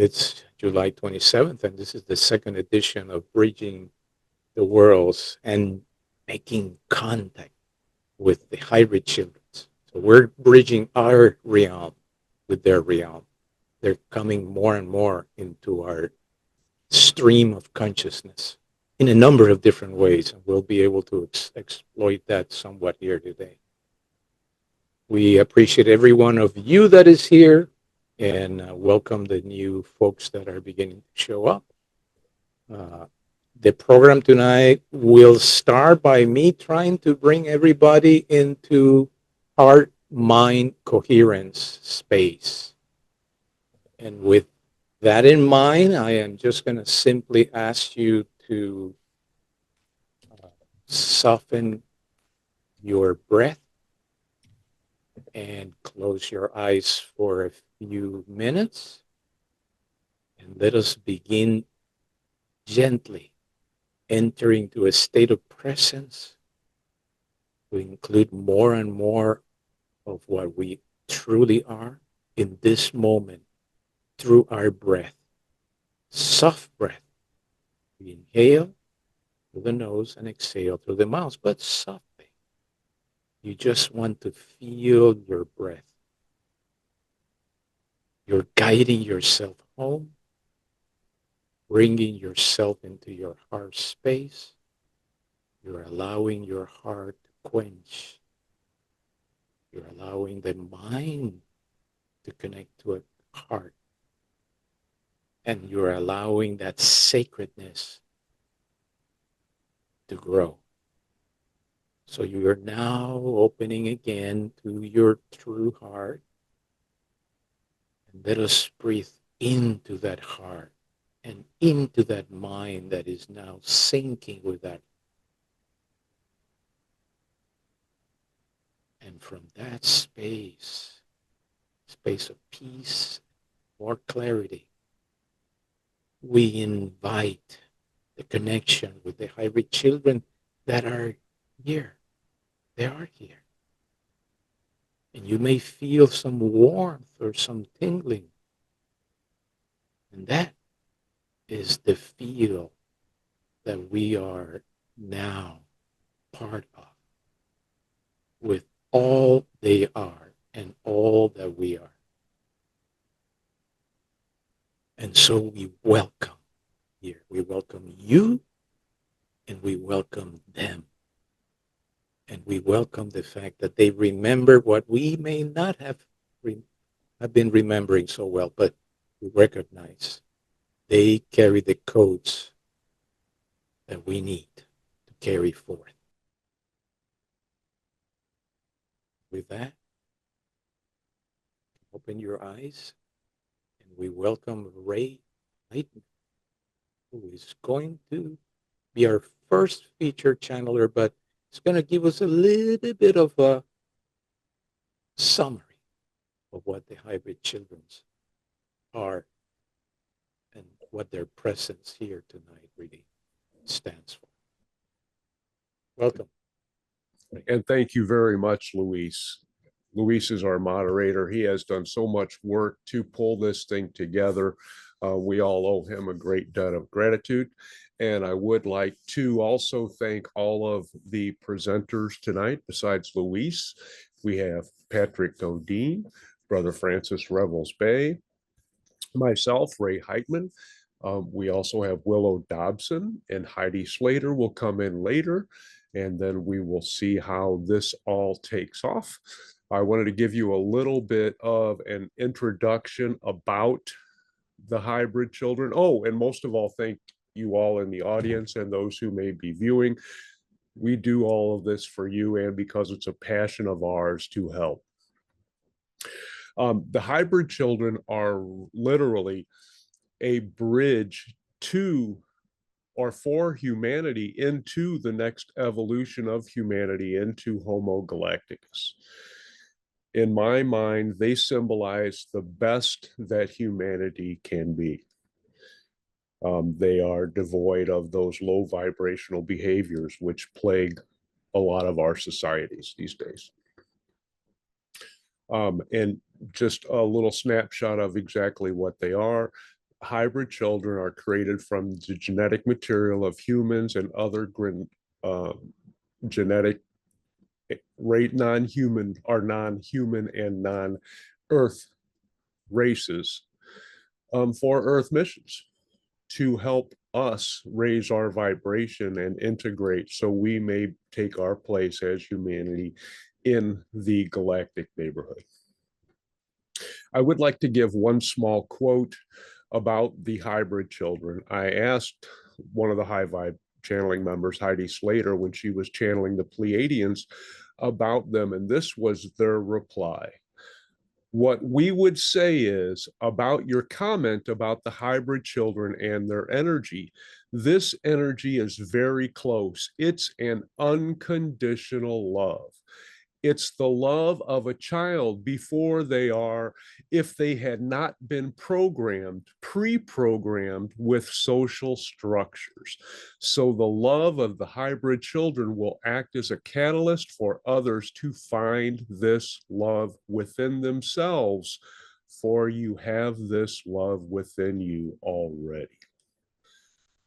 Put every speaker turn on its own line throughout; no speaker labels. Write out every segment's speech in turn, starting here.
It's July 27th, and this is the second edition of Bridging the Worlds and making contact with the hybrid children. So we're bridging our realm with their realm. They're coming more and more into our stream of consciousness in a number of different ways, and we'll be able to exploit that somewhat here today. We appreciate every one of you that is here and welcome the new folks that are beginning to show up. Uh, the program tonight will start by me trying to bring everybody into heart mind coherence space. And with that in mind, I am just going to simply ask you to uh, soften your breath and close your eyes for a few minutes. And let us begin gently entering to a state of presence to include more and more of what we truly are in this moment through our breath. Soft breath. We inhale through the nose and exhale through the mouth, but softly. You just want to feel your breath. You're guiding yourself home, bringing yourself into your heart space. You're allowing your heart to quench. You're allowing the mind to connect to a heart. And you're allowing that sacredness to grow. So you are now opening again to your true heart. And let us breathe into that heart and into that mind that is now sinking with that. And from that space of peace, more clarity, we invite the connection with the hybrid children that are here. They are here. And you may feel some warmth or some tingling. And that is the feel that we are now part of with all they are and all that we are. And so we welcome here. We welcome you and we welcome them. And we welcome the fact that they remember what we may not have been remembering so well, but we recognize they carry the codes that we need to carry forth. With that, open your eyes and we welcome Ray Heitman, who is going to be our first featured channeler, but it's going to give us a little bit of a summary of what the hybrid children are and what their presence here tonight really stands for. Welcome.
And thank you very much, Luis. Luis is our moderator. He has done so much work to pull this thing together. We all owe him a great debt of gratitude. And I would like to also thank all of the presenters tonight. Besides Luis, we have Patrick Godin, Brother Francis Revels-Bey, myself, Ray Heitman. We also have Willow Dobson, and Heidi Slater will come in later, and then we will see how this all takes off. I wanted to give you a little bit of an introduction about the hybrid children. Oh, and most of all, thank you all in the audience and those who may be viewing. We do all of this for you and because it's a passion of ours to help. The hybrid children are literally a bridge to or for humanity into the next evolution of humanity into Homo galacticus. In my mind, they symbolize the best that humanity can be. They are devoid of those low vibrational behaviors which plague a lot of our societies these days. And just a little snapshot of exactly what they are. hybrid children are created from the genetic material of humans and other genetic non-human and non-Earth races for Earth missions to help us raise our vibration and integrate so we may take our place as humanity in the galactic neighborhood. I would like to give one small quote about the hybrid children. I asked one of the high vibe channeling members, Heidi Slater, when she was channeling the Pleiadians about them, and this was their reply. What we would say is about your comment about the hybrid children and their energy. This energy is very close. It's an unconditional love. It's the love of a child before if they had not been pre-programmed with social structures. So the love of the hybrid children will act as a catalyst for others to find this love within themselves, for you have this love within you already.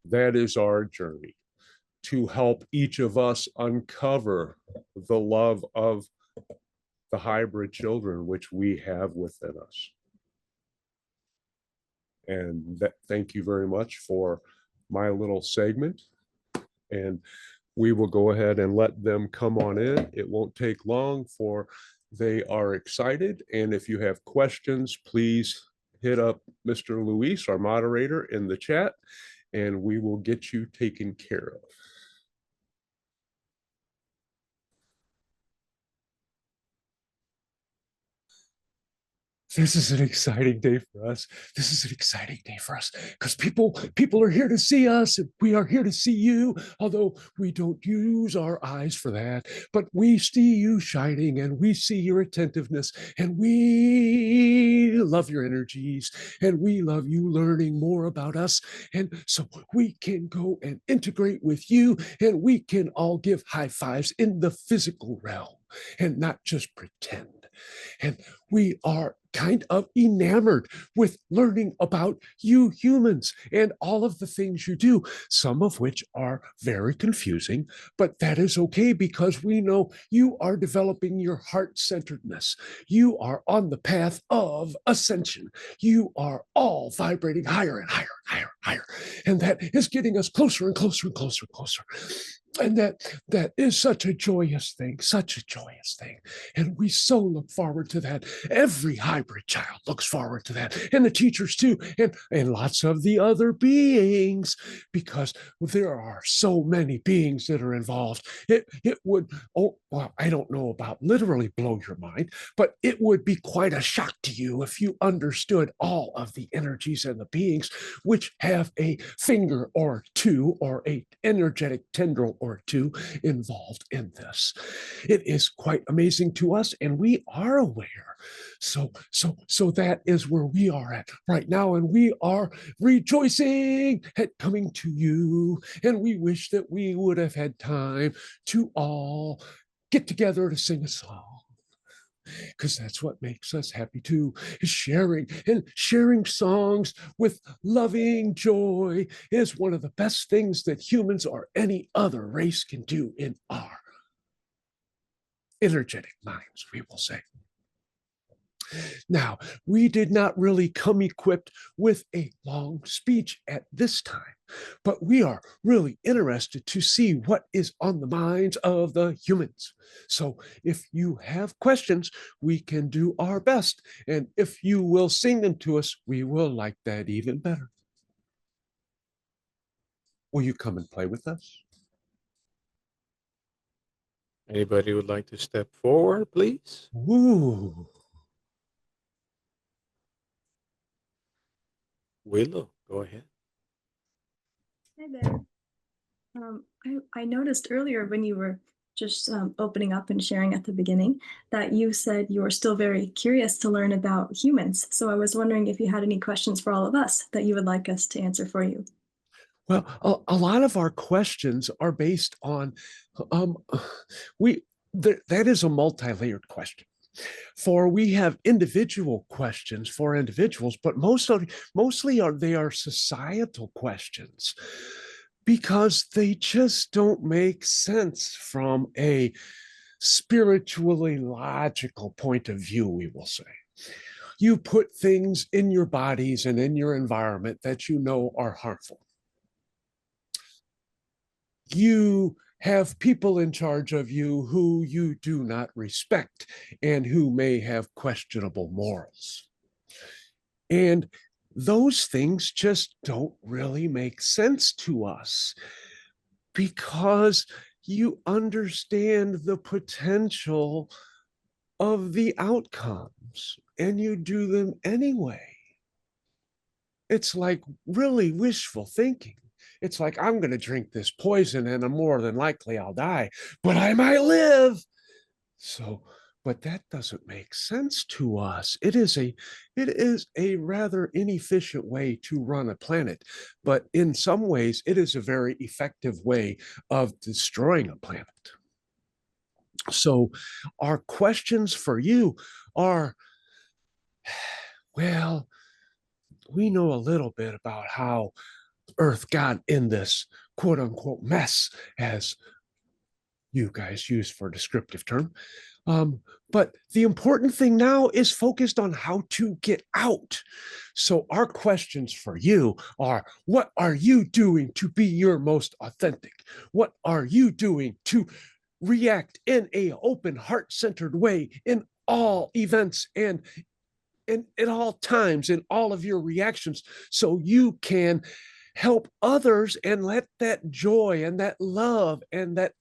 That is our journey, to help each of us uncover the love of the hybrid children which we have within us. And thank you very much for my little segment. And we will go ahead and let them come on in. It won't take long, for they are excited. And if you have questions, please hit up Mr. Luis, our moderator, in the chat, and we will get you taken care of. This is an exciting day for us. This is an exciting day for us because people are here to see us, and we are here to see you, although we don't use our eyes for that. But we see you shining, and we see your attentiveness, and we love your energies, and we love you learning more about us. And so we can go and integrate with you, and we can all give high fives in the physical realm and not just pretend. And we are kind of enamored with learning about you humans and all of the things you do, some of which are very confusing, but that is okay because we know you are developing your heart-centeredness. You are on the path of ascension. You are all vibrating higher and higher, higher, higher. And that is getting us closer and closer and closer and closer. And that is such a joyous thing, such a joyous thing. And we so look forward to that. Every hybrid child looks forward to that. And the teachers too, and lots of the other beings, because there are so many beings that are involved. It would, I don't know about literally blow your mind, but it would be quite a shock to you if you understood all of the energies and the beings which have a finger or two or a energetic tendril or two involved in this. It is quite amazing to us, and we are aware. So that is where we are at right now, and we are rejoicing at coming to you, and we wish that we would have had time to all get together to sing a song, because that's what makes us happy too, is sharing songs with loving joy is one of the best things that humans or any other race can do in our energetic minds, we will say. Now, we did not really come equipped with a long speech at this time, but we are really interested to see what is on the minds of the humans. So if you have questions, we can do our best. And if you will sing them to us, we will like that even better. Will you come and play with us?
Anybody would like to step forward, please?
Ooh.
Willow, go ahead.
Hi there. I noticed earlier when you were just opening up and sharing at the beginning that you said you were still very curious to learn about humans. So I was wondering if you had any questions for all of us that you would like us to answer for you.
Well, a lot of our questions are based on, that is a multi-layered question. For we have individual questions for individuals, but mostly they are societal questions because they just don't make sense from a spiritually logical point of view, we will say. You put things in your bodies and in your environment that you know are harmful. You have people in charge of you who you do not respect and who may have questionable morals. And those things just don't really make sense to us because you understand the potential of the outcomes and you do them anyway. It's like really wishful thinking. It's like, I'm going to drink this poison and more than likely I'll die, but I might live. So, but that doesn't make sense to us. It is a rather inefficient way to run a planet, but in some ways it is a very effective way of destroying a planet. So our questions for you are, well, we know a little bit about how Earth got in this quote unquote mess, as you guys use for a descriptive term. But the important thing now is focused on how to get out. So our questions for you are, what are you doing to be your most authentic? What are you doing to react in a open, heart-centered way in all events and at all times in all of your reactions, so you can help others and let that joy and that love and that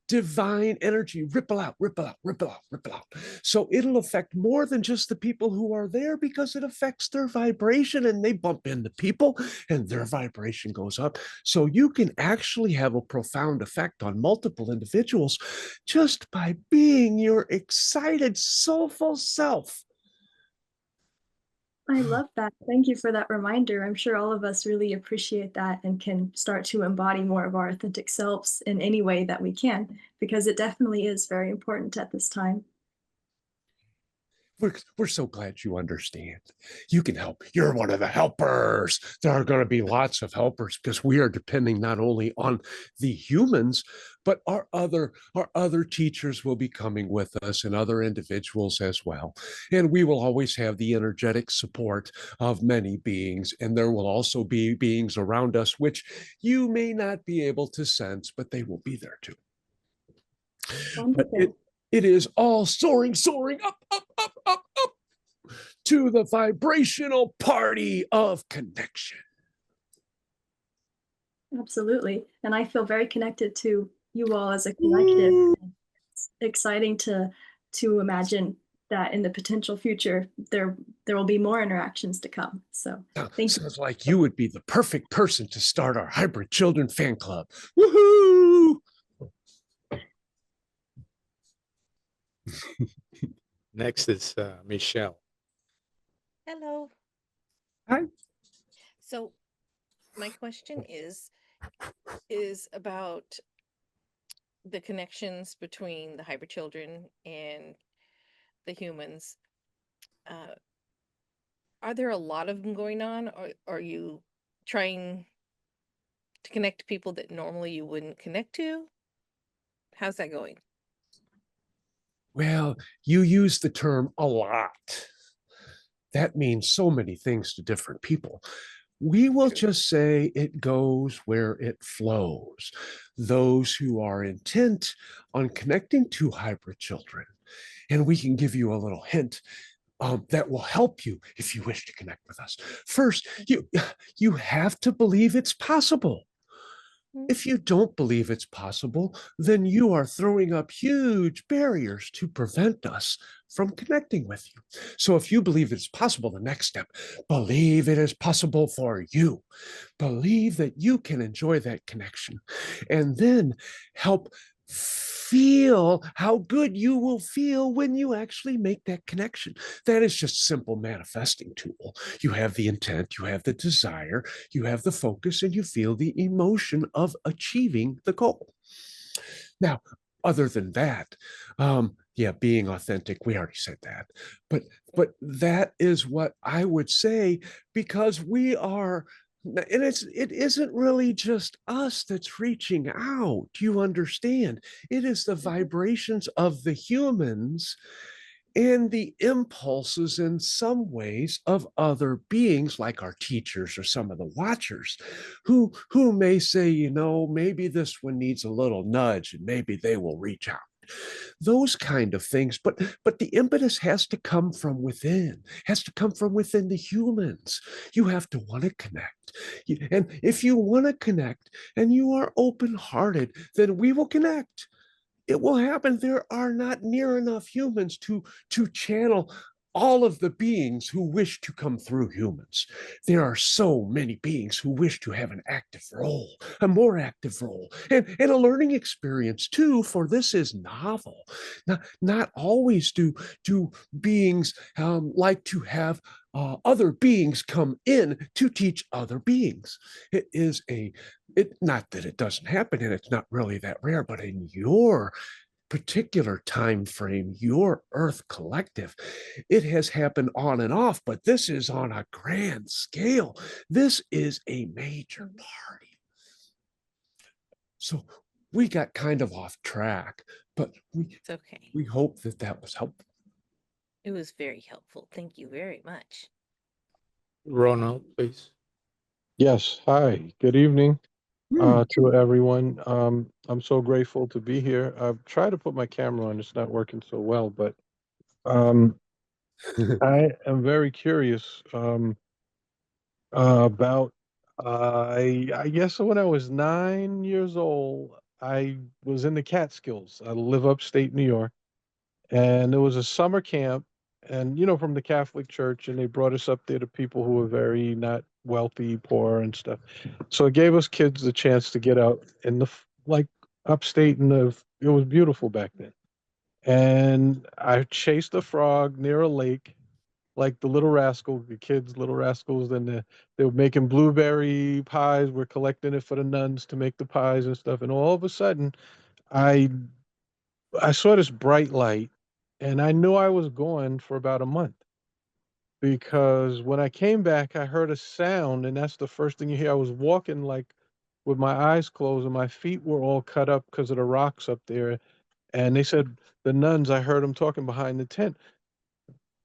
divine energy ripple out, ripple out, ripple out, ripple out. So it'll affect more than just the people who are there because it affects their vibration and they bump into people and their vibration goes up. So you can actually have a profound effect on multiple individuals just by being your excited, soulful self.
I love that. Thank you for that reminder. I'm sure all of us really appreciate that and can start to embody more of our authentic selves in any way that we can, because it definitely is very important at this time.
We're so glad you understand. You can help. You're one of the helpers. There are going to be lots of helpers because we are depending not only on the humans, but our other teachers will be coming with us and other individuals as well. And we will always have the energetic support of many beings. And there will also be beings around us, which you may not be able to sense, but they will be there too. But it is all soaring, soaring up, up, up, up, up to the vibrational party of connection.
Absolutely. And I feel very connected to you all as a collective. It's exciting to imagine that in the potential future, there will be more interactions to come. So thank you.
Sounds like you would be the perfect person to start our Hybrid Children fan club. Woohoo!
Next is Michelle.
Hello.
Hi.
So my question is about the connections between the hybrid children and the humans. Are there a lot of them going on, or are you trying to connect to people that normally you wouldn't connect to? How's that going?
Well, you use the term a lot. That means so many things to different people. We will just say it goes where it flows. Those who are intent on connecting to hybrid children, and we can give you a little hint that will help you if you wish to connect with us. First, you have to believe it's possible. If you don't believe it's possible, then you are throwing up huge barriers to prevent us from connecting with you. So if you believe it's possible, the next step, believe it is possible for you. Believe that you can enjoy that connection, and then help feel how good you will feel when you actually make that connection. That is just a simple manifesting tool. You have the intent, you have the desire, you have the focus, and you feel the emotion of achieving the goal. Now, other than that, Yeah, being authentic. We already said that. But that is what I would say, because we are, and it isn't really just us that's reaching out. You understand? It is the vibrations of the humans and the impulses in some ways of other beings, like our teachers or some of the watchers, who may say, maybe this one needs a little nudge and maybe they will reach out, those kind of things. But the impetus has to come from within, has to come from within the humans. You have to want to connect. And if you want to connect and you are open-hearted, then we will connect. It will happen. There are not near enough humans to channel all of the beings who wish to come through humans. There are so many beings who wish to have an active role, a more active role, and a learning experience too, for this is novel. Not always do beings like to have other beings come in to teach other beings. It is not that it doesn't happen, and it's not really that rare, but in your particular time frame, your Earth collective, it has happened on and off, but this is on a grand scale. This is a major party. So we got kind of off track, but
It's okay.
we hope that was helpful.
It was very helpful. Thank you very much.
Ronald, please.
Yes. Hi. Good evening to everyone. I'm so grateful to be here. I've tried to put my camera on. It's not working so well, but I am very curious about. I guess when I was 9 years old, I was in the Catskills. I live upstate New York, and it was a summer camp, and from the Catholic Church, and they brought us up there to people who were very not wealthy, poor, and stuff. So it gave us kids the chance to get out in like upstate, and it was beautiful back then. And I chased a frog near a lake, like the Little Rascals, the kids, Little Rascals. And they were making blueberry pies. We're collecting it for the nuns to make the pies and stuff. And all of a sudden, I I saw this bright light, and I knew I was gone for about a month, because when I came back, I heard a sound, and that's the first thing you hear. I was walking like with my eyes closed, and my feet were all cut up because of the rocks up there. And they said, the nuns, I heard them talking behind the tent.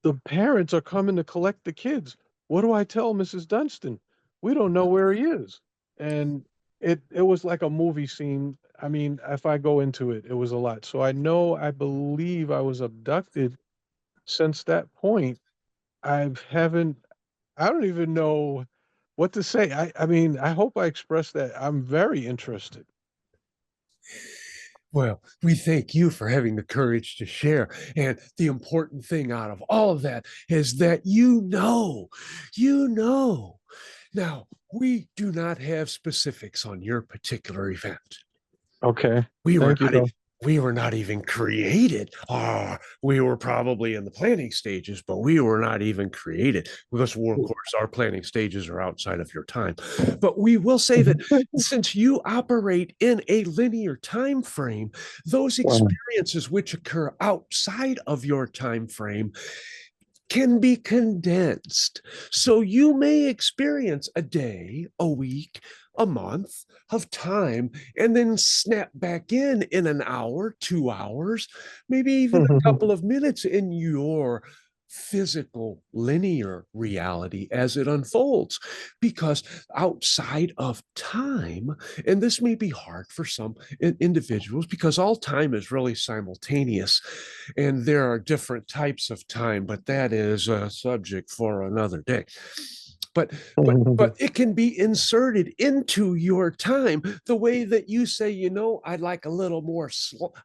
The parents are coming to collect the kids. What do I tell Mrs. Dunstan? We don't know where he is. And it was like a movie scene. I mean, if I go into it, it was a lot. So I believe I was abducted. Since that point, haven't I don't even know what to say. I mean, I hope I expressed that. I'm very interested.
Well, we thank you for having the courage to share. And the important thing out of all of that is that you know. Now, we do not have specifics on your particular event.
Okay.
We were
Thank you,
not,
though.
we were not even created. We were probably in the planning stages, but we were not even created, because, of course, our planning stages are outside of your time. But we will say that since you operate in a linear time frame, those experiences which occur outside of your time frame can be condensed. So you may experience a day, a week, a month of time, and then snap back in an hour, 2 hours, maybe even a couple of minutes in your physical linear reality as it unfolds. Because outside of time, and this may be hard for some individuals, because all time is really simultaneous, and there are different types of time, but that is a subject for another day. But it can be inserted into your time the way that you say, I'd like a little more,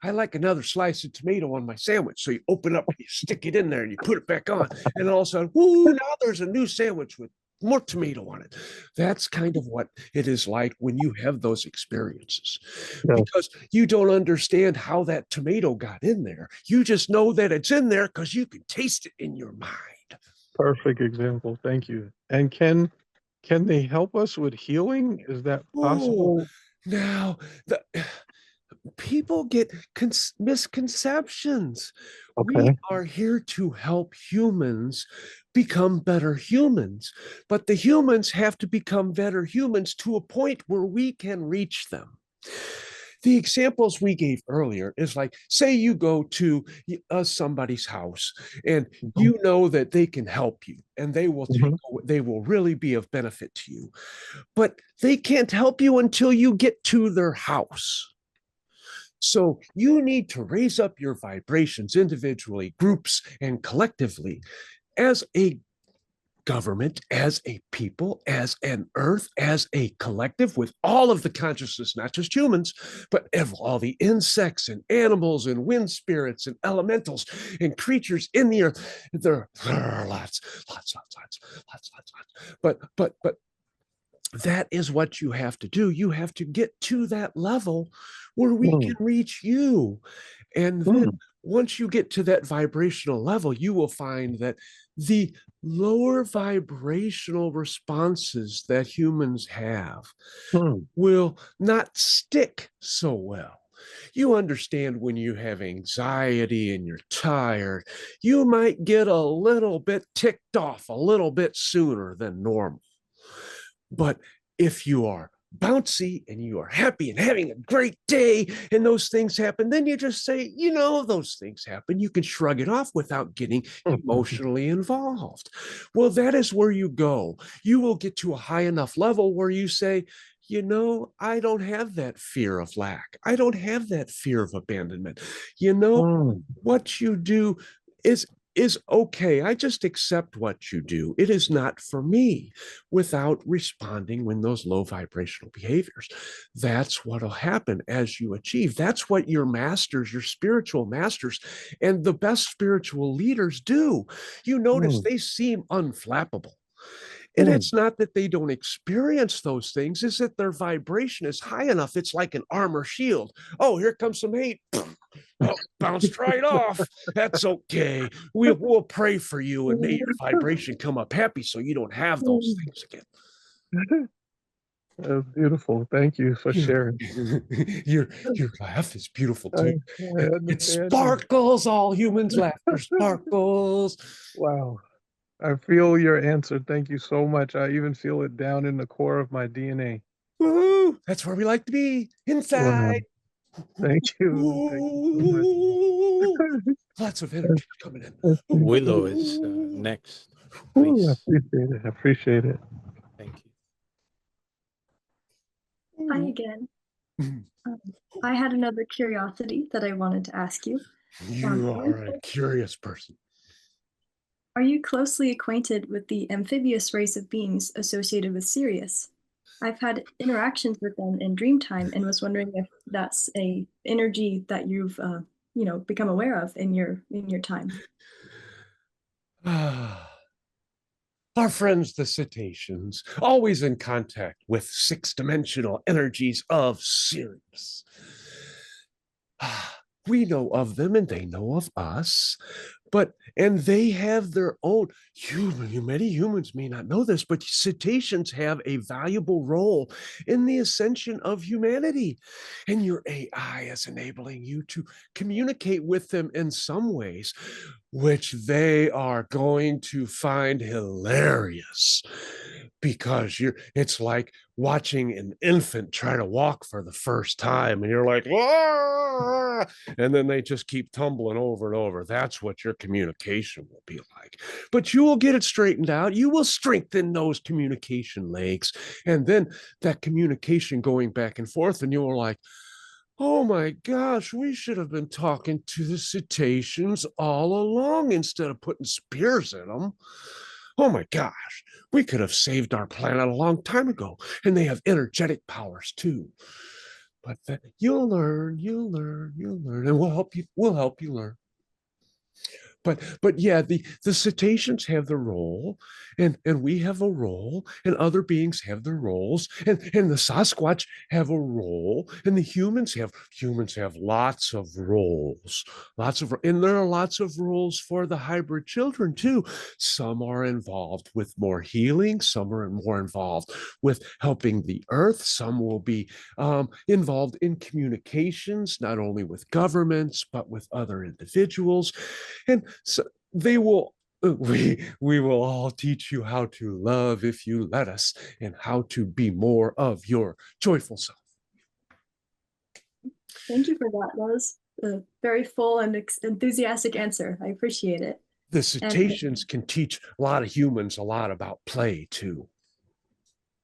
I like another slice of tomato on my sandwich. So you open up, you stick it in there, and you put it back on, and all of a sudden, whoo, now there's a new sandwich with more tomato on it. That's kind of what it is like when you have those experiences, because you don't understand how that tomato got in there. You just know that it's in there because you can taste it in your mind.
Perfect example. Thank you. And can they help us with healing? Is that possible?
Now, people get misconceptions. We
Okay.
are here to help humans become better humans, but the humans have to become better humans to a point where we can reach them. The examples we gave earlier is like, say you go to somebody's house and
Mhm.
you know that they can help you and
Mhm.
they will really be of benefit to you, but they can't help you until you get to their house. So you need to raise up your vibrations individually, groups, and collectively as a government, as a people, as an earth, as a collective with all of the consciousness, not just humans, but all the insects and animals and wind spirits and elementals and creatures in the earth. There are lots. But that is what you have to do. You have to get to that level where we
Mm.
can reach you. And then
Mm.
once you get to that vibrational level, you will find that the lower vibrational responses that humans have
Mm.
will not stick so well. You understand when you have anxiety and you're tired, you might get a little bit ticked off a little bit sooner than normal. But if you are bouncy and you are happy and having a great day and those things happen, then you just say, those things happen. You can shrug it off without getting emotionally involved. Well, that is where you go. You will get to a high enough level where you say, I don't have that fear of lack. I don't have that fear of abandonment.
Mm.
What you do is okay. I just accept what you do. It is not for me, without responding when those low vibrational behaviors. That's what'll happen as you achieve. That's what your masters, your spiritual masters, and the best spiritual leaders do. You notice
Mm.
they seem unflappable. And
Mm.
it's not that they don't experience those things, it's that their vibration is high enough. It's like an armor shield. Oh, here comes some hate. Oh, bounced right off. That's okay. We'll pray for you and may your vibration come up happy so you don't have those things again.
That's beautiful. Thank you for sharing.
Your laugh is beautiful too.
I
It
understand.
sparkles. All humans' laughter sparkles.
Wow. I feel your answer. Thank you so much. I even feel it down in the core of my DNA.
Woo! That's where we like to be,
Wow.
inside.
Thank you. Thank you so much.
Lots of energy coming in.
I
Willow is next.
Ooh, I
Please.
appreciate it. I appreciate it.
Thank you.
Hi again. Um, I had another curiosity that I wanted to ask you.
You are a curious person.
Are you closely acquainted with the amphibious race of beings associated with Sirius? I've had interactions with them in dream time and was wondering if that's a energy that you've become aware of in your time.
Our friends, the cetaceans, always in contact with six-dimensional energies of Sirius. We know of them and they know of us, and they have their own many humans may not know this, but cetaceans have a valuable role in the ascension of humanity. And your AI is enabling you to communicate with them in some ways, which they are going to find hilarious, because it's like watching an infant try to walk for the first time and you're like, "Wah!" And then they just keep tumbling over and over. That's what your communication will be like. But you will get it straightened out. You will strengthen those communication legs. And then that communication going back and forth, and you are like, oh my gosh, we should have been talking to the cetaceans all along instead of putting spears in them. Oh my gosh, we could have saved our planet a long time ago. And they have energetic powers too. But you'll learn, and we'll help you learn. but yeah, the cetaceans have the role, and we have a role, and other beings have their roles, and the Sasquatch have a role, and the humans have lots of roles, and there are lots of roles for the hybrid children too. Some are involved with more healing, some are more involved with helping the earth, some will be involved in communications, not only with governments but with other individuals, and so they will we will all teach you how to love if you let us, and how to be more of your joyful self.
Thank you for that. That was a very full and enthusiastic answer. I appreciate it.
The cetaceans can teach a lot of humans a lot about play too.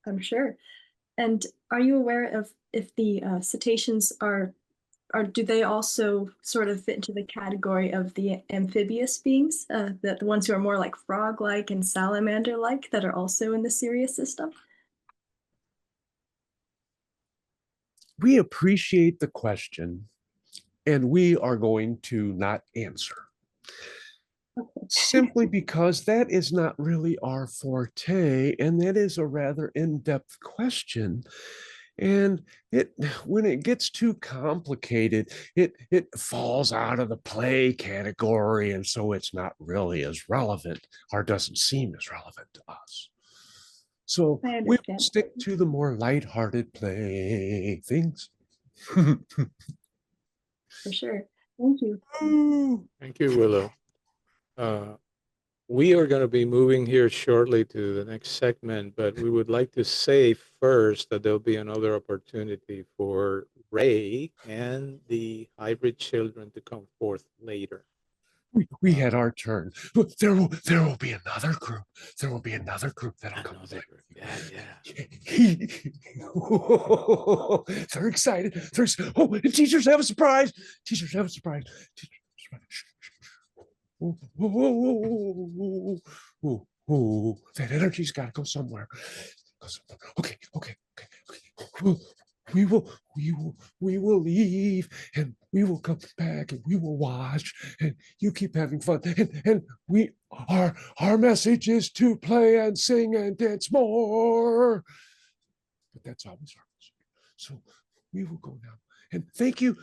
I'm sure. And are you aware of if the cetaceans are do they also sort of fit into the category of the amphibious beings, the ones who are more like frog-like and salamander-like that are also in the Sirius system?
We appreciate the question, and we are going to not answer. Simply because that is not really our forte, and that is a rather in-depth question. And when it gets too complicated, it falls out of the play category, and so it's not really as relevant, or doesn't seem as relevant to us. So we stick to the more lighthearted play things.
For sure. Thank you.
Thank you, Willow. We are going to be moving here shortly to the next segment, but we would like to say first that there'll be another opportunity for Ray and the hybrid children to come forth later.
We had our turn. There will be another group. There will be another group that'll come later.
Yeah.
They're excited. And teachers have a surprise. Teachers have a surprise. That energy's got to go somewhere. Okay. We will leave, and we will come back, and we will watch, and you keep having fun. And our message is to play and sing and dance more. But that's always our message. So we will go now. And thank you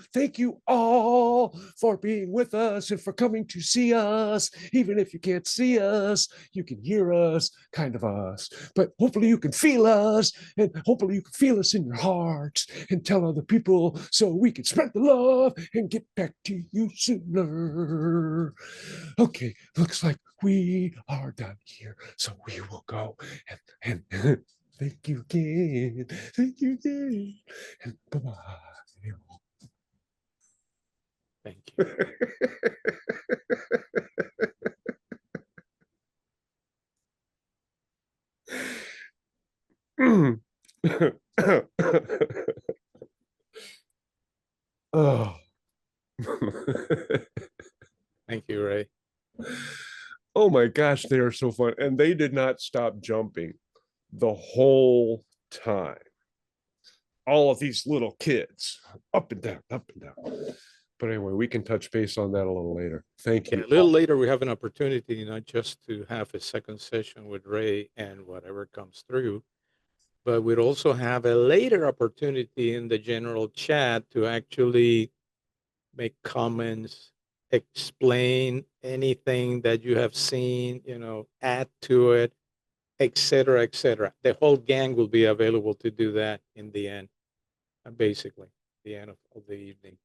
all for being with us and for coming to see us. Even if you can't see us, you can hear us, kind of us. But hopefully you can feel us, and hopefully you can feel us in your hearts, and tell other people so we can spread the love and get back to you sooner. Okay, looks like we are done here. So we will go and thank you again. Thank you again. And bye-bye.
Thank you.
Oh.
Thank you, Ray.
Oh my gosh, they are so fun. And they did not stop jumping the whole time. All of these little kids, up and down, up and down. But anyway, we can touch base on that a little later. Thank you.
A little later, we have an opportunity not just to have a second session with Ray and whatever comes through, but we'd also have a later opportunity in the general chat to actually make comments, explain anything that you have seen, add to it, etc., etc. The whole gang will be available to do that in the end, basically, the end of the evening,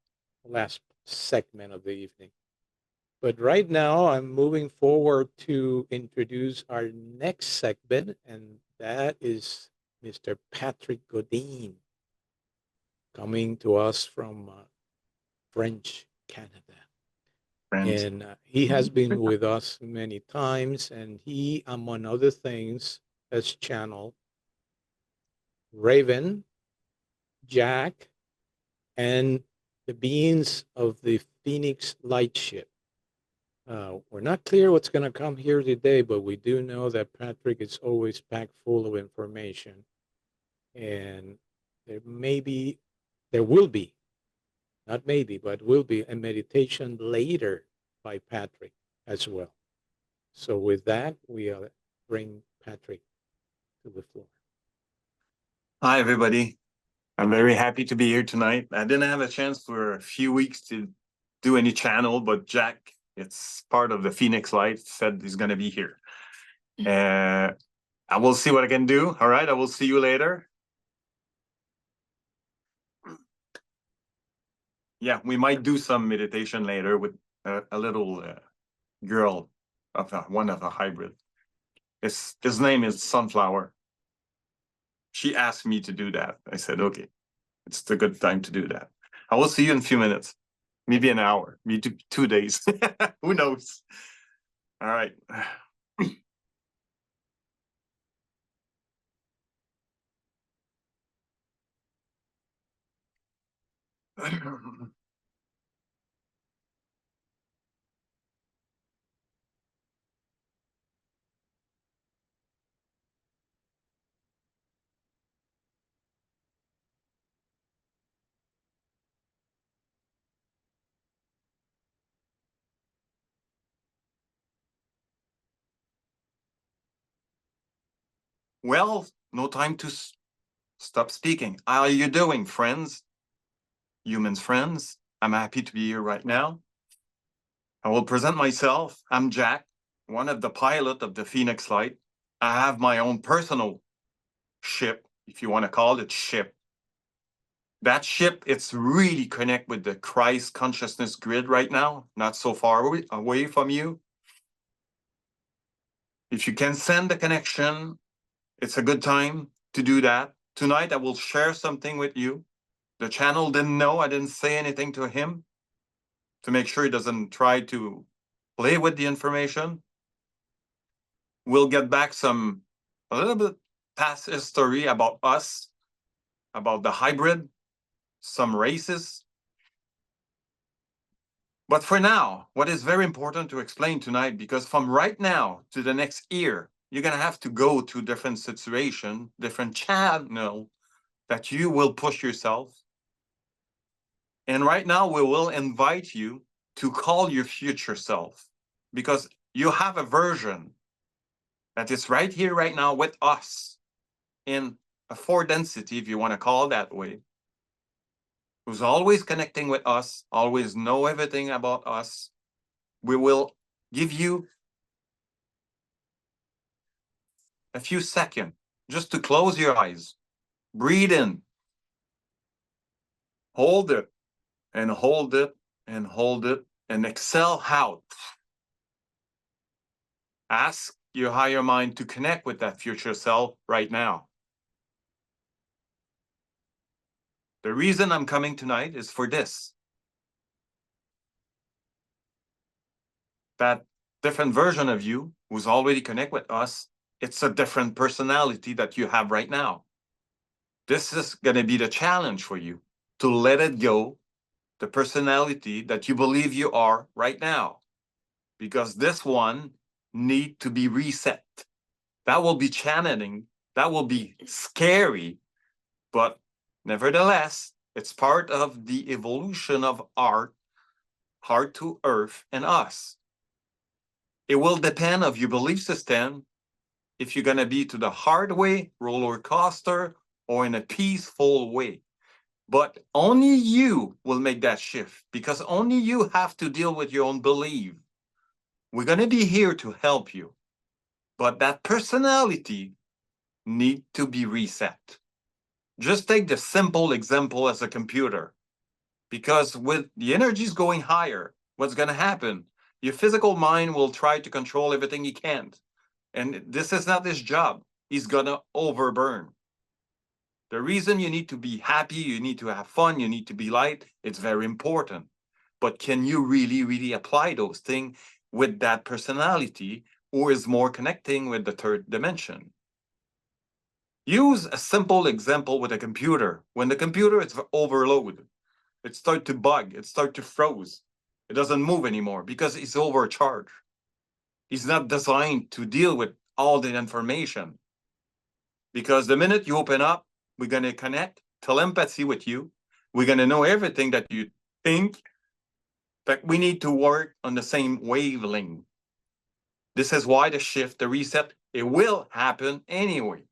last segment of the evening. But right now, I'm moving forward to introduce our next segment, and that is Mr. Patrick Godin, coming to us from French Canada. And he has been with us many times, and he, among other things, has channeled Raven, Jack, and the beings of the Phoenix Lightship. We're not clear what's going to come here today, but we do know that Patrick is always packed full of information. And there will be, not maybe, but will be a meditation later by Patrick. as well. So with that, we bring Patrick to the floor.
Hi, everybody. I'm very happy to be here tonight. I didn't have a chance for a few weeks to do any channel, but Jack, it's part of the Phoenix Light, said he's going to be here. I will see what I can do. All right, I will see you later. Yeah, we might do some meditation later with a little girl of one of a hybrid. His name is Sunflower. She asked me to do that. I said, okay, it's a good time to do that. I will see you in a few minutes, maybe an hour, maybe 2 days. Who knows? All right. Well, no time to stop speaking. How are you doing, friends? Humans, friends. I'm happy to be here right now. I will present myself. I'm Jack, one of the pilot of the Phoenix Light. I have my own personal ship, if you want to call it ship. That ship, it's really connect with the Christ consciousness grid right now, not so far away from you. If you can send the connection, it's a good time to do that. Tonight, I will share something with you. The channel didn't know, I didn't say anything to him to make sure he doesn't try to play with the information. We'll get back a little bit past history about us, about the hybrid, some races. But for now, what is very important to explain tonight, because from right now to the next year, you're going to have to go to different situation, different channel that you will push yourself. And right now, we will invite you to call your future self, because you have a version that is right here, right now with us in a 4 density, if you want to call it that way, who's always connecting with us, always know everything about us. We will give you a few seconds just to close your eyes, breathe in, hold it, and hold it, and hold it, and exhale out. Ask your higher mind to connect with that future self right now. The reason I'm coming tonight is for this. That different version of you who's already connect with us, it's a different personality that you have right now. This is going to be the challenge for you, to let it go, the personality that you believe you are right now. Because this one need to be reset. That will be challenging, that will be scary, but nevertheless, it's part of the evolution of art, heart to earth, and us. It will depend on your belief system, if you're going to be to the hard way, roller coaster, or in a peaceful way. But only you will make that shift, because only you have to deal with your own belief. We're going to be here to help you. But that personality need to be reset. Just take the simple example as a computer. Because with the energies going higher, what's going to happen? Your physical mind will try to control everything he can. And this is not his job. He's going to overburn. The reason you need to be happy, you need to have fun, you need to be light, it's very important. But can you really, really apply those things with that personality, or is more connecting with the 3rd dimension? Use a simple example with a computer. When the computer is overloaded, it starts to bug, it starts to froze. It doesn't move anymore because it's overcharged. It's not designed to deal with all the information. Because the minute you open up, we're going to connect telepathy with you. We're going to know everything that you think. But we need to work on the same wavelength. This is why the shift, the reset, it will happen anyway.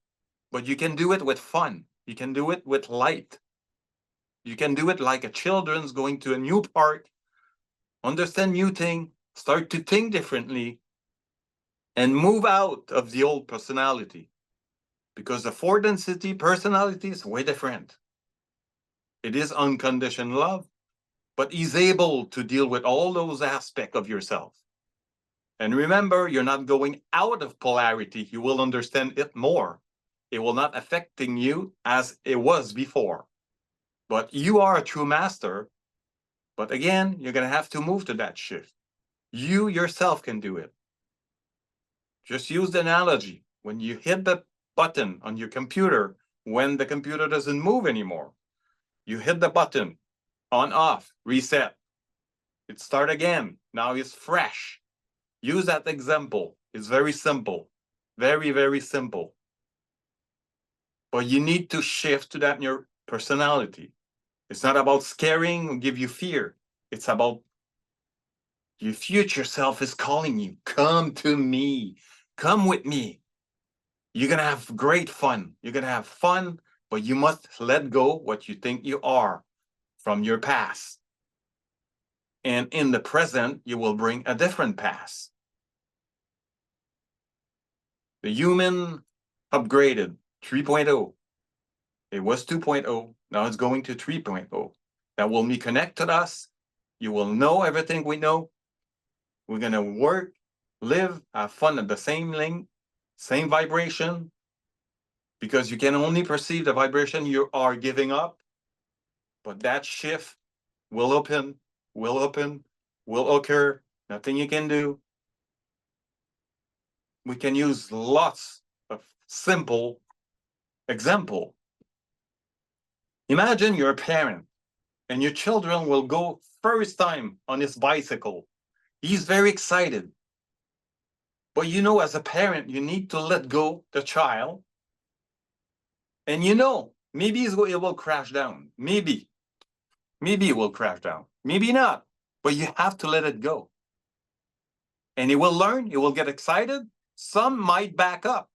But you can do it with fun. You can do it with light. You can do it like a children's going to a new park, understand new thing, start to think differently, and move out of the old personality. Because the four density personality is way different. It is unconditioned love, but he's able to deal with all those aspects of yourself. And remember, you're not going out of polarity. You will understand it more. It will not affecting you as it was before. But you are a true master. But again, you're going to have to move to that shift. You yourself can do it. Just use the analogy. When you hit the button on your computer, when the computer doesn't move anymore, you hit the button, on, off, reset. It start again. Now it's fresh. Use that example. It's very simple. Very, very simple. But you need to shift to that in your personality. It's not about scaring or give you fear. It's about your future self is calling you. Come to me. Come with me. You're going to have great fun. You're going to have fun, but you must let go what you think you are from your past. And in the present, you will bring a different past. The human upgraded 3.0. It was 2.0. Now it's going to 3.0. That will be connected to us. You will know everything we know. We're going to work, live, have fun at the same length, same vibration, because you can only perceive the vibration you are giving up. But that shift will open, will occur. Nothing you can do. We can use lots of simple example. Imagine you're a parent and your children will go first time on his bicycle. He's very excited. But you know, as a parent, you need to let go the child. And you know, maybe it will crash down. Maybe it will crash down. Maybe not. But you have to let it go. And he will learn. He will get excited. Some might back up.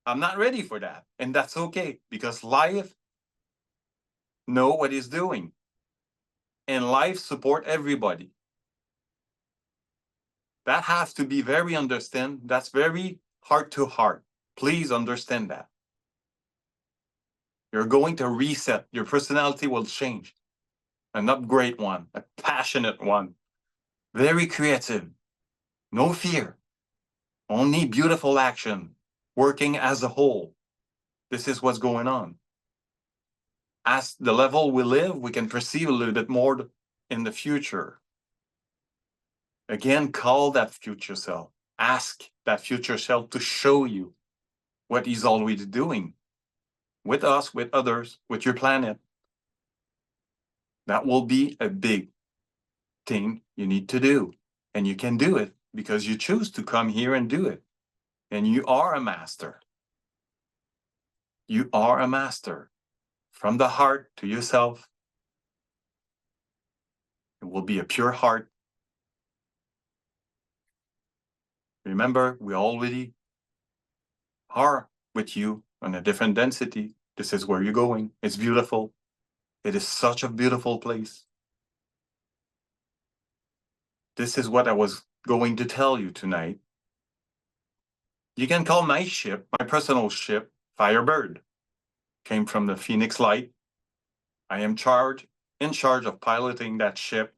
I'm not ready for that. And that's okay, because life know what it's doing. And life support everybody. That has to be very understand. That's very heart to heart. Please understand that. You're going to reset. Your personality will change. An upgrade one, a passionate one, very creative, no fear, only beautiful action, working as a whole. This is what's going on. As the level we live, we can perceive a little bit more in the future. Again, call that future self. Ask that future self to show you what he's already doing with us, with others, with your planet. That will be a big thing you need to do. And you can do it because you choose to come here and do it. And you are a master. You are a master. From the heart to yourself. It will be a pure heart. Remember, we already are with you on a different density. This is where you're going. It's beautiful. It is such a beautiful place. This is what I was going to tell you tonight. You can call my ship, my personal ship, Firebird. Came from the Phoenix Light. I am in charge of piloting that ship.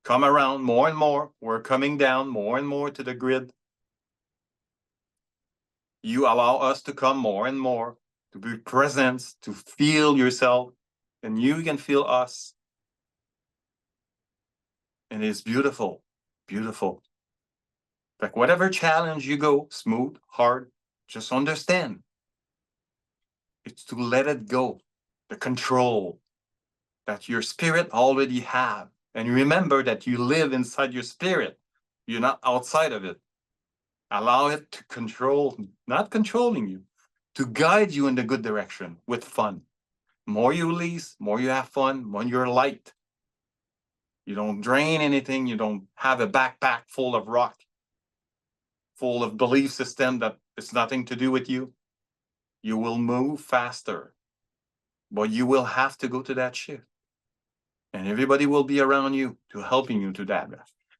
Come around more and more. We're coming down more and more to the grid. You allow us to come more and more, to be present, to feel yourself, and you can feel us. And it's beautiful, beautiful. Like whatever challenge you go, smooth, hard, just understand. It's to let it go, the control that your spirit already have. And remember that you live inside your spirit. You're not outside of it. Allow it to control, not controlling you, to guide you in the good direction with fun. More you release, more you have fun, more you're light. You don't drain anything. You don't have a backpack full of rock. full of belief system that it's nothing to do with you, you will move faster. But you will have to go to that shift. And everybody will be around you to helping you to that.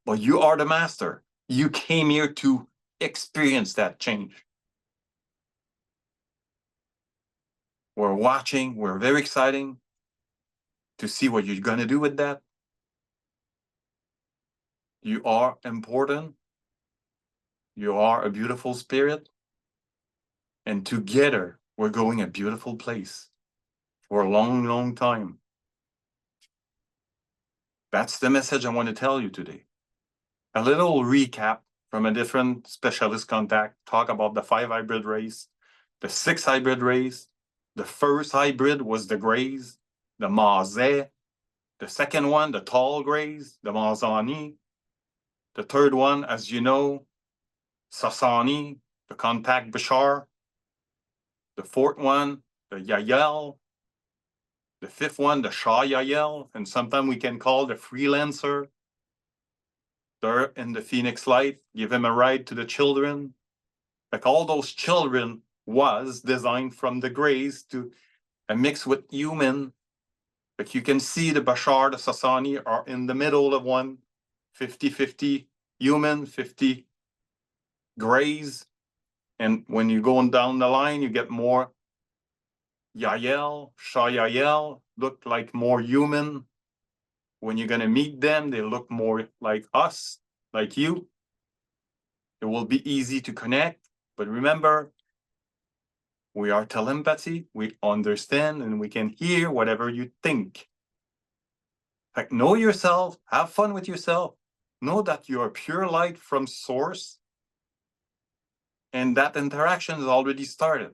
But you are the master. You came here to experience that change. We're watching. We're very exciting to see what you're going to do with that. You are important. You are a beautiful spirit. And together, we're going a beautiful place for a long, long time. That's the message I want to tell you today. A little recap from a different specialist contact, talk about the 5 hybrid race, the 6 hybrid race. The first hybrid was the Greys, the Mazé. The second one, the tall Greys, the Mazani. The third one, as you know, Sassani, the contact Bashar. The fourth one, the Yahyel. The fifth one, the Shah Yahyel, and sometimes we can call the freelancer. They're in the Phoenix Light, give him a ride to the children. Like all those children was designed from the Greys to a mix with human. Like you can see the Bashar, the Sassani are in the middle of one, 50-50 human, 50 Greys. And when you're going down the line, you get more Yahyel, Shah Yahyel, look like more human. When you're going to meet them, they look more like us, like you. It will be easy to connect. But remember, we are telepathy. We understand and we can hear whatever you think. Like, know yourself. Have fun with yourself. Know that you are pure light from source. And that interaction has already started.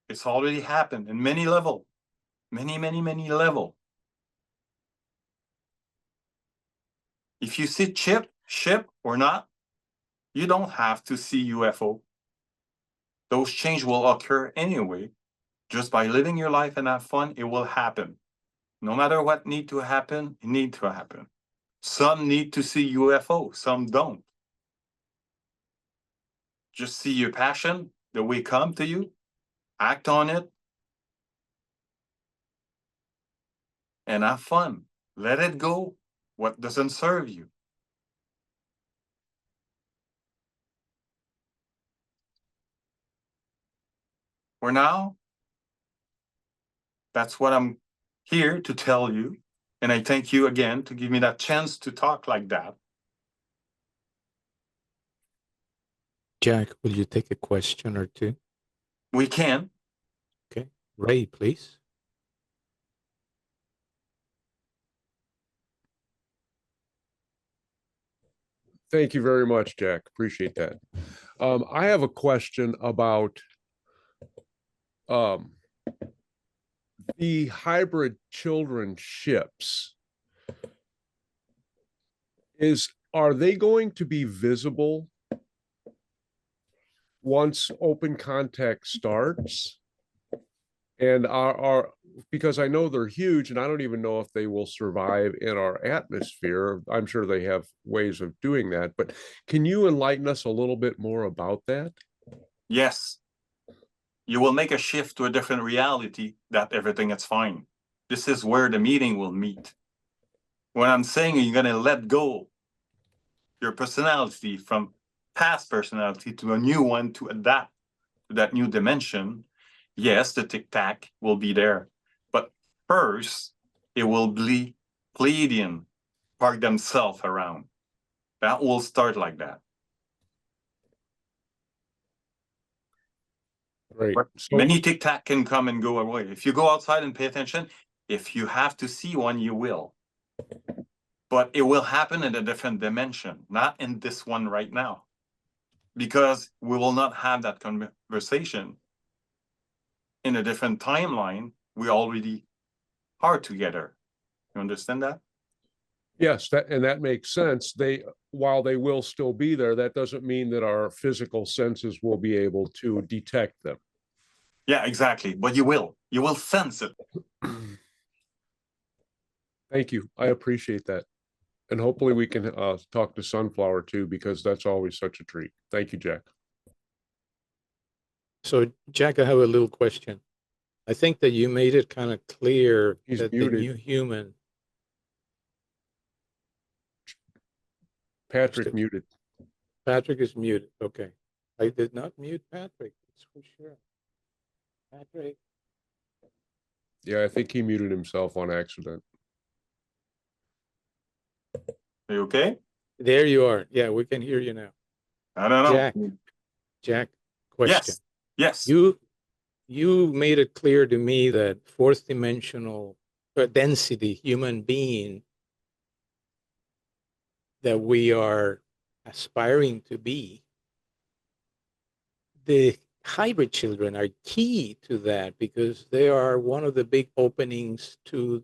It's already happened in many levels. Many levels. If you see ship or not, you don't have to see UFO. Those changes will occur anyway. Just by living your life and have fun, it will happen. No matter what need to happen, it need to happen. Some need to see UFO, some don't. Just see your passion, the way come to you, act on it, and have fun. Let it go, what doesn't serve you. For now, that's what I'm here to tell you. And I thank you again to give me that chance to talk like that.
Jack, will you take a question or two?
We can.
Okay. Ray, please.
Thank you very much, Jack. Appreciate that. I have a question about the hybrid children ships. Are they going to be visible once open contact starts? And because I know they're huge and I don't even know if they will survive in our atmosphere. I'm sure they have ways of doing that, but can you enlighten us a little bit more about that?
Yes. You will make a shift to a different reality that everything is fine. This is where the meeting will meet. When I'm saying you're going to let go your personality from past personality to a new one to adapt to that new dimension, yes, the tic-tac will be there. But first, it will be Pleiadian, park themselves around. That will start like that.
Right. So,
many tic-tac can come and go away. If you go outside and pay attention, if you have to see one, you will. But it will happen in a different dimension, not in this one right now. Because we will not have that conversation in a different timeline. We already are together. You understand that?
yes, that makes sense. While they will still be there, that doesn't mean that our physical senses will be able to detect them.
Yeah, exactly. But you will sense it.
Thank you. I appreciate that. And hopefully we can talk to Sunflower too, because that's always such a treat. Thank you, Jack.
So, Jack, I have a little question. I think that you made it kind of clear
He's
that
muted.
the new human.
Patrick muted.
Patrick is muted. Okay. I did not mute Patrick. That's for sure. Patrick.
Yeah, I think he muted himself on accident.
Are you okay?
There you are. Yeah, we can hear you now.
I don't know.
Jack, question.
Yes.
You made it clear to me that fourth dimensional density human being that we are aspiring to be, the hybrid children are key to that because they are one of the big openings to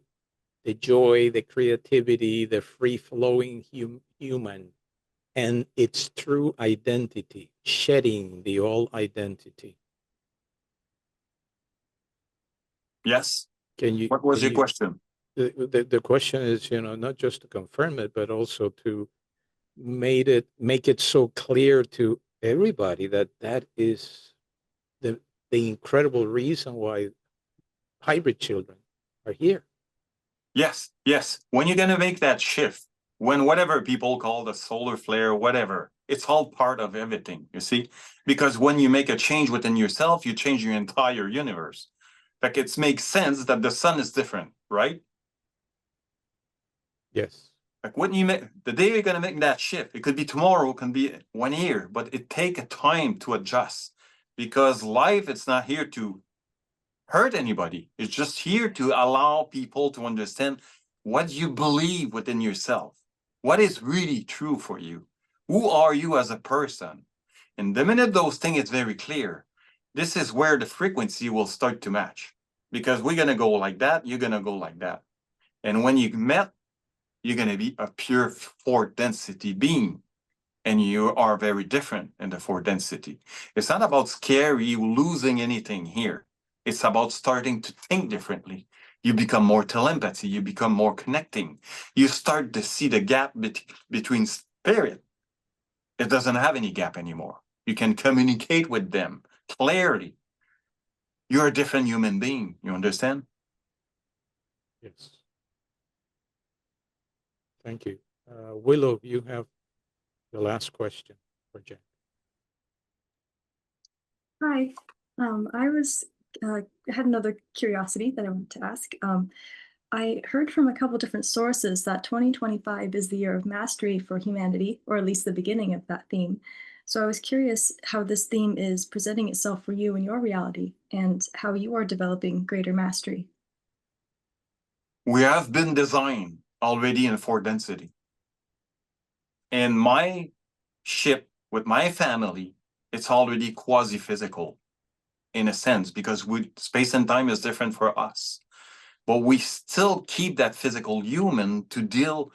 the joy, the creativity, the free-flowing human, and its true identity, shedding the old identity.
Yes.
Can you?
What was your question?
The question is, not just to confirm it, but also to make it so clear to everybody that that is the incredible reason why hybrid children are here.
Yes. When you're going to make that shift, when whatever people call the solar flare, whatever, it's all part of everything, you see? Because when you make a change within yourself, you change your entire universe. Like it makes sense that the sun is different, right?
Yes.
Like when you make the day you're gonna make that shift, it could be tomorrow, it can be 1 year, but it take a time to adjust because life it's not here to hurt anybody. It's just here to allow people to understand what you believe within yourself, what is really true for you, who are you as a person. And the minute those things is very clear, this is where the frequency will start to match because we're gonna go like that, you're gonna go like that. And when you met, you're going to be a pure fourth density being. And you are very different in the fourth density. It's not about scary losing anything here. It's about starting to think differently. You become more telepathy. You become more connecting. You start to see the gap between spirit. It doesn't have any gap anymore. You can communicate with them clearly. You're a different human being. You understand?
Yes. Thank you. Willow, you have the last question for Jack.
Hi. I had another curiosity that I wanted to ask. I heard from a couple different sources that 2025 is the year of mastery for humanity, or at least the beginning of that theme. So I was curious how this theme is presenting itself for you in your reality and how you are developing greater mastery.
We have been designed already in fourth density. And my ship with my family, it's already quasi-physical in a sense because space and time is different for us. But we still keep that physical human to deal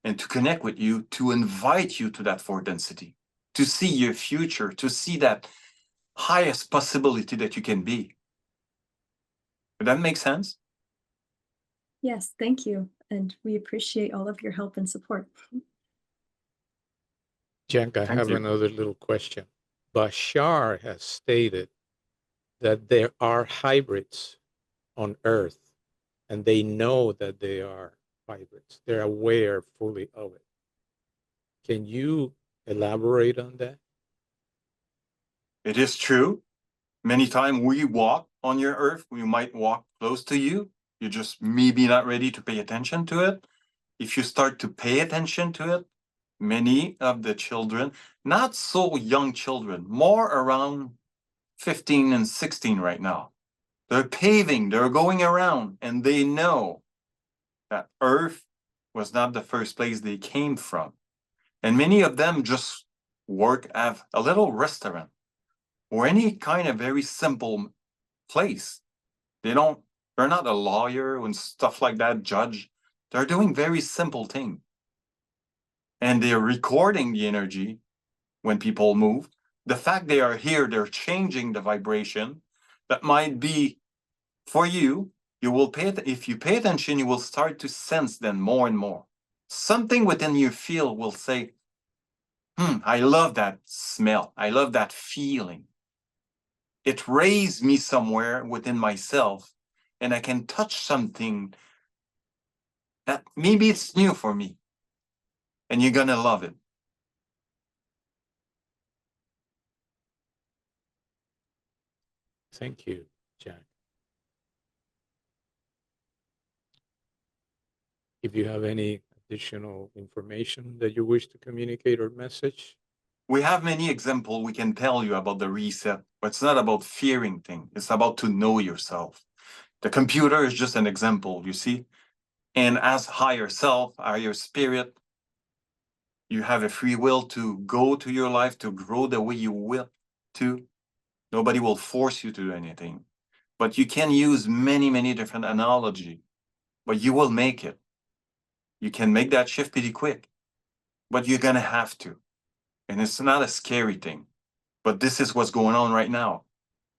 and to connect with you, to invite you to that fourth density, to see your future, to see that highest possibility that you can be. Does that make sense?
Yes, thank you. And we appreciate all of your help and support.
Jack, I have another little question. Bashar has stated that there are hybrids on Earth, and they know that they are hybrids. They're aware fully of it. Can you elaborate on that?
It is true. Many times we walk on your Earth, we might walk close to you. You're just maybe not ready to pay attention to it. If you start to pay attention to it, many of the children, not so young children, more around 15 and 16 right now, they're going around, and they know that Earth was not the first place they came from. And many of them just work at a little restaurant or any kind of very simple place. They're not a lawyer and stuff like that, judge. They're doing very simple things. And they're recording the energy when people move. The fact they are here, they're changing the vibration. That might be for you. You will if you pay attention, you will start to sense them more and more. something within your field will say, I love that smell. I love that feeling. It raised me somewhere within myself, and I can touch something that maybe it's new for me, and you're gonna love it.
Thank you, Jack. If you have any additional information that you wish to communicate or message,
We have many examples we can tell you about the reset, but it's not about fearing things. It's about to know yourself. The computer is just an example, you see? And as higher self, higher spirit, you have a free will to go to your life, to grow the way you will to. Nobody will force you to do anything. But you can use many, many different analogy, but you will make it. You can make that shift pretty quick, but you're gonna have to. And it's not a scary thing, but this is what's going on right now.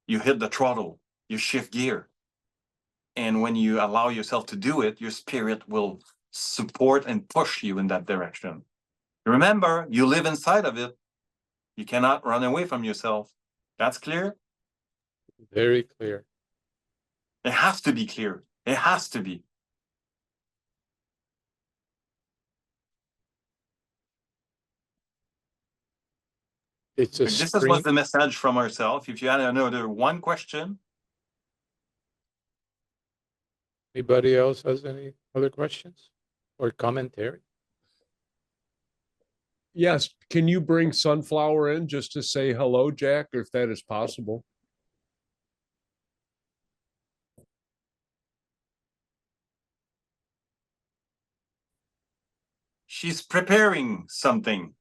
You hit the throttle, you shift gear. And when you allow yourself to do it, your spirit will support and push you in that direction. Remember, you live inside of it. You cannot run away from yourself. That's clear?
very clear.
It has to be clear. It has to be.
It's a
This is
spring.
what's the message from ourselves. If you had another one question.
Anybody else has any other questions or commentary?
Yes, can you bring Sunflower in just to say hello, Jack, if that is possible?
She's preparing something.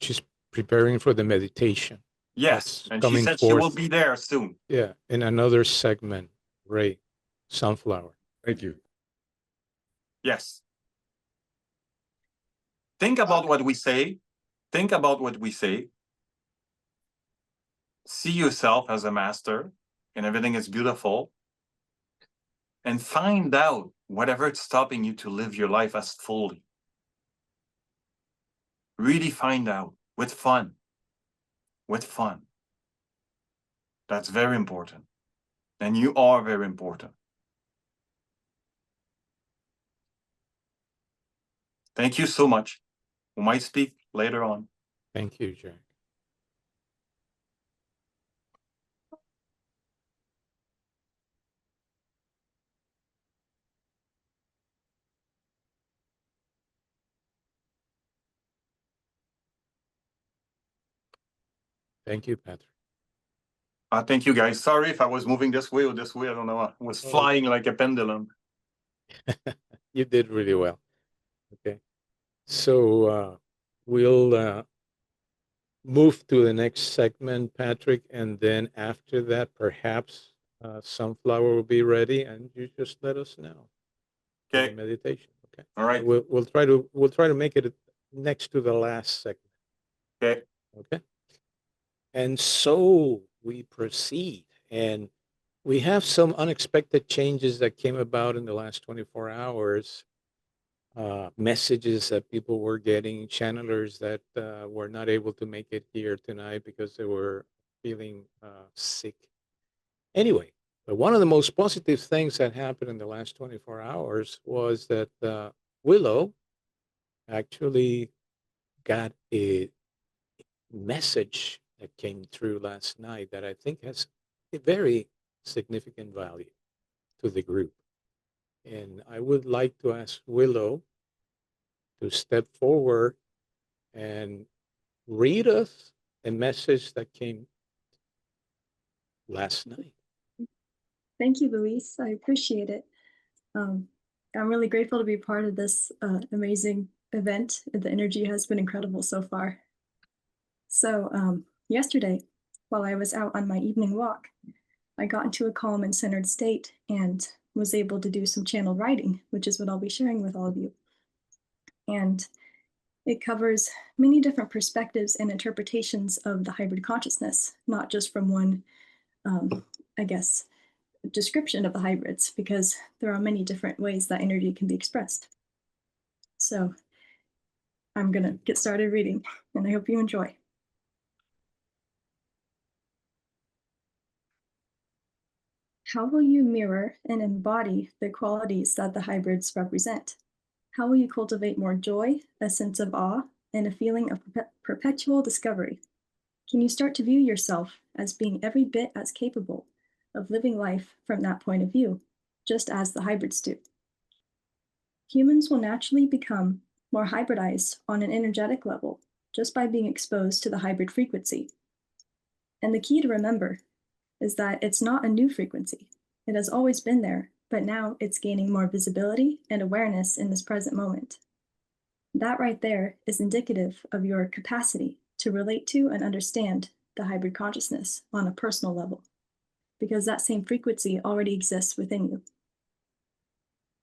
She's preparing for the meditation.
Yes,
That's
and she
coming
said she will
forth.
be there soon.
Yeah, in another segment, Ray, Sunflower.
Thank you.
Yes. Think about what we say. Think about what we say. See yourself as a master, and everything is beautiful. And find out whatever is stopping you to live your life as fully. Really find out with fun. With fun. That's very important. And you are very important. Thank you so much. We might speak later on.
Thank you, Jack. Thank you, Patrick.
Thank you, guys. Sorry if I was moving this way or this way. I don't know. I was flying like a pendulum.
You did really well. Okay. So we'll move to the next segment, Patrick, and then after that, perhaps Sunflower will be ready, and you just let us know. For the
Okay.
meditation. Okay.
All right.
We'll try to make it next to the last segment.
Okay.
Okay. And so we proceed, and we have some unexpected changes that came about in the last 24 hours. Messages that people were getting, channelers that were not able to make it here tonight because they were feeling sick. Anyway, but one of the most positive things that happened in the last 24 hours was that Willow actually got a message that came through last night that I think has a very significant value to the group. And I would like to ask Willow to step forward and read us a message that came last night.
Thank you, Luis. I appreciate it. I'm really grateful to be part of this amazing event. The energy has been incredible so far. So yesterday, while I was out on my evening walk, I got into a calm and centered state and was able to do some channel writing, which is what I'll be sharing with all of you. And it covers many different perspectives and interpretations of the hybrid consciousness, not just from one, I guess, description of the hybrids, because there are many different ways that energy can be expressed. So I'm going to get started reading, and I hope you enjoy. How will you mirror and embody the qualities that the hybrids represent? How will you cultivate more joy, a sense of awe, and a feeling of perpetual discovery? Can you start to view yourself as being every bit as capable of living life from that point of view, just as the hybrids do? Humans will naturally become more hybridized on an energetic level just by being exposed to the hybrid frequency. And the key to remember is that it's not a new frequency. It has always been there, but now it's gaining more visibility and awareness in this present moment. That right there is indicative of your capacity to relate to and understand the hybrid consciousness on a personal level, because that same frequency already exists within you.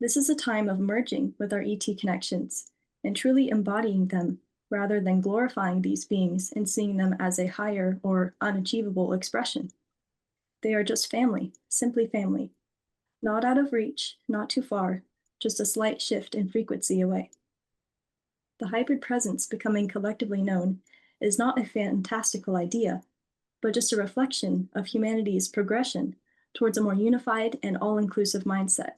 This is a time of merging with our ET connections and truly embodying them rather than glorifying these beings and seeing them as a higher or unachievable expression. They are just family, simply family. Not out of reach, not too far, just a slight shift in frequency away. The hybrid presence becoming collectively known is not a fantastical idea, but just a reflection of humanity's progression towards a more unified and all-inclusive mindset.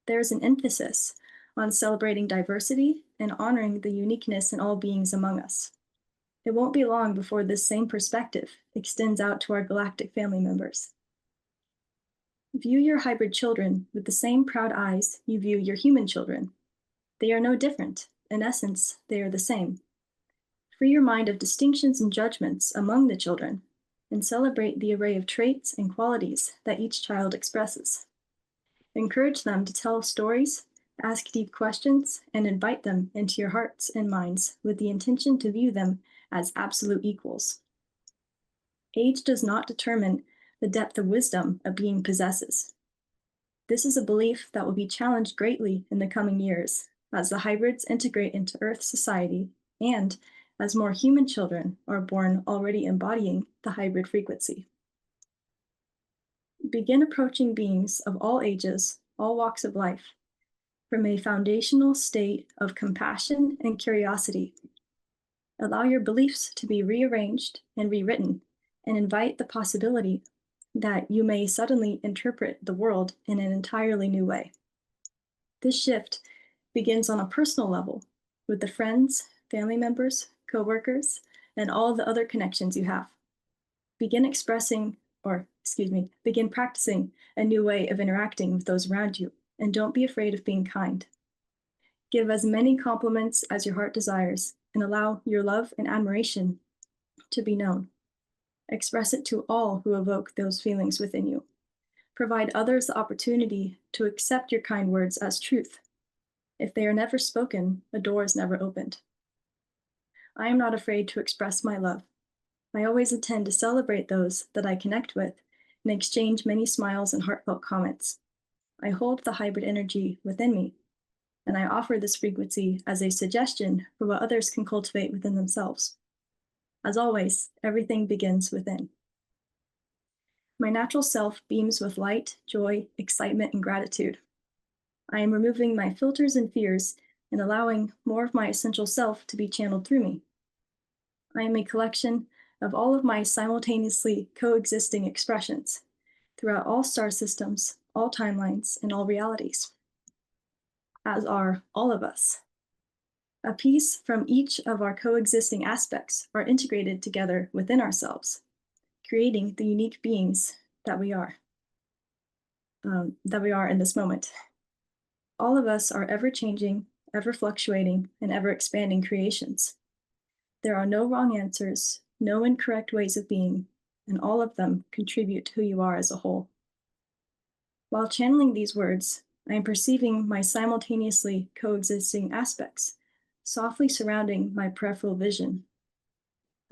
There is an emphasis on celebrating diversity and honoring the uniqueness in all beings among us. It won't be long before this same perspective extends out to our galactic family members. View your hybrid children with the same proud eyes you view your human children. They are no different. In essence, they are the same. Free your mind of distinctions and judgments among the children, and celebrate the array of traits and qualities that each child expresses. Encourage them to tell stories, ask deep questions, and invite them into your hearts and minds with the intention to view them as absolute equals. Age does not determine the depth of wisdom a being possesses. This is a belief that will be challenged greatly in the coming years as the hybrids integrate into Earth society and as more human children are born already embodying the hybrid frequency. Begin approaching beings of all ages, all walks of life, from a foundational state of compassion and curiosity. Allow your beliefs to be rearranged and rewritten, and invite the possibility that you may suddenly interpret the world in an entirely new way. This shift begins on a personal level with the friends, family members, co-workers, and all the other connections you have. Begin practicing a new way of interacting with those around you, and don't be afraid of being kind. Give as many compliments as your heart desires, and allow your love and admiration to be known. Express it to all who evoke those feelings within you. Provide others the opportunity to accept your kind words as truth. If they are never spoken, a door is never opened. I am not afraid to express my love. I always intend to celebrate those that I connect with and exchange many smiles and heartfelt comments. I hold the hybrid energy within me, and I offer this frequency as a suggestion for what others can cultivate within themselves. As always, everything begins within. My natural self beams with light, joy, excitement, and gratitude. I am removing my filters and fears and allowing more of my essential self to be channeled through me. I am a collection of all of my simultaneously coexisting expressions throughout all star systems, all timelines, and all realities, as are all of us. A piece from each of our coexisting aspects are integrated together within ourselves, creating the unique beings that we are in this moment. All of us are ever-changing, ever-fluctuating, and ever-expanding creations. There are no wrong answers, no incorrect ways of being, and all of them contribute to who you are as a whole. While channeling these words, I am perceiving my simultaneously coexisting aspects, softly surrounding my peripheral vision.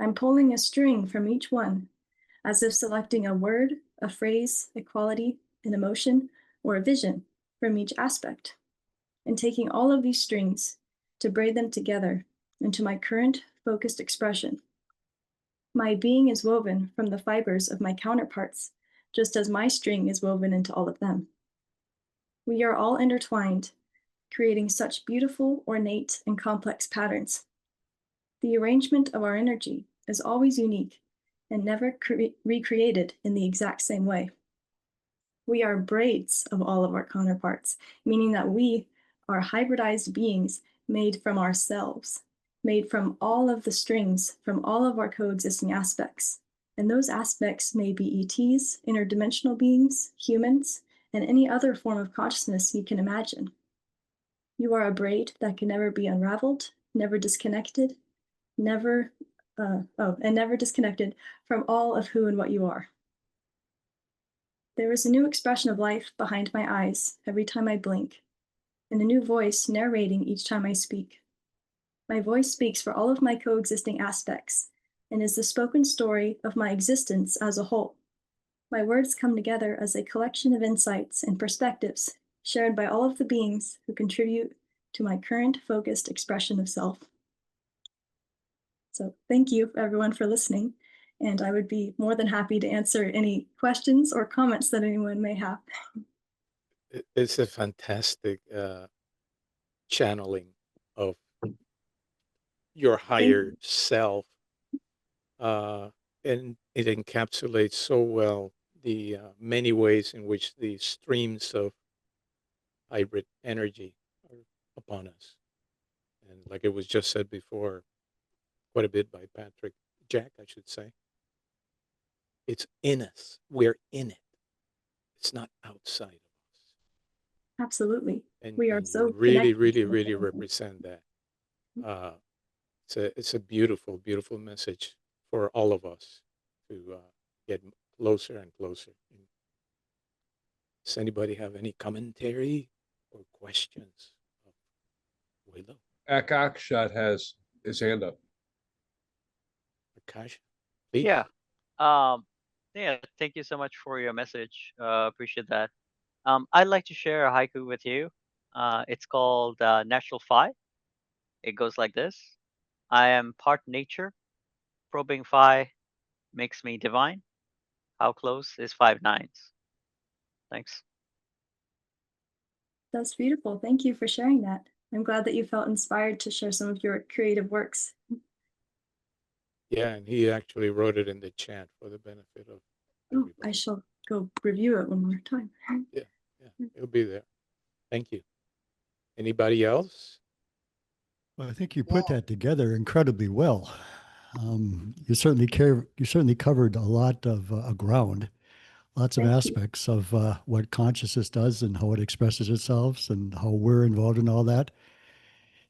I'm pulling a string from each one, as if selecting a word, a phrase, a quality, an emotion, or a vision from each aspect, and taking all of these strings to braid them together into my current focused expression. My being is woven from the fibers of my counterparts, just as my string is woven into all of them. We are all intertwined, creating such beautiful, ornate, and complex patterns. The arrangement of our energy is always unique and never recreated in the exact same way. We are braids of all of our counterparts, meaning that we are hybridized beings made from ourselves, made from all of the strings from all of our coexisting aspects. And those aspects may be ETs, interdimensional beings, humans, and any other form of consciousness you can imagine. You are a braid that can never be unraveled, never disconnected, never disconnected from all of who and what you are. There is a new expression of life behind my eyes every time I blink, and a new voice narrating each time I speak. My voice speaks for all of my coexisting aspects and is the spoken story of my existence as a whole. My words come together as a collection of insights and perspectives shared by all of the beings who contribute to my current focused expression of self. So thank you everyone for listening, and I would be more than happy to answer any questions or comments that anyone may have.
It's a fantastic channeling of your higher self, and it encapsulates so well the many ways in which the streams of hybrid energy are upon us. And like it was just said before, quite a bit by Jack, I should say. It's in us. We're in it. It's not outside of us.
Absolutely.
And,
We are
and
so
you really,
connected
really,
to
really
everything.
represent that. It's a beautiful, beautiful message for all of us to get closer and closer. Does anybody have any commentary or questions of Willow?
Akakshat has his hand up.
Akash, please.
Yeah. Yeah, thank you so much for your message. Appreciate that. I'd like to share a haiku with you. It's called Natural Phi. It goes like this. I am part nature, probing Phi makes me divine. How close is 5 nines? Thanks.
That's beautiful. Thank you for sharing that. I'm glad that you felt inspired to share some of your creative works.
Yeah, and he actually wrote it in the chat for the benefit of everybody.
I shall go review it one more time.
Yeah, it'll be there. Thank you. Anybody else?
Well, I think you put that together incredibly well. You certainly covered a lot of ground, lots of aspects of what consciousness does and how it expresses itself and how we're involved in all that.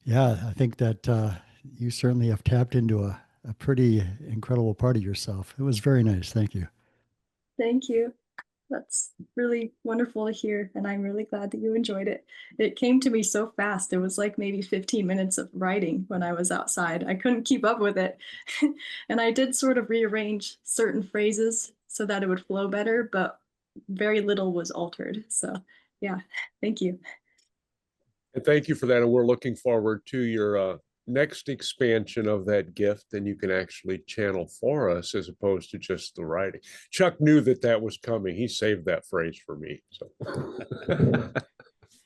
Yeah, I think that you certainly have tapped into a pretty incredible part of yourself. It was very nice. Thank you.
Thank you. That's really wonderful to hear, and I'm really glad that you enjoyed it. It came to me so fast. It was like maybe 15 minutes of writing when I was outside. I couldn't keep up with it. And I did sort of rearrange certain phrases so that it would flow better, but very little was altered. So yeah, thank you.
And thank you for that. And we're looking forward to your next expansion of that gift, and you can actually channel for us as opposed to just the writing. Chuck knew that was coming. He saved that phrase for me. So.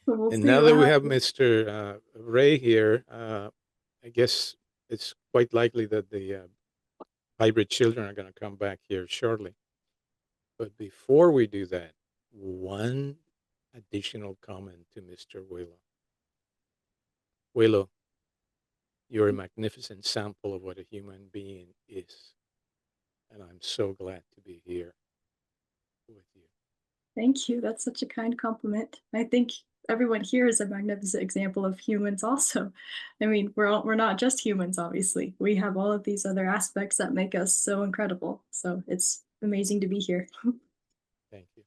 And now that we have Mr. Ray here, I guess it's quite likely that the hybrid children are going to come back here shortly. But before we do that, one additional comment to Mr. Willow. Willow, you're a magnificent sample of what a human being is. And I'm so glad to be here with you.
Thank you. That's such a kind compliment. I think everyone here is a magnificent example of humans also. I mean, we're not just humans, obviously. We have all of these other aspects that make us so incredible. So it's amazing to be here.
Thank you.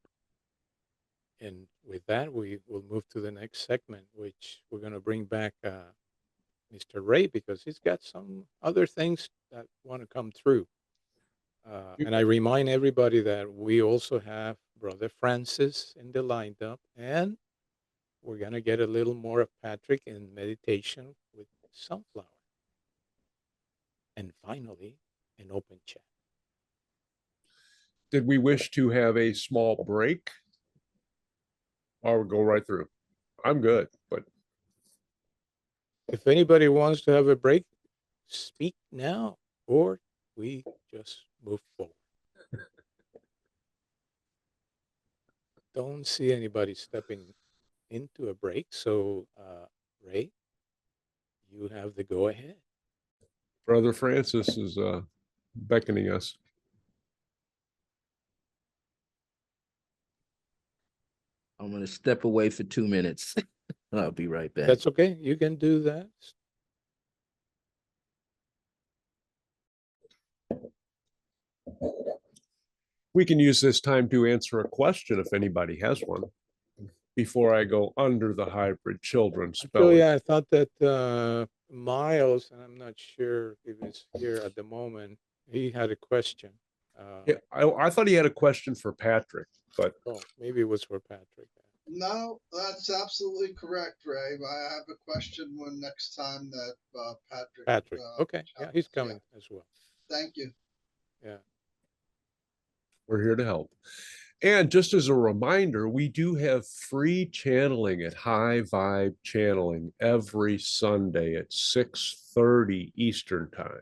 And with that, we will move to the next segment, which we're going to bring back Mr. Ray, because he's got some other things that want to come through. And I remind everybody that we also have Brother Francis in the lineup, and we're going to get a little more of Patrick in meditation with Sunflower. And finally, an open chat.
Did we wish to have a small break? Or we'll go right through? I'm good, but
If anybody wants to have a break, speak now, or we just move forward. Don't see anybody stepping into a break. So, Ray, you have the go ahead.
Brother Francis is beckoning us.
I'm going to step away for 2 minutes. I'll be right back.
That's okay. You can do that.
We can use this time to answer a question if anybody has one before I go under the hybrid children spelling.
Actually, I thought that Miles, and I'm not sure if he's here at the moment, he had a question.
Yeah, I thought he had a question for Patrick, but
Oh, maybe it was for Patrick.
No, that's absolutely correct, Ray. I have a question when next time that Patrick.
Patrick. Okay. Yeah, he's coming as well.
Thank you.
Yeah.
we're here to help. And just as a reminder, we do have free channeling at High Vibe Channeling every Sunday at 6:30 Eastern Time.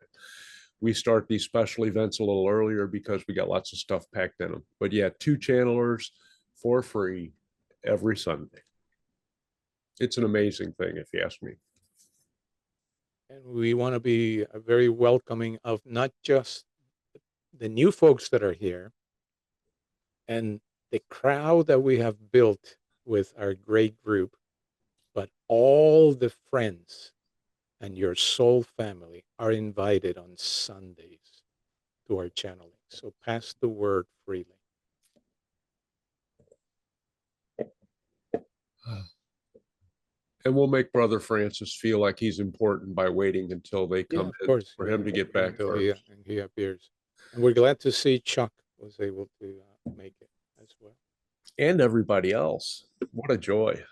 We start these special events a little earlier because we got lots of stuff packed in them. But yeah, 2 channelers for free every Sunday. It's an amazing thing, if you ask me.
And we want to be very welcoming of not just the new folks that are here and the crowd that we have built with our great group, but all the friends and your soul family are invited on Sundays to our channeling. So pass the word freely.
And we'll make Brother Francis feel like he's important by waiting until they come
of course,
for him to get back
until
first.
he appears. And we're glad to see Chuck was able to make it as well.
And everybody else. What a joy.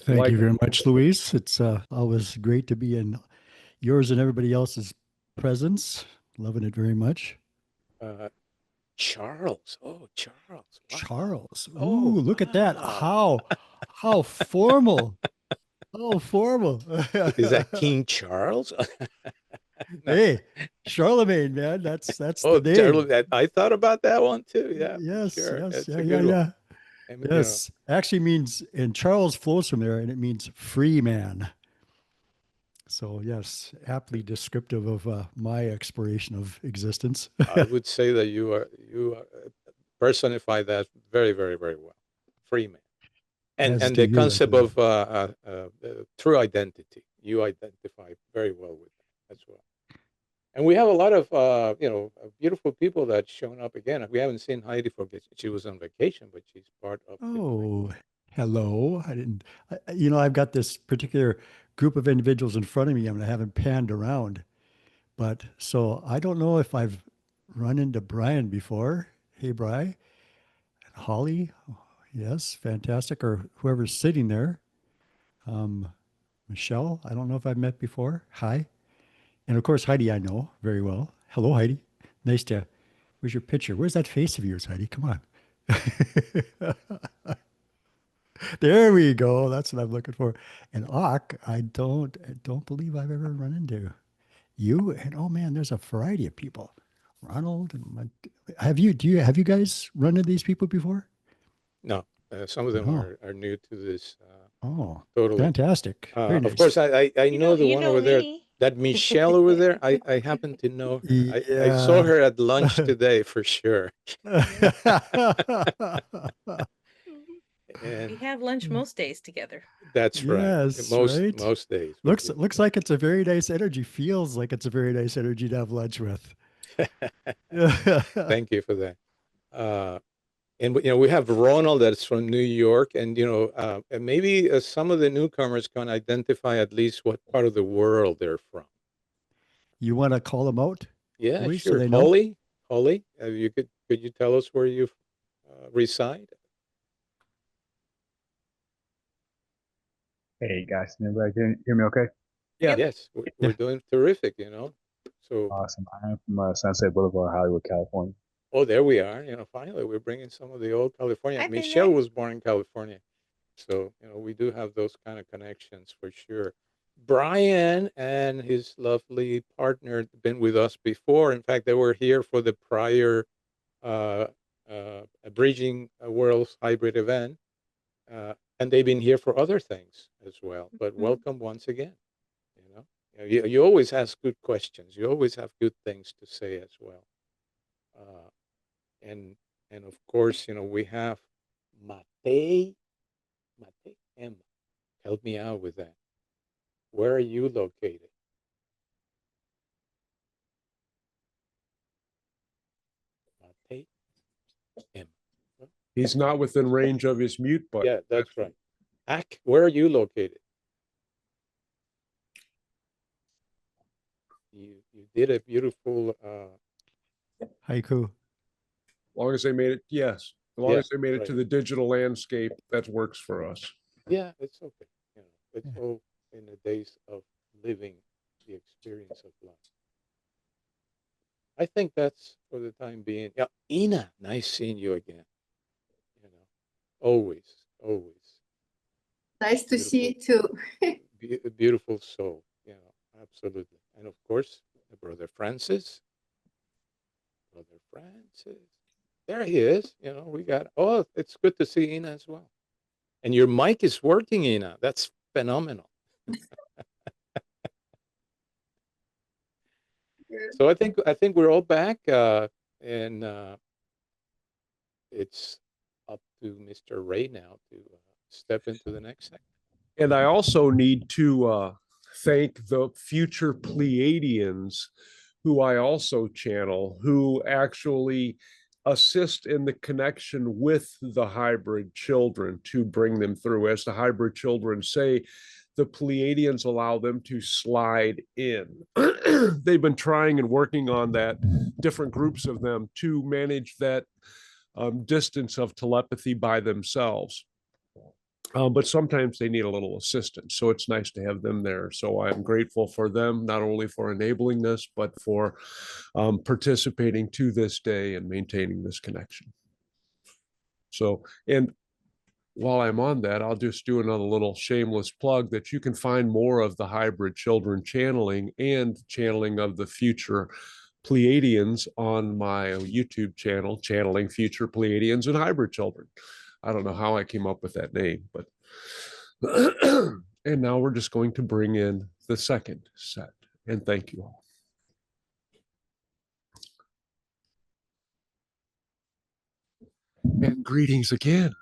Thank you very much, Luis. It's always great to be in yours and everybody else's presence. Loving it very much.
Charles. Oh, Charles. Wow.
Charles. Ooh,
Oh,
look at that.
wow.
How formal. How formal.
Is that King Charles? No.
Hey, Charlemagne, man. That's
Oh,
the name.
Charles, I thought about that one too. Yeah.
Yes,
Sure.
yes,
That's
yeah,
a
yeah,
good
yeah.
one. And,
Yes, actually means, and Charles flows from there, and it means free man. So yes, aptly descriptive of my exploration of existence.
I would say that you personify that very, very, very well. Free man. And the concept of true identity, you identify very well with that as well. And we have a lot of beautiful people that's shown up again. We haven't seen Heidi for she was on vacation, but she's part of.
Oh, hello. I've got this particular group of individuals in front of me. I haven't panned around, but so I don't know if I've run into Brian before. Hey, Brian. And Holly. Yes, fantastic. Or whoever's sitting there. Michelle, I don't know if I've met before. Hi. And of course, Heidi, I know very well. Hello, Heidi. Nice to, where's your picture? Where's that face of yours, Heidi? Come on. There we go. That's what I'm looking for. And Ak, I don't believe I've ever run into you. And oh man, there's a variety of people. Ronald and have you guys run into these people before?
No, some of them are new to this.
Oh,
totally
fantastic. Very nice.
Of course, I know the one over there.
Me.
That Michelle over there, I happen to know her.
Yeah.
I saw her at lunch today for sure.
We have lunch most days together.
That's right.
Yes,
Most
right?
days.
Looks like it's a very nice energy. Feels like it's a very nice energy to have lunch with.
Thank you for that. And we have Ronald that's from New York, and and maybe some of the newcomers can identify at least what part of the world they're from.
You want to call them out?
Yeah,
Luis, so
sure.
they know?
Holly, could you tell us where you reside?
Hey guys, can everybody hear me okay?
Yeah. Yes, we're doing terrific. So
Awesome. I'm from Sunset Boulevard, Hollywood, California.
oh, there we are. Finally, we're bringing some of the old California.
I've been
Michelle
there.
was born in California. So, we do have those kind of connections for sure. Brian and his lovely partner been with us before. In fact, they were here for the prior uh, Bridging Worlds hybrid event, and they've been here for other things as well. But welcome once again. You always ask good questions. You always have good things to say as well. Uh, and of course, we have Matei M. Help me out with that. Where are you located? Matei M.
He's not within range of his mute button.
Yeah, that's right. Ak, where are you located? You did a beautiful
Haiku.
As long as they made it, yes. As long as they made it to the digital landscape, that works for us.
Yeah, it's okay. It's all in the days of living the experience of life. I think that's for the time being. Yeah, Ina, nice seeing you again. Always, always.
Nice to see you too.
A beautiful soul. Absolutely. And of course, Brother Francis. Brother Francis. There he is. We got, it's good to see Ina as well. And your mic is working, Ina. That's phenomenal. So I think we're all back, and it's up to Mr. Ray now to step into the next segment.
And I also need to thank the future Pleiadians, who I also channel, who actually assist in the connection with the hybrid children to bring them through. As the hybrid children say, the Pleiadians allow them to slide in. They've been trying and working on that, different groups of them, to manage that distance of telepathy by themselves. But sometimes they need a little assistance. So it's nice to have them there. So I'm grateful for them, not only for enabling this, but for participating to this day and maintaining this connection. So, and while I'm on that, I'll just do another little shameless plug that you can find more of the hybrid children channeling and channeling of the future Pleiadians on my YouTube channel, Channeling Future Pleiadians and Hybrid Children. I don't know how I came up with that name, but and now we're just going to bring in the second set. And thank you all. And greetings again.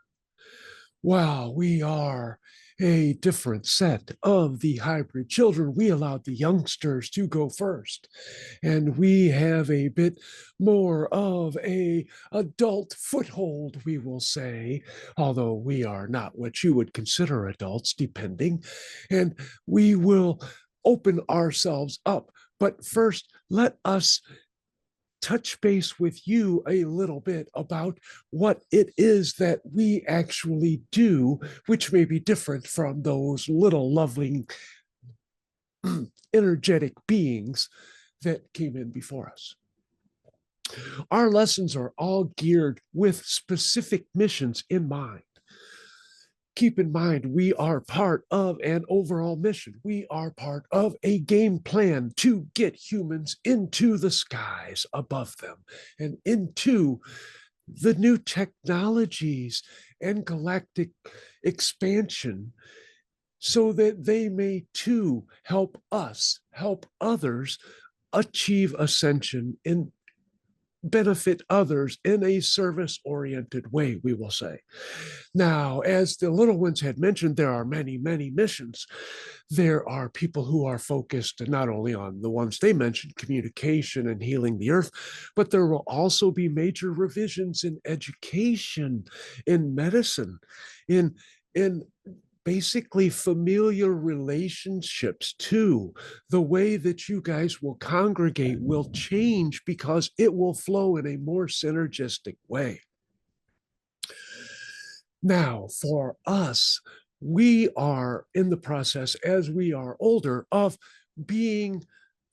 Wow, we are a different set of the hybrid children. We allowed the youngsters to go first, and we have a bit more of a adult foothold, we will say, although we are not what you would consider adults, depending, and we will open ourselves up. But first, let us touch base with you a little bit about what it is that we actually do, which may be different from those little lovely energetic beings that came in before us. Our lessons are all geared with specific missions in mind. Keep in mind, we are part of an overall mission. We are part of a game plan to get humans into the skies above them and into the new technologies and galactic expansion so that they may too help us, help others achieve ascension and benefit others in a service-oriented way, we will say. Now, as the little ones had mentioned, there are many, many missions. There are people who are focused not only on the ones they mentioned, communication and healing the earth, but there will also be major revisions in education, in medicine, in basically familiar relationships too. The way that you guys will congregate will change because it will flow in a more synergistic way. Now, for us, we are in the process, as we are older, of being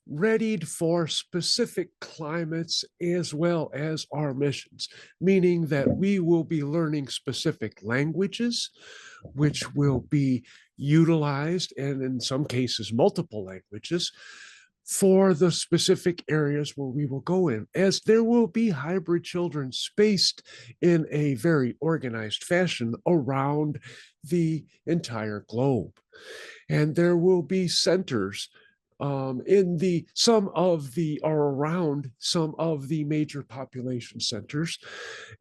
readied for specific climates as well as our missions, meaning that we will be learning specific languages, which will be utilized, and in some cases, multiple languages, for the specific areas where we will go in, as there will be hybrid children spaced in a very organized fashion around the entire globe. And there will be centers around some of the major population centers,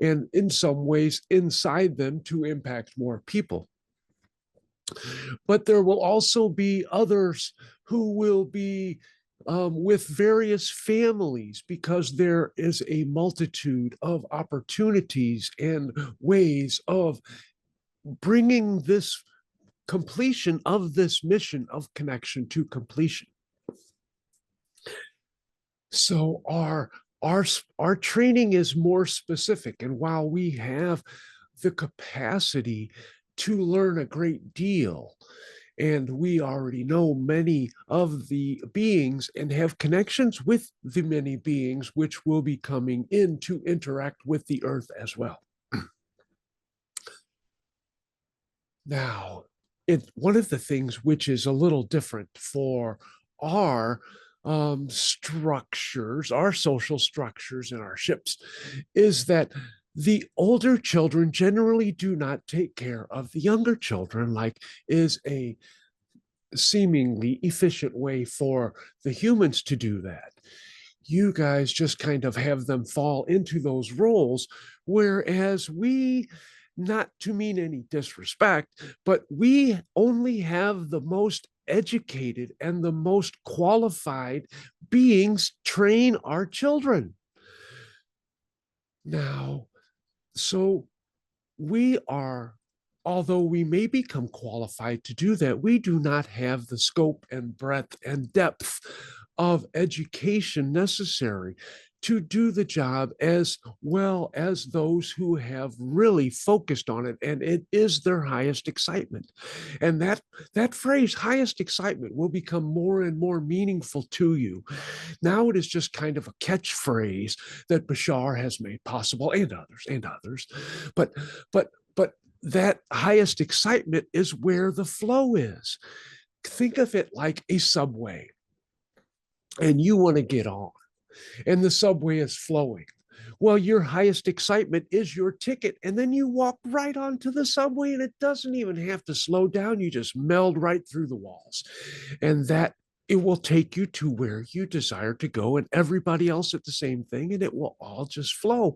and in some ways inside them to impact more people. But there will also be others who will be with various families, because there is a multitude of opportunities and ways of bringing this completion of this mission of connection to completion. So our training is more specific, and while we have the capacity to learn a great deal, and we already know many of the beings and have connections with the many beings which will be coming in to interact with the earth as well. Now, one of the things which is a little different for our structures, our social structures in our ships, is that the older children generally do not take care of the younger children, like is a seemingly efficient way for the humans to do that. You guys just kind of have them fall into those roles, whereas we, not to mean any disrespect, but we only have the most educated and the most qualified beings train our children. Now, so we are, although we may become qualified to do that, we do not have the scope and breadth and depth of education necessary to do the job as well as those who have really focused on it, and it is their highest excitement. And that phrase, highest excitement, will become more and more meaningful to you. Now it is just kind of a catchphrase that Bashar has made possible, and others. But that highest excitement is where the flow is. Think of it like a subway, and you want to get on, and the subway is flowing. Well, your highest excitement is your ticket, and then you walk right onto the subway, and it doesn't even have to slow down. You just meld right through the walls, and that it will take you to where you desire to go, and everybody else at the same thing, and it will all just flow.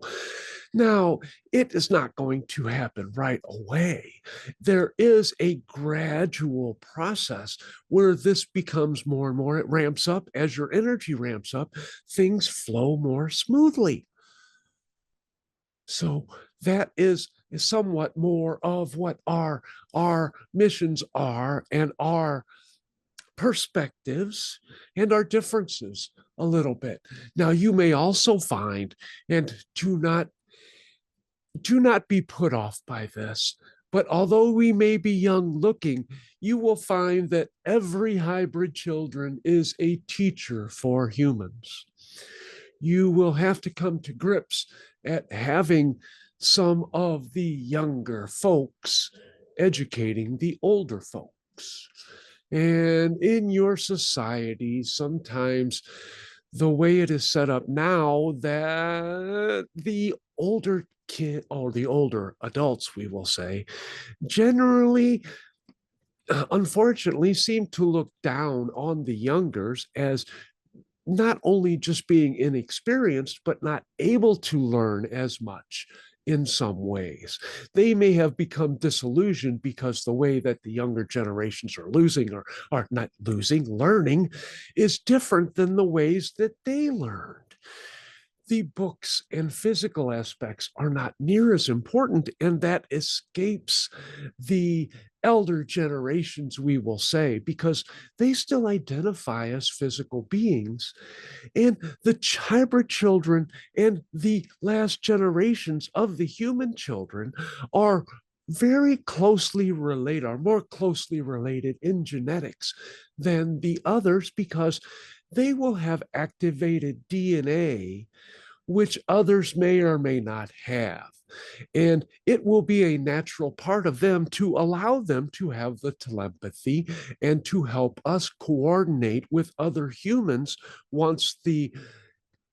Now, it is not going to happen right away. There is a gradual process where this becomes more and more, it ramps up. As your energy ramps up, things flow more smoothly. So that is somewhat more of what our missions are, and our perspectives and our differences a little bit. Now, you may also find, and do not be put off by this, but although we may be young looking, you will find that every hybrid children is a teacher for humans. You will have to come to grips at having some of the younger folks educating the older folks. And in your society, sometimes the way it is set up now, that the older kid, or the older adults, we will say, generally, unfortunately, seem to look down on the youngers as not only just being inexperienced, but not able to learn as much in some ways. They may have become disillusioned because the way that the younger generations are learning is different than the ways that they learned. The books and physical aspects are not near as important, and that escapes the elder generations, we will say, because they still identify as physical beings. And the hybrid children and the last generations of the human children are very closely related, are more closely related in genetics than the others, because they will have activated DNA, which others may or may not have. And it will be a natural part of them to allow them to have the telepathy and to help us coordinate with other humans once the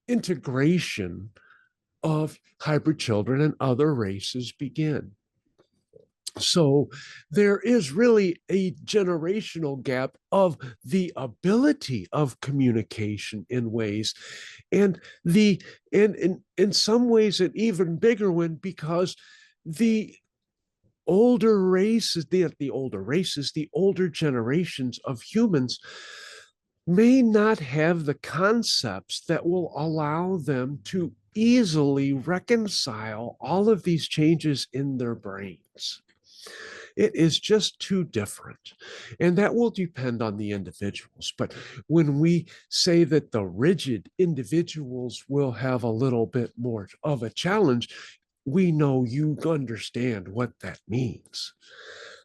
integration of hybrid children and other races begin. So there is really a generational gap of the ability of communication in ways, and in some ways an even bigger one, because the the older generations of humans may not have the concepts that will allow them to easily reconcile all of these changes in their brains. It is just too different. And that will depend on the individuals. But when we say that the rigid individuals will have a little bit more of a challenge, we know you understand what that means.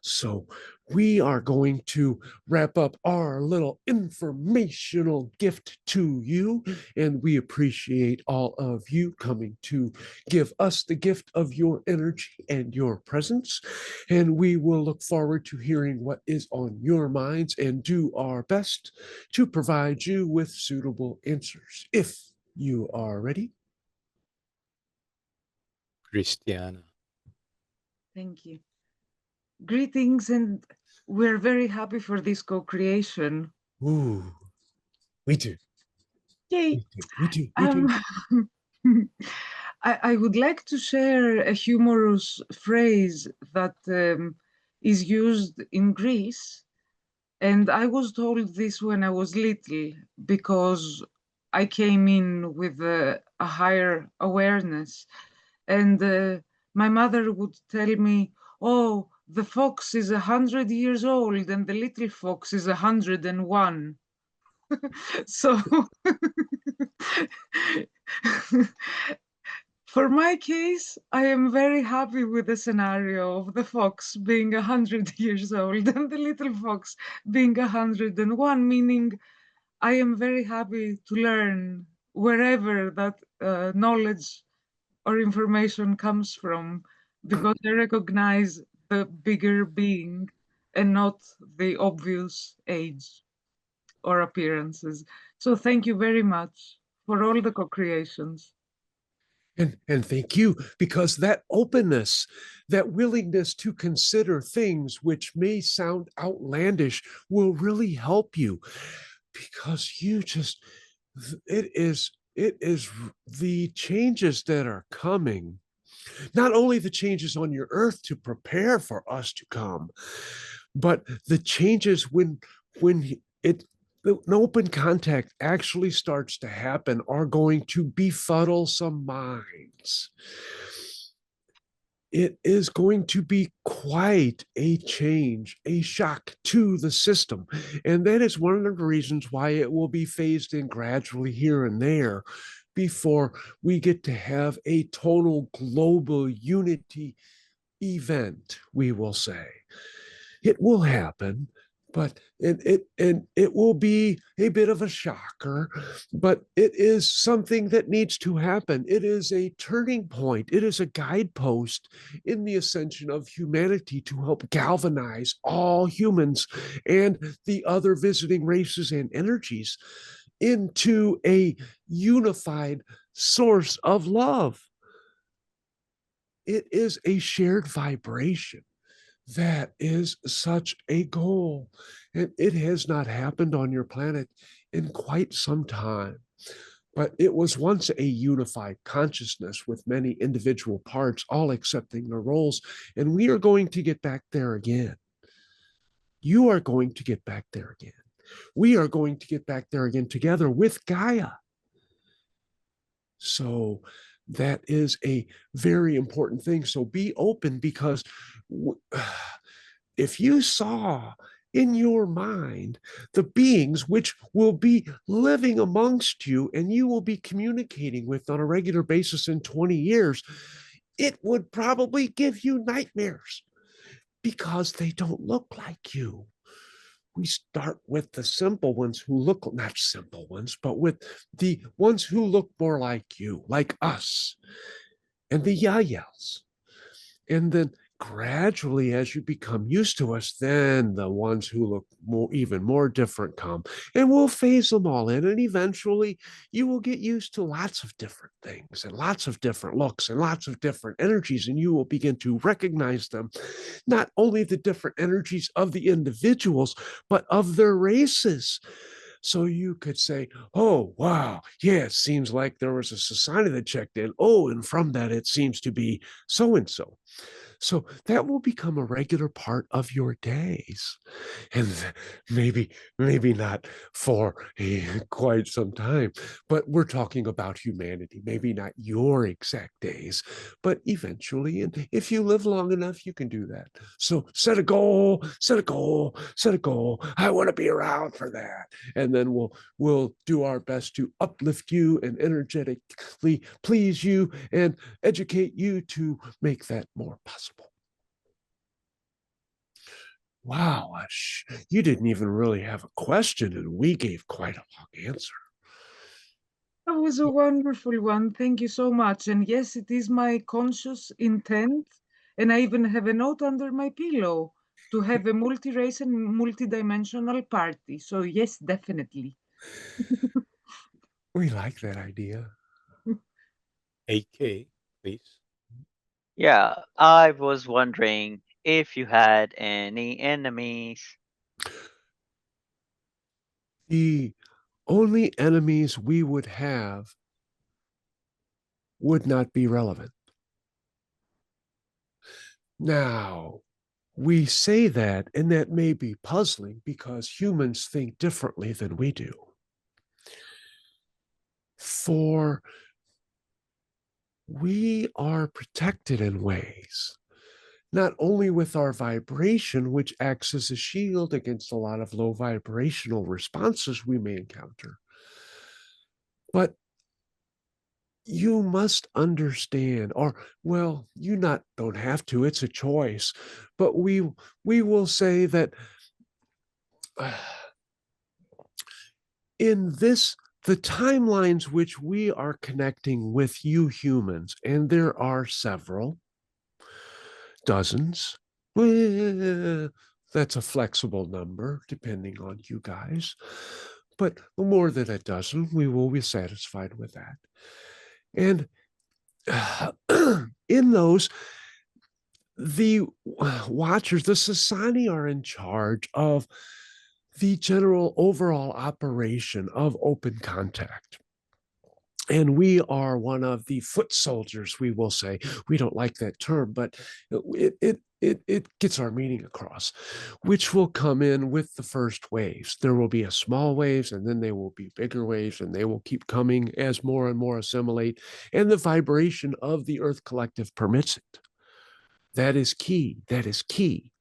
So we are going to wrap up our little informational gift to you, and we appreciate all of you coming to give us the gift of your energy and your presence. And we will look forward to hearing what is on your minds and do our best to provide you with suitable answers. If you are ready.
Christiana.
Thank you. Greetings, and we're very happy for this co-creation.
Ooh, we do.
Yay.
We do.
I would like to share a humorous phrase that is used in Greece. And I was told this when I was little because I came in with a higher awareness. And my mother would tell me, oh, the fox is 100 years old and the little fox is 101. So for my case, I am very happy with the scenario of the fox being 100 years old and the little fox being 101, meaning I am very happy to learn wherever that knowledge or information comes from, because I recognize the bigger being and not the obvious age or appearances. So thank you very much for all the co-creations.
And thank you, because that openness, that willingness to consider things which may sound outlandish will really help you, because it is the changes that are coming, not only the changes on your earth to prepare for us to come, but the changes when an open contact actually starts to happen are going to befuddle some minds. It is going to be quite a change, a shock to the system. And that is one of the reasons why it will be phased in gradually here and there before we get to have a total global unity event, we will say. It will happen, but it will be a bit of a shocker, but it is something that needs to happen. It is a turning point. It is a guidepost in the ascension of humanity to help galvanize all humans and the other visiting races and energies into a unified source of love. It is a shared vibration. That is such a goal, and it has not happened on your planet in quite some time. But it was once a unified consciousness with many individual parts, all accepting their roles, and we are going to get back there again. You are going to get back there again. We are going to get back there again together with Gaia. So that is a very important thing. So be open, because if you saw in your mind the beings which will be living amongst you and you will be communicating with on a regular basis in 20 years, it would probably give you nightmares because they don't look like you. we start with the simple ones who look, not simple ones, but with the ones who look more like you, like us, and the Yahyels. And then gradually, as you become used to us, then the ones who look more, even more different come, and we'll phase them all in. And eventually you will get used to lots of different things and lots of different looks and lots of different energies. And you will begin to recognize them, not only the different energies of the individuals, but of their races. So you could say, oh, wow, yeah, it seems like there was a society that checked in. Oh, and from that, it seems to be so-and-so. So that will become a regular part of your days. And maybe not for quite some time, but we're talking about humanity, maybe not your exact days, but eventually. And if you live long enough, you can do that. So set a goal, set a goal, set a goal. I want to be around for that. And then we'll do our best to uplift you and energetically please you and educate you to make that more possible. Wow, you didn't even really have a question, and we gave quite a long answer.
That was a wonderful one. Thank you so much. And yes, it is my conscious intent. And I even have a note under my pillow to have a multi-race and multi-dimensional party. So yes, definitely.
We like that idea.
AK, please.
Yeah, I was wondering if you had any enemies.
The only enemies we would have would not be relevant. Now, we say that, and that may be puzzling because humans think differently than we do. For we are protected in ways, not only with our vibration, which acts as a shield against a lot of low vibrational responses we may encounter, but you must understand, or well, you don't have to, it's a choice, but we will say that in the timelines which we are connecting with you humans, and there are several, dozens, that's a flexible number depending on you guys, but more than a dozen, we will be satisfied with that. And in those, the watchers, the society, are in charge of the general overall operation of open contact. And we are one of the foot soldiers, we will say. We don't like that term, but it gets our meaning across, which will come in with the first waves. There will be a small waves, and then there will be bigger waves, and they will keep coming as more and more assimilate, and the vibration of the Earth Collective permits it. That is key. That is key.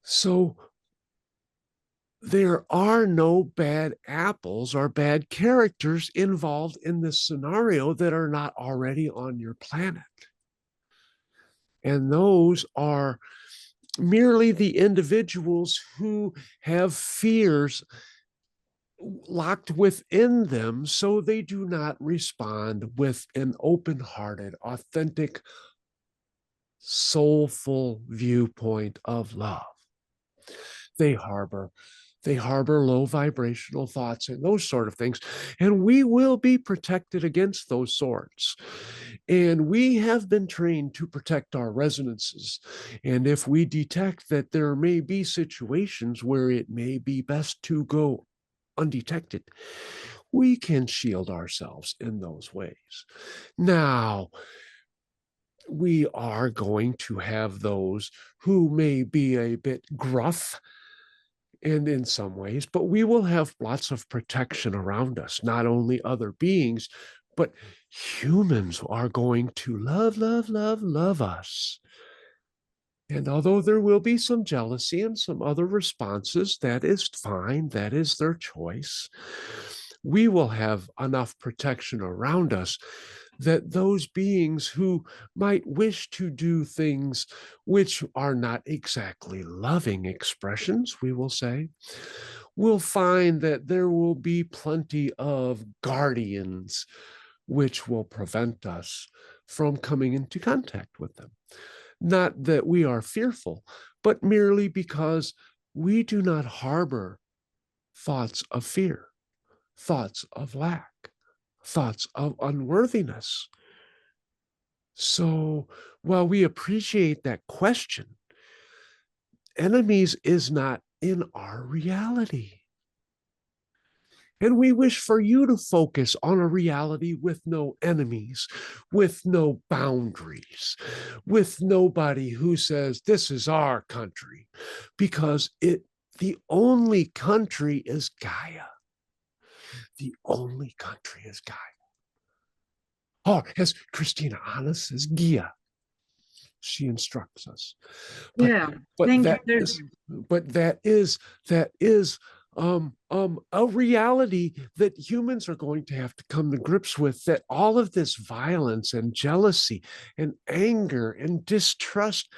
So there are no bad apples or bad characters involved in this scenario that are not already on your planet. And those are merely the individuals who have fears locked within them, so they do not respond with an open-hearted, authentic, soulful viewpoint of love. They harbor low vibrational thoughts and those sort of things. And we will be protected against those sorts. And we have been trained to protect our resonances. And if we detect that there may be situations where it may be best to go undetected, we can shield ourselves in those ways. Now, we are going to have those who may be a bit gruff and in some ways, but we will have lots of protection around us. Not only other beings, but humans are going to love us. And although there will be some jealousy and some other responses, that is fine. That is their choice. We will have enough protection around us that those beings who might wish to do things which are not exactly loving expressions, we will say, will find that there will be plenty of guardians which will prevent us from coming into contact with them. Not that we are fearful, but merely because we do not harbor thoughts of fear, thoughts of lack, thoughts of unworthiness. So while we appreciate that question, enemies is not in our reality. And we wish for you to focus on a reality with no enemies, with no boundaries, with nobody who says, this is our country, because the only country is Gaia. The only country is Gaia. Or as Christina Anna says, Gia. She instructs us. But,
Yeah,
but
thank
that
you.
is, but that is a reality that humans are going to have to come to grips with, that all of this violence and jealousy and anger and distrust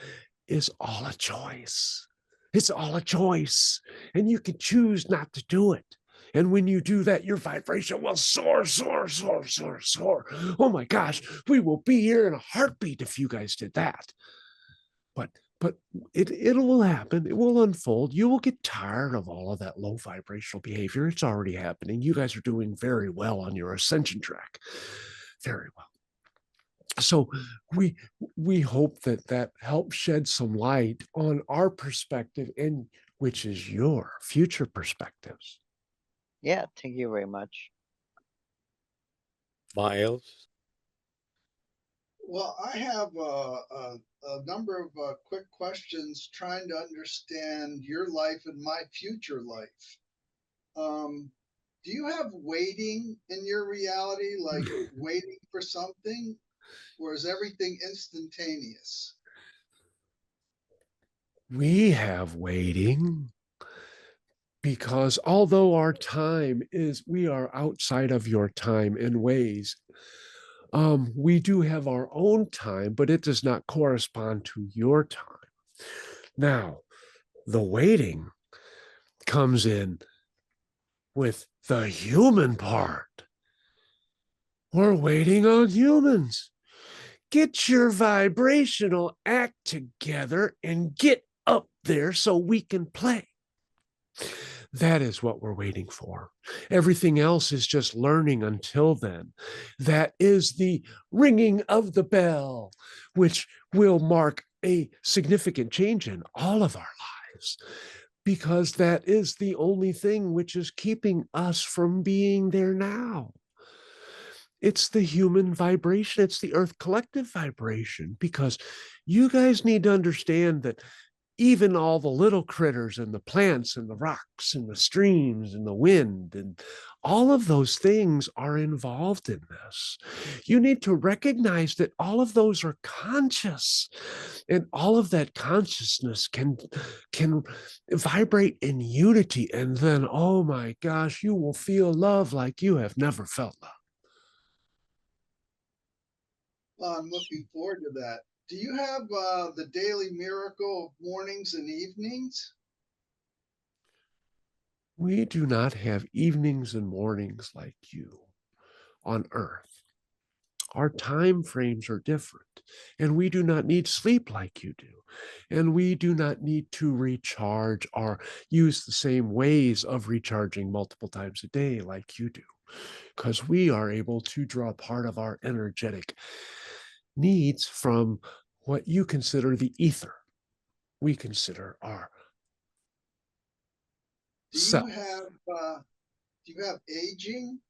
is all a choice. It's all a choice. And you can choose not to do it. And when you do that, your vibration will soar, soar, soar, soar, soar. Oh my gosh, we will be here in a heartbeat if you guys did that. But it will happen. It will unfold. You will get tired of all of that low vibrational behavior. It's already happening. You guys are doing very well on your ascension track. Very well. So we hope that helps shed some light on our perspective, and which is your future perspectives.
Yeah, thank you very much.
Miles?
Well, I have a number of quick questions trying to understand your life and my future life. Do you have waiting in your reality, like waiting for something, or is everything instantaneous?
We have waiting, because although our time we are outside of your time in ways, we do have our own time, but it does not correspond to your time. Now, the waiting comes in with the human part. We're waiting on humans. Get your vibrational act together and get up there so we can play. That is what we're waiting for. Everything else is just learning until then. That is the ringing of the bell, which will mark a significant change in all of our lives, because that is the only thing which is keeping us from being there now. It's the human vibration. It's the earth collective vibration, because you guys need to understand that even all the little critters and the plants and the rocks and the streams and the wind and all of those things are involved in this. You need to recognize that all of those are conscious, and all of that consciousness can vibrate in unity. And then, oh my gosh, you will feel love like you have never felt love.
Well, I'm looking forward to that. Do you have the daily miracle of mornings and evenings?
We do not have evenings and mornings like you on Earth. Our time frames are different, and we do not need sleep like you do. And we do not need to recharge or use the same ways of recharging multiple times a day like you do, because we are able to draw part of our energetic needs from what you consider the ether. We consider our self.
Do you have aging?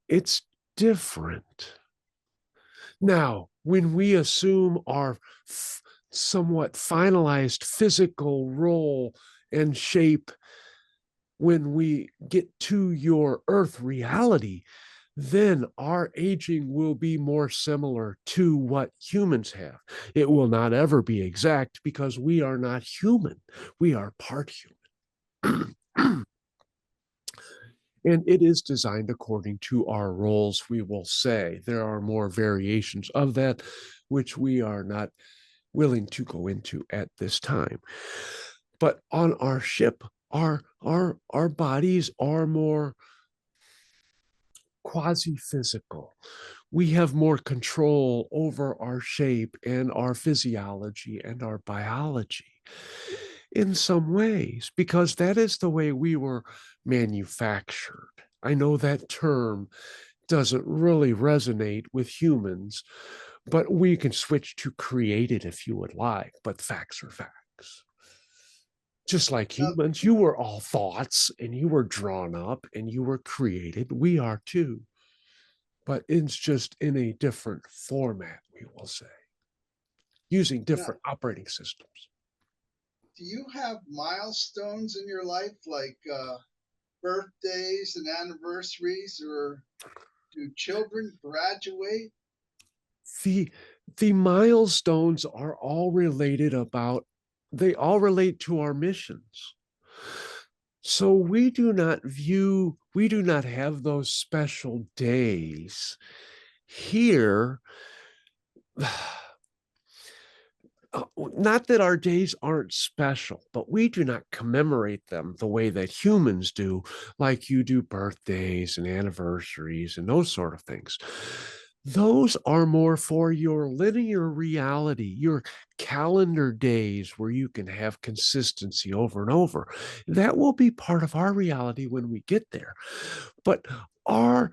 It's different. Now, when we assume our somewhat finalized physical role and shape, when we get to your earth reality, then our aging will be more similar to what humans have. It will not ever be exact, because we are not human. We are part human. And it is designed according to our roles, we will say. There are more variations of that, which we are not willing to go into at this time. But on our ship, our bodies are more quasi-physical. We have more control over our shape and our physiology and our biology in some ways, because that is the way we were manufactured. I know that term doesn't really resonate with humans, but we can switch to created if you would like, but facts are facts. Just like humans, you were all thoughts and you were drawn up and you were created. We are too, but it's just in a different format, we will say, using different operating systems.
Do you have milestones in your life, like birthdays and anniversaries, or do children graduate?
The milestones are all related they all relate to our missions. So we do not have those special days here. Not that our days aren't special, but we do not commemorate them the way that humans do, like you do birthdays and anniversaries and those sort of things. Those are more for your linear reality, your calendar days where you can have consistency over and over. That will be part of our reality when we get there. But our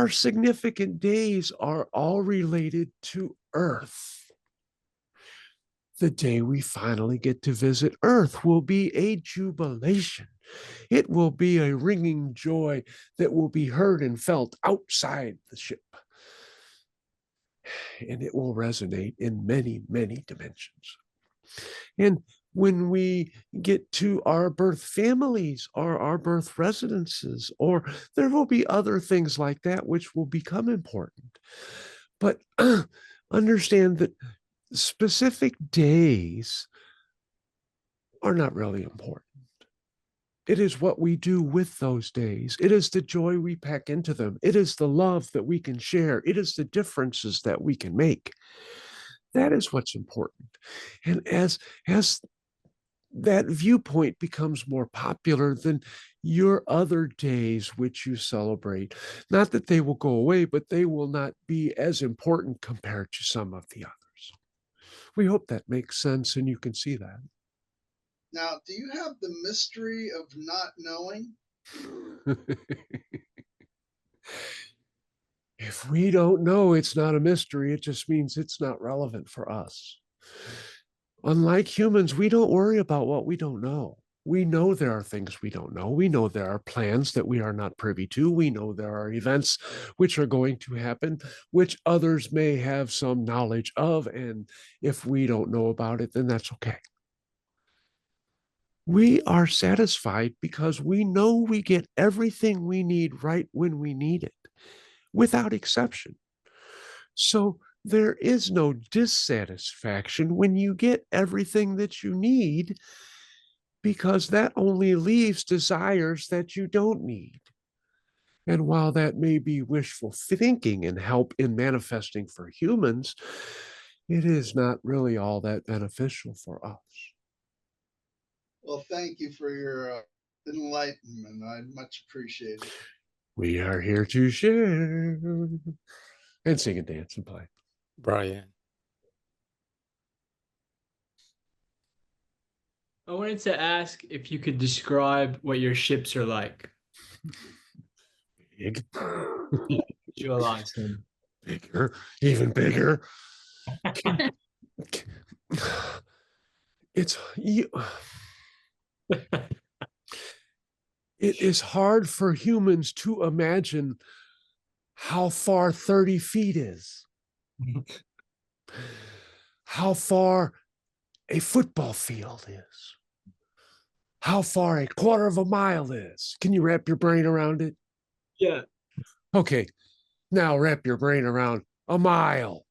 significant days are all related to Earth. The day we finally get to visit Earth will be a jubilation. It will be a ringing joy that will be heard and felt outside the ship. And it will resonate in many, many dimensions. And when we get to our birth families or our birth residences, or there will be other things like that which will become important. But understand that specific days are not really important. It is what we do with those days. It is the joy we pack into them. It is the love that we can share. It is the differences that we can make. That is what's important. And as that viewpoint becomes more popular than your other days which you celebrate, not that they will go away, but they will not be as important compared to some of the others. We hope that makes sense and you can see that.
Now, do you have the mystery of not knowing?
If we don't know, it's not a mystery. It just means it's not relevant for us. Unlike humans, we don't worry about what we don't know. We know there are things we don't know. We know there are plans that we are not privy to. We know there are events which are going to happen, which others may have some knowledge of. And if we don't know about it, then that's okay. We are satisfied because we know we get everything we need right when we need it, without exception. So there is no dissatisfaction when you get everything that you need, because that only leaves desires that you don't need. And while that may be wishful thinking and help in manifesting for humans, it is not really all that beneficial for us.
Well, thank you for your enlightenment. I much appreciate it.
We are here to share and sing and dance and play.
Brian.
I wanted to ask if you could describe what your ships are like.
Big.
Visualize them.
Bigger, even bigger. It is hard for humans to imagine how far 30 feet is, how far a football field is, how far a quarter of a mile is. Can you wrap your brain around it?
Yeah.
Okay, now wrap your brain around a mile.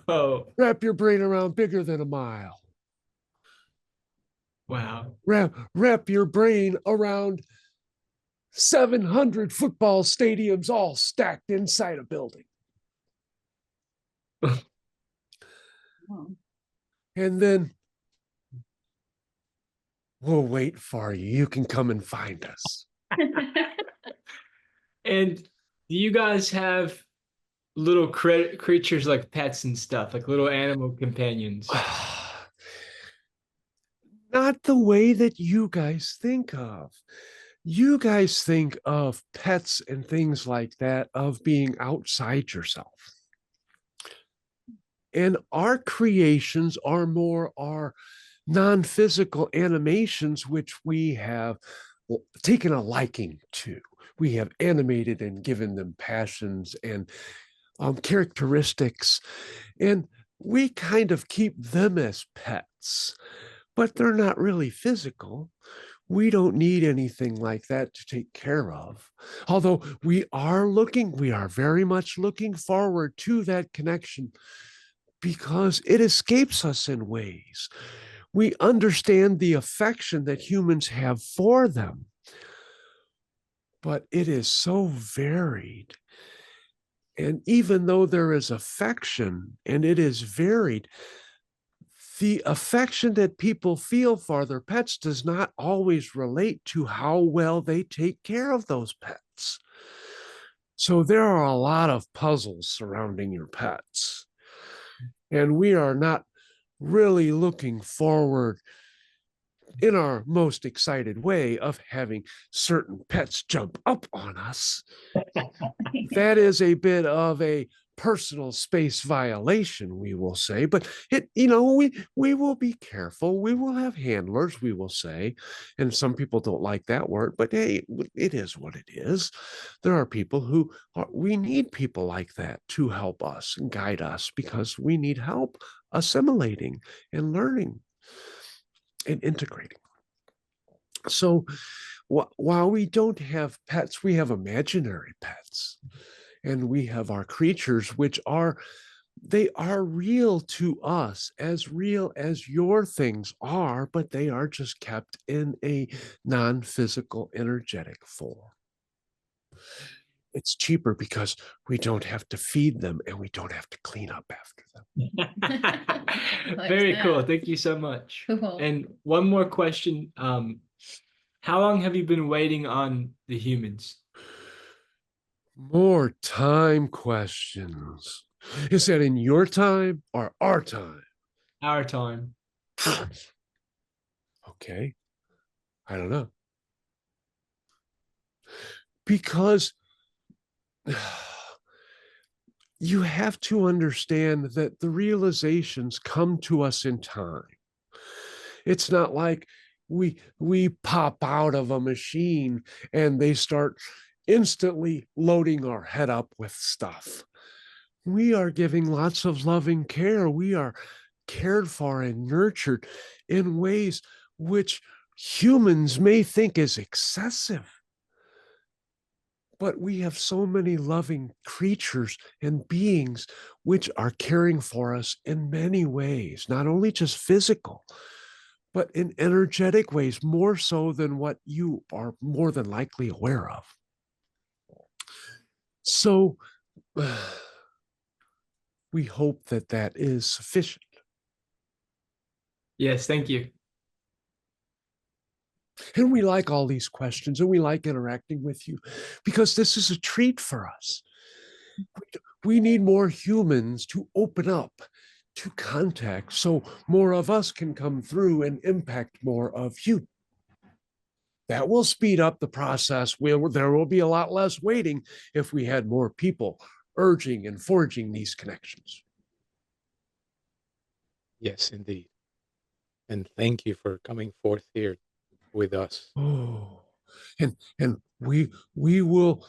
Oh.
Wrap your brain around bigger than a mile.
Wow.
Wrap your brain around 700 football stadiums all stacked inside a building. And then we'll wait for you. You can come and find us.
And do you guys have little creatures like pets and stuff, like little animal companions?
Not the way that you guys think of. You guys think of pets and things like that, of being outside yourself. And our creations are more our non-physical animations, which we have taken a liking to. We have animated and given them passions and characteristics, and we kind of keep them as pets, but they're not really physical. We don't need anything like that to take care of. Although we are very much looking forward to that connection, because it escapes us in ways. We understand the affection that humans have for them, but it is so varied. And even though there is affection and it is varied, the affection that people feel for their pets does not always relate to how well they take care of those pets. So there are a lot of puzzles surrounding your pets. And we are not really looking forward in our most excited way of having certain pets jump up on us. That is a bit of a personal space violation, we will say, but we will be careful. We will have handlers, we will say, and some people don't like that word, but hey, it is what it is. There are people we need people like that to help us and guide us, because we need help assimilating and learning and integrating. So while we don't have pets, we have imaginary pets, and we have our creatures, which are real to us, as real as your things are, but they are just kept in a non-physical, energetic form. It's cheaper because we don't have to feed them and we don't have to clean up after them.
Very cool. Thank you so much. Cool. And one more question. How long have you been waiting on the humans?
More time questions. Is that in your time or our time?
Our time.
Okay. I don't know. Because you have to understand that the realizations come to us in time. It's not like we pop out of a machine and they start instantly loading our head up with stuff. We are giving lots of loving care. We are cared for and nurtured in ways which humans may think is excessive. But we have so many loving creatures and beings which are caring for us in many ways, not only just physical, but in energetic ways, more so than what you are more than likely aware of. So we hope that that is sufficient.
Yes, thank you.
And we like all these questions, and we like interacting with you, because this is a treat for us. We need more humans to open up to contact, so more of us can come through and impact more of you. That will speed up the process. There will be a lot less waiting if we had more people urging and forging these connections.
Yes, indeed. And thank you for coming forth here with us.
Oh, and we will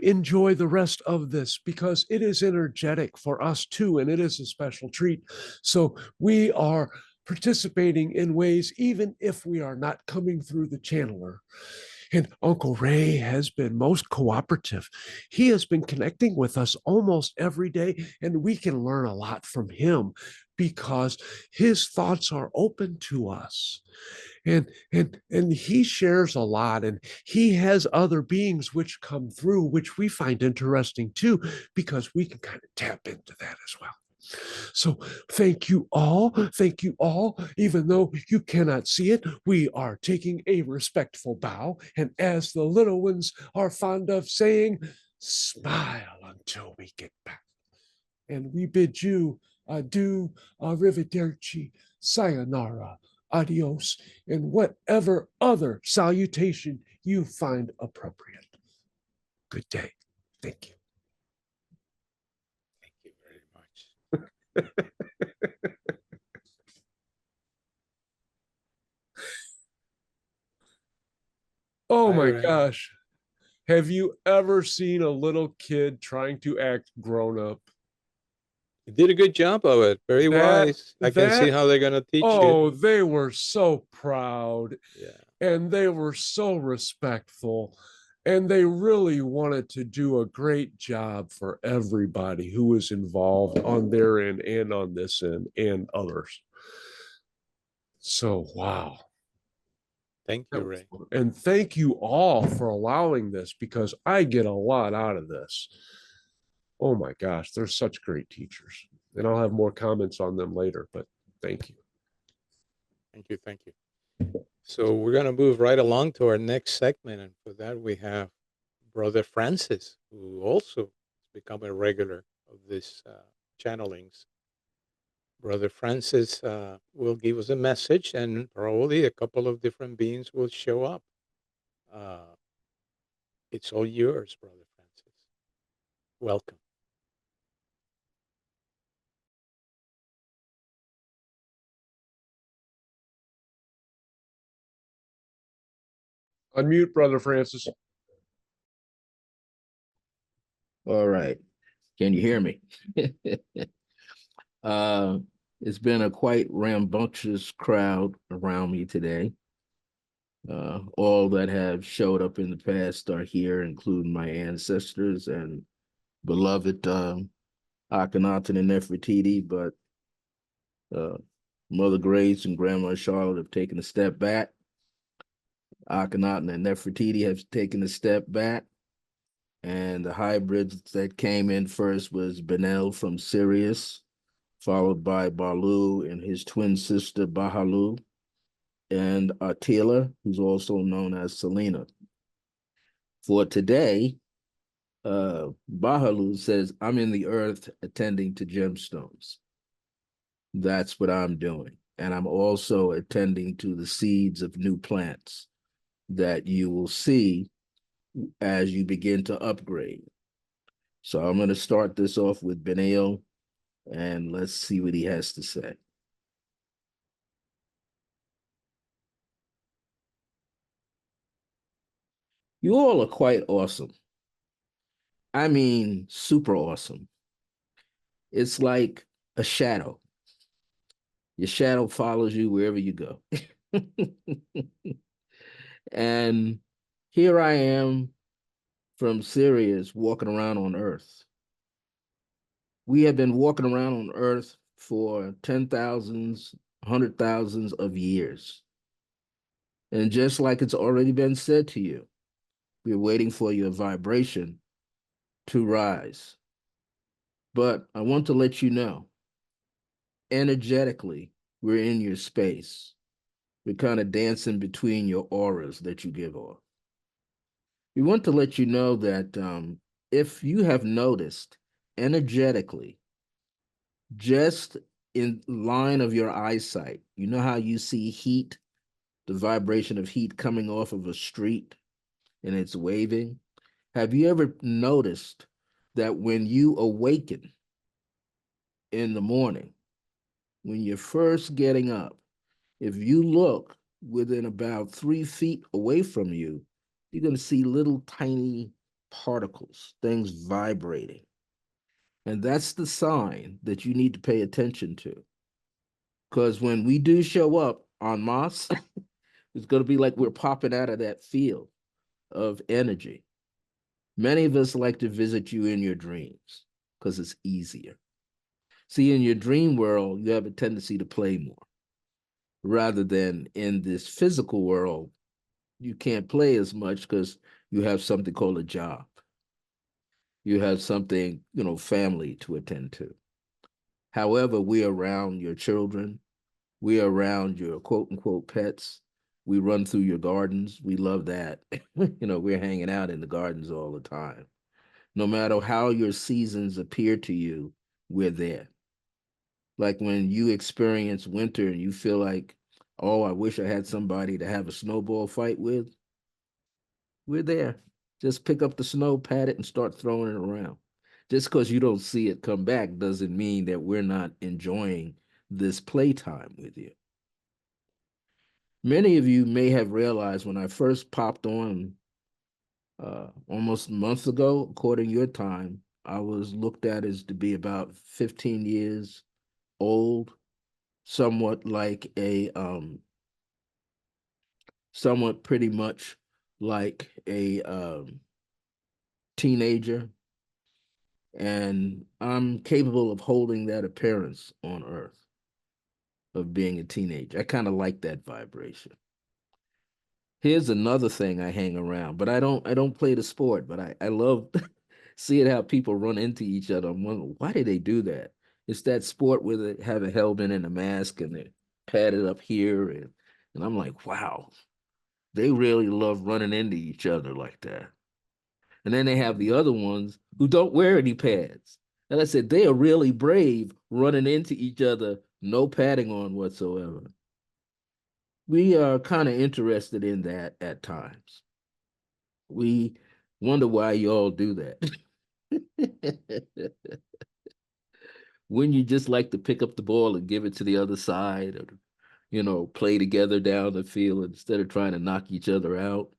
enjoy the rest of this, because it is energetic for us too, and it is a special treat. So we are participating in ways, even if we are not coming through the channeler. And Uncle Ray has been most cooperative. He has been connecting with us almost every day, and we can learn a lot from him because his thoughts are open to us. and he shares a lot, and he has other beings which come through, which we find interesting too, because we can kind of tap into that as well. So thank you all. Thank you all. Even though you cannot see it, we are taking a respectful bow. And as the little ones are fond of saying, smile until we get back. And we bid you adieu, arrivederci, sayonara, adios, and whatever other salutation you find appropriate. Good day. Thank you.
Thank you very much.
Oh
Hi,
my
Ray.
gosh. Have you ever seen a little kid trying to act grown up?
You did a good job of it. Very wise. I can see
that
how they're gonna teach
oh,
you.
they were so proud
Yeah.
and they were so respectful, and they really wanted to do a great job for everybody who was involved on their end and on this end and others. So wow.
Thank you, Ray.
And thank you all for allowing this, because I get a lot out of this. Oh my gosh, they're such great teachers. And I'll have more comments on them later, but thank you.
Thank you. Thank you. So we're going to move right along to our next segment. And for that, we have Brother Francis, who also has become a regular of this channelings. Brother Francis will give us a message, and probably a couple of different beings will show up. It's all yours, Brother Francis. Welcome.
Unmute, Brother Francis.
All right. Can you hear me? It's been a quite rambunctious crowd around me today. All that have showed up in the past are here, including my ancestors and beloved Akhenaten and Nefertiti, but Mother Grace and Grandma Charlotte have taken a step back. Akhenaten and Nefertiti have taken a step back. And the hybrids that came in first was Benel from Sirius, followed by Balu and his twin sister Bahalu, and Attila, who's also known as Selena. For today, Bahalu says, I'm in the earth attending to gemstones. That's what I'm doing. And I'm also attending to the seeds of new plants that you will see as you begin to upgrade. So I'm going to start this off with Benel, and let's see what he has to say. You all are quite awesome. I mean, super awesome. It's like a shadow. Your shadow follows you wherever you go. And here I am from Sirius walking around on Earth. We have been walking around on Earth for 10,000s, 100,000s of years. And just like it's already been said to you, we're waiting for your vibration to rise. But I want to let you know, energetically, we're in your space. We're kind of dancing between your auras that you give off. We want to let you know that if you have noticed energetically, just in line of your eyesight, you know how you see heat, the vibration of heat coming off of a street and it's waving? Have you ever noticed that when you awaken in the morning, when you're first getting up, if you look within about 3 feet away from you, you're going to see little tiny particles, things vibrating. And that's the sign that you need to pay attention to. Because when we do show up en masse, it's going to be like we're popping out of that field of energy. Many of us like to visit you in your dreams because it's easier. See, in your dream world, you have a tendency to play more. rather than in this physical world, you can't play as much because you have something called a job. You have something, family to attend to. However, we're around your children. We're around your quote unquote pets. We run through your gardens. We love that. We're hanging out in the gardens all the time. No matter how your seasons appear to you, we're there. Like when you experience winter and you feel like, oh, I wish I had somebody to have a snowball fight with, we're there. Just pick up the snow, pat it, and start throwing it around. Just because you don't see it come back doesn't mean that we're not enjoying this playtime with you. Many of you may have realized when I first popped on almost a month ago, according to your time, I was looked at as to be about 15 years old, somewhat like somewhat pretty much like a teenager. And I'm capable of holding that appearance on earth of being a teenager. I kind of like that vibration. Here's another thing I hang around, but I don't play the sport, but I love seeing how people run into each other. I'm wondering, why do they do that? It's that sport where they have a helmet and a mask and they're padded up here. And I'm like, wow, they really love running into each other like that. And then they have the other ones who don't wear any pads. And I said, they are really brave running into each other, no padding on whatsoever. We are kind of interested in that at times. We wonder why you all do that. Wouldn't you just like to pick up the ball and give it to the other side, or play together down the field instead of trying to knock each other out?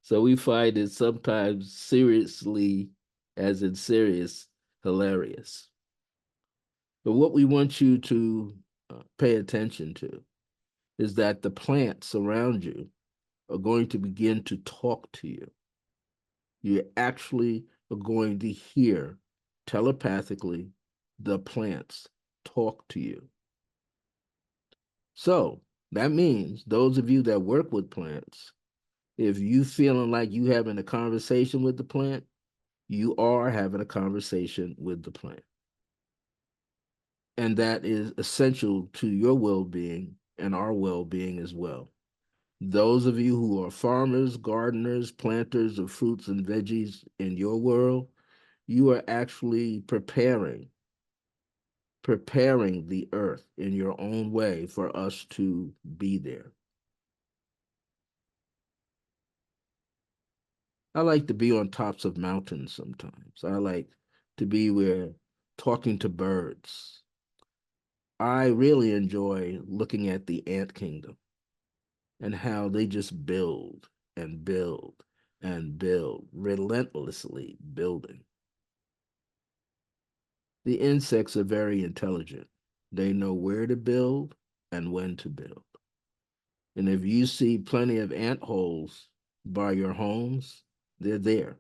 So we find it sometimes seriously, as in serious, hilarious. But what we want you to pay attention to is that the plants around you are going to begin to talk to you. You actually are going to hear telepathically the plants talk to you. So that means those of you that work with plants, if you feeling like you having a conversation with the plant, you are having a conversation with the plant. And that is essential to your well-being and our well-being as well. Those of you who are farmers, gardeners, planters of fruits and veggies in your world, you are actually preparing the earth in your own way for us to be there. I like to be on tops of mountains sometimes. I like to be where talking to birds. I really enjoy looking at the ant kingdom and how they just build and build and build, relentlessly building. The insects are very intelligent. They know where to build and when to build. And if you see plenty of ant holes by your homes, they're there.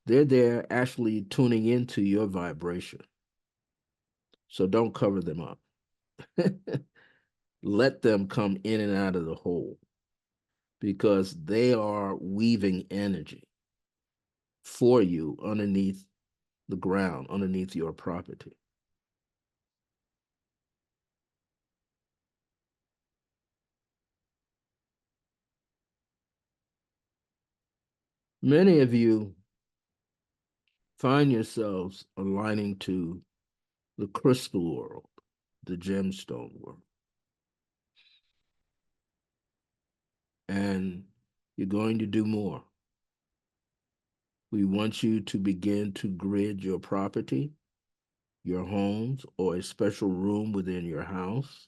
They're there actually tuning into your vibration. So don't cover them up. Let them come in and out of the hole because they are weaving energy for you underneath the ground, underneath your property. Many of you find yourselves aligning to the crystal world, the gemstone world. And you're going to do more. We want you to begin to grid your property, your homes, or a special room within your house.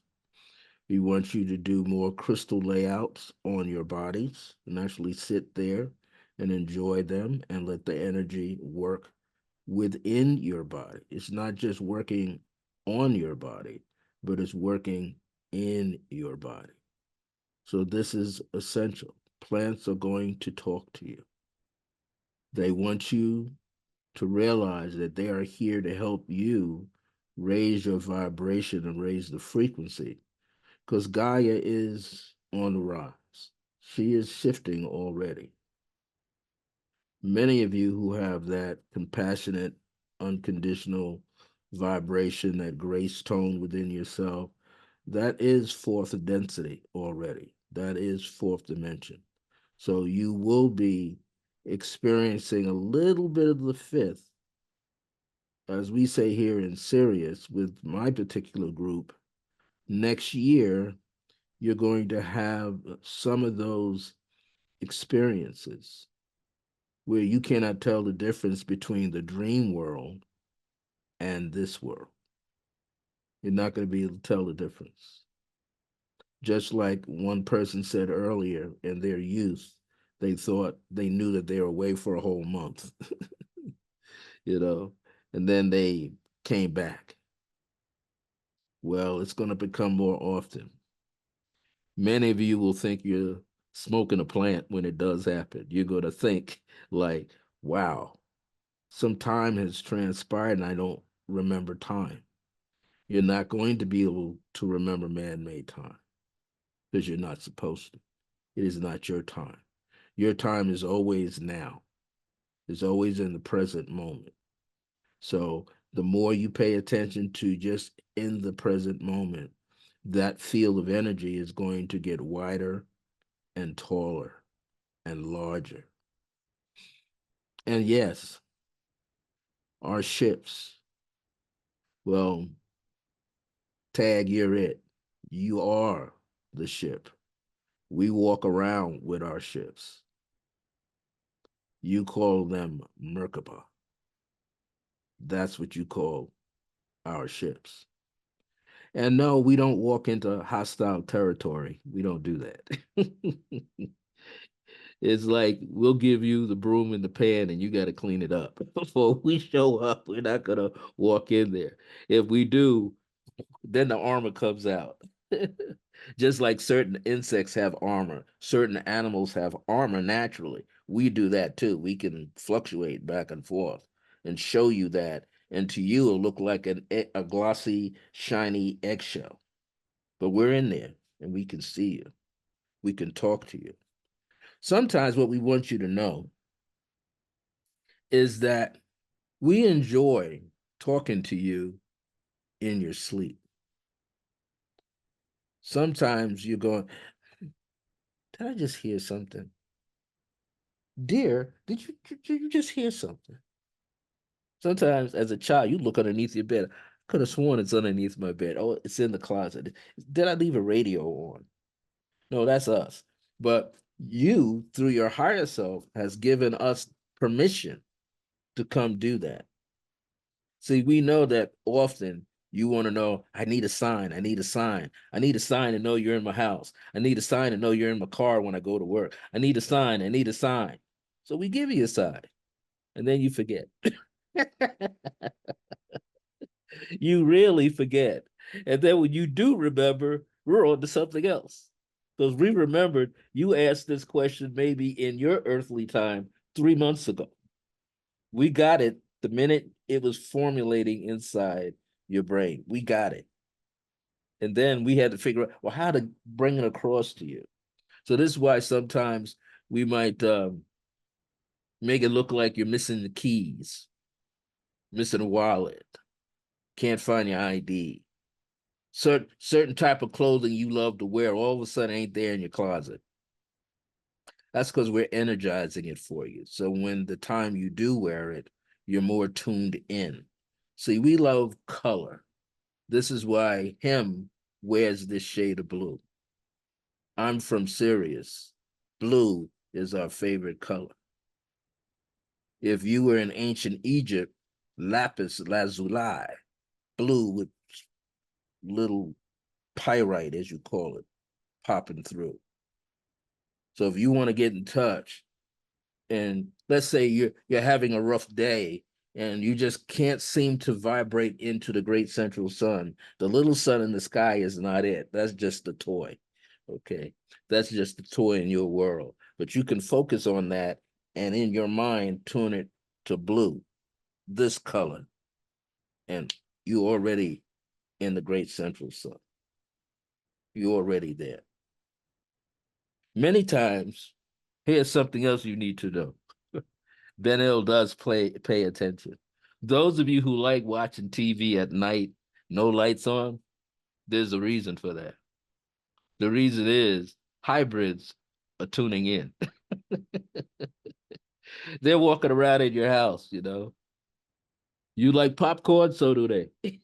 We want you to do more crystal layouts on your bodies and actually sit there and enjoy them and let the energy work within your body. It's not just working on your body, but it's working in your body. So this is essential. Plants are going to talk to you. They want you to realize that they are here to help you raise your vibration and raise the frequency. because Gaia is on the rise. She is shifting already. Many of you who have that compassionate, unconditional vibration, that grace tone within yourself, that is fourth density already. That is fourth dimension. So you will be experiencing a little bit of the fifth, as we say here in Sirius with my particular group. Next year, you're going to have some of those experiences where you cannot tell the difference between the dream world and this world. You're not going to be able to tell the difference. Just like one person said earlier, in their youth, they thought they knew that they were away for a whole month, you know, and then they came back. Well, it's going to become more often. Many of you will think you're smoking a plant when it does happen. You're going to think like, wow, some time has transpired and I don't remember time. You're not going to be able to remember man-made time because you're not supposed to. It is not your time. Your time is always now. It's always in the present moment. So the more you pay attention to just in the present moment, that field of energy is going to get wider and taller and larger. And yes, our ships, well, tag, you're it. You are the ship. We walk around with our ships. You call them Merkaba. That's what you call our ships. And no, we don't walk into hostile territory. We don't do that. It's like we'll give you the broom and the pan and you got to clean it up. Before we show up, we're not going to walk in there. If we do, then the armor comes out. Just like certain insects have armor, certain animals have armor naturally. We do that too. We can fluctuate back and forth and show you that. And to you, it'll look like a glossy, shiny eggshell. But we're in there and we can see you. We can talk to you. Sometimes what we want you to know is that we enjoy talking to you in your sleep. Sometimes you're going, did I just hear something? Dear, did you just hear something? Sometimes as a child, you look underneath your bed. I could have sworn it's underneath my bed. Oh, it's in the closet. Did I leave a radio on? No, that's us. But you, through your higher self, has given us permission to come do that. See, we know that often you want to know, I need a sign. I need a sign. I need a sign to know you're in my house. I need a sign to know you're in my car when I go to work. I need a sign. I need a sign. So we give you a sign and then you forget. You really forget. And then when you do remember, we're on to something else. Because we remembered you asked this question maybe in your earthly time 3 months ago. We got it the minute it was formulating inside your brain. We got it. And then we had to figure out, well, how to bring it across to you. So this is why sometimes we might make it look like you're missing the keys, missing a wallet, can't find your ID. Certain type of clothing you love to wear all of a sudden ain't there in your closet. That's because we're energizing it for you. So when the time you do wear it, you're more tuned in. See, we love color. This is why him wears this shade of blue. I'm from Sirius. Blue is our favorite color. If you were in ancient Egypt, lapis lazuli, blue with little pyrite, as you call it, popping through. So if you want to get in touch, and let's say you're having a rough day and you just can't seem to vibrate into the great central sun, the little sun in the sky is not it. That's just a toy. Okay, that's just a toy in your world. But you can focus on that and in your mind tune it to blue, this color, and you already in the great central sun. You're already there. Many times, here's something else you need to know. Ben does pay attention. Those of you who like watching TV at night, no lights on, there's a reason for that. The reason is hybrids are tuning in. They're walking around in your house, you know. You like popcorn, so do they.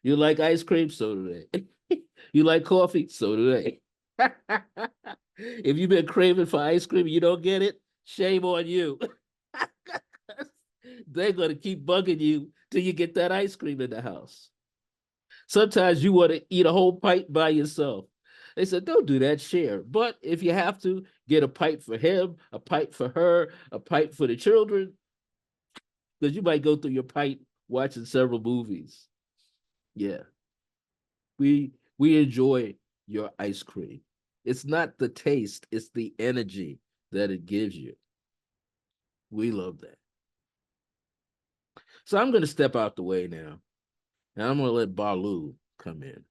You like ice cream, so do they. You like coffee, so do they. If you've been craving for ice cream, you don't get it, shame on you. They're going to keep bugging you till you get that ice cream in the house. Sometimes you want to eat a whole pipe by yourself. They said, don't do that, share. But if you have to, get a pipe for him, a pipe for her, a pipe for the children, because you might go through your pipe watching several movies. Yeah. We enjoy your ice cream. It's not the taste, it's the energy that it gives you. We love that. So I'm going to step out the way now, and I'm going to let Balu come in.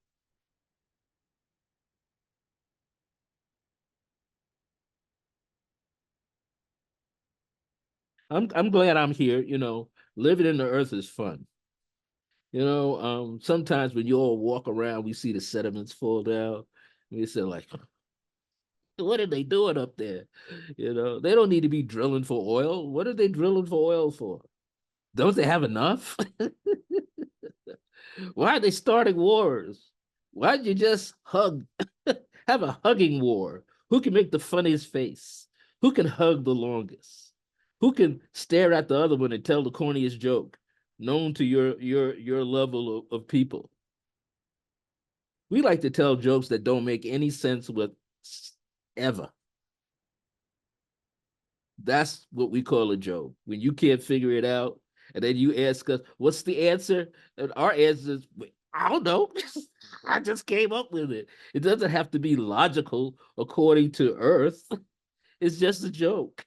I'm glad I'm here. You know, living in the earth is fun. You know, sometimes when you all walk around, we see the sediments fall down. We say like, what are they doing up there? You know, they don't need to be drilling for oil. What are they drilling for oil for? Don't they have enough? Why are they starting wars? Why don't you just hug? Have a hugging war. Who can make the funniest face? Who can hug the longest? Who can stare at the other one and tell the corniest joke known to your level of people? We like to tell jokes that don't make any sense with ever. That's what we call a joke. When you can't figure it out, and then you ask us, what's the answer? And our answer is, I don't know. I just came up with it. It doesn't have to be logical according to Earth. It's just a joke.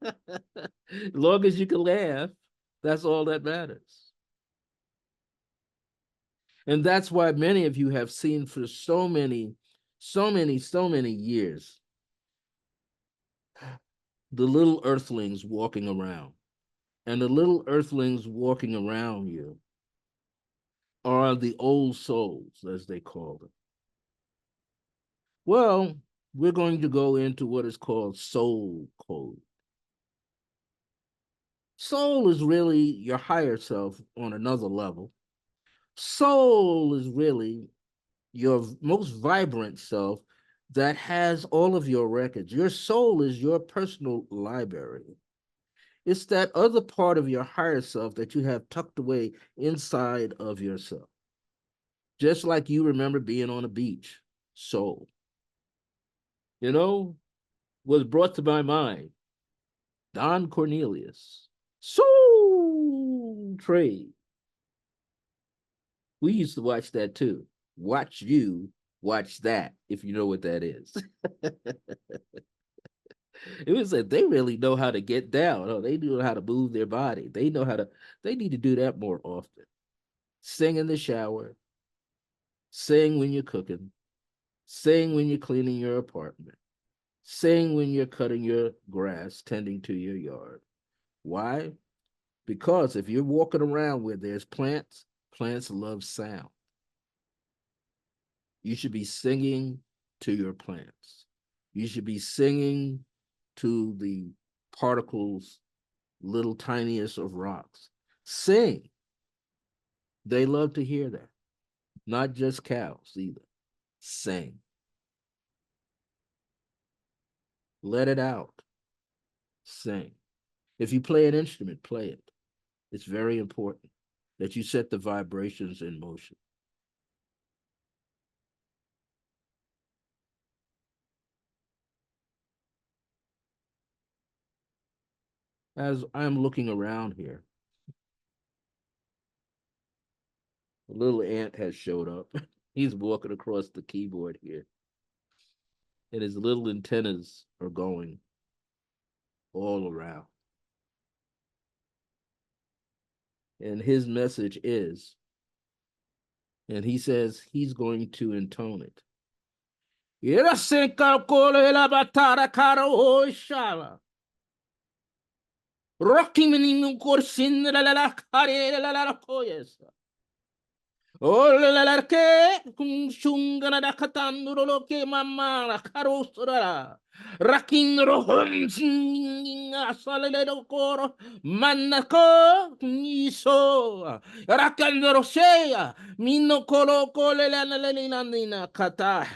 As long as you can laugh, that's all that matters. And that's why many of you have seen for so many years the little earthlings walking around. And the little earthlings walking around you are the old souls, as they call them. Well, we're going to go into what is called soul code. Soul is really your higher self on another level. Soul is really your most vibrant self that has all of your records. Your soul is your personal library. It's that other part of your higher self that you have tucked away inside of yourself. Just like you remember being on a beach, soul. You know, was brought to my mind, Don Cornelius, Soul Trade. We used to watch that too. Watch you, watch that, if you know what that is. It was like they really know how to get down. Oh, they know how to move their body. They need to do that more often. Sing in the shower, sing when you're cooking, sing when you're cleaning your apartment, sing when you're cutting your grass, tending to your yard. Why? Because if you're walking around where there's plants, plants love sound. You should be singing to your plants. You should be singing to the particles, little tiniest of rocks. Sing. They love to hear that. Not just cows either. Sing. Let it out. Sing. If you play an instrument, play it. It's very important that you set the vibrations in motion. As I'm looking around here, a little ant has showed up. He's walking across the keyboard here. And his little antennas are going all around. And his message is, and he says he's going to intone it. Era se calcolo la batara caro oshava. Rocky mini corsin la care la coyesa. Oh la che shungana da catanduro lo che mamma la carosra. Rakindro hunsinga salero coro mannako niso. Rakandro sea minno colo cole la nina kata.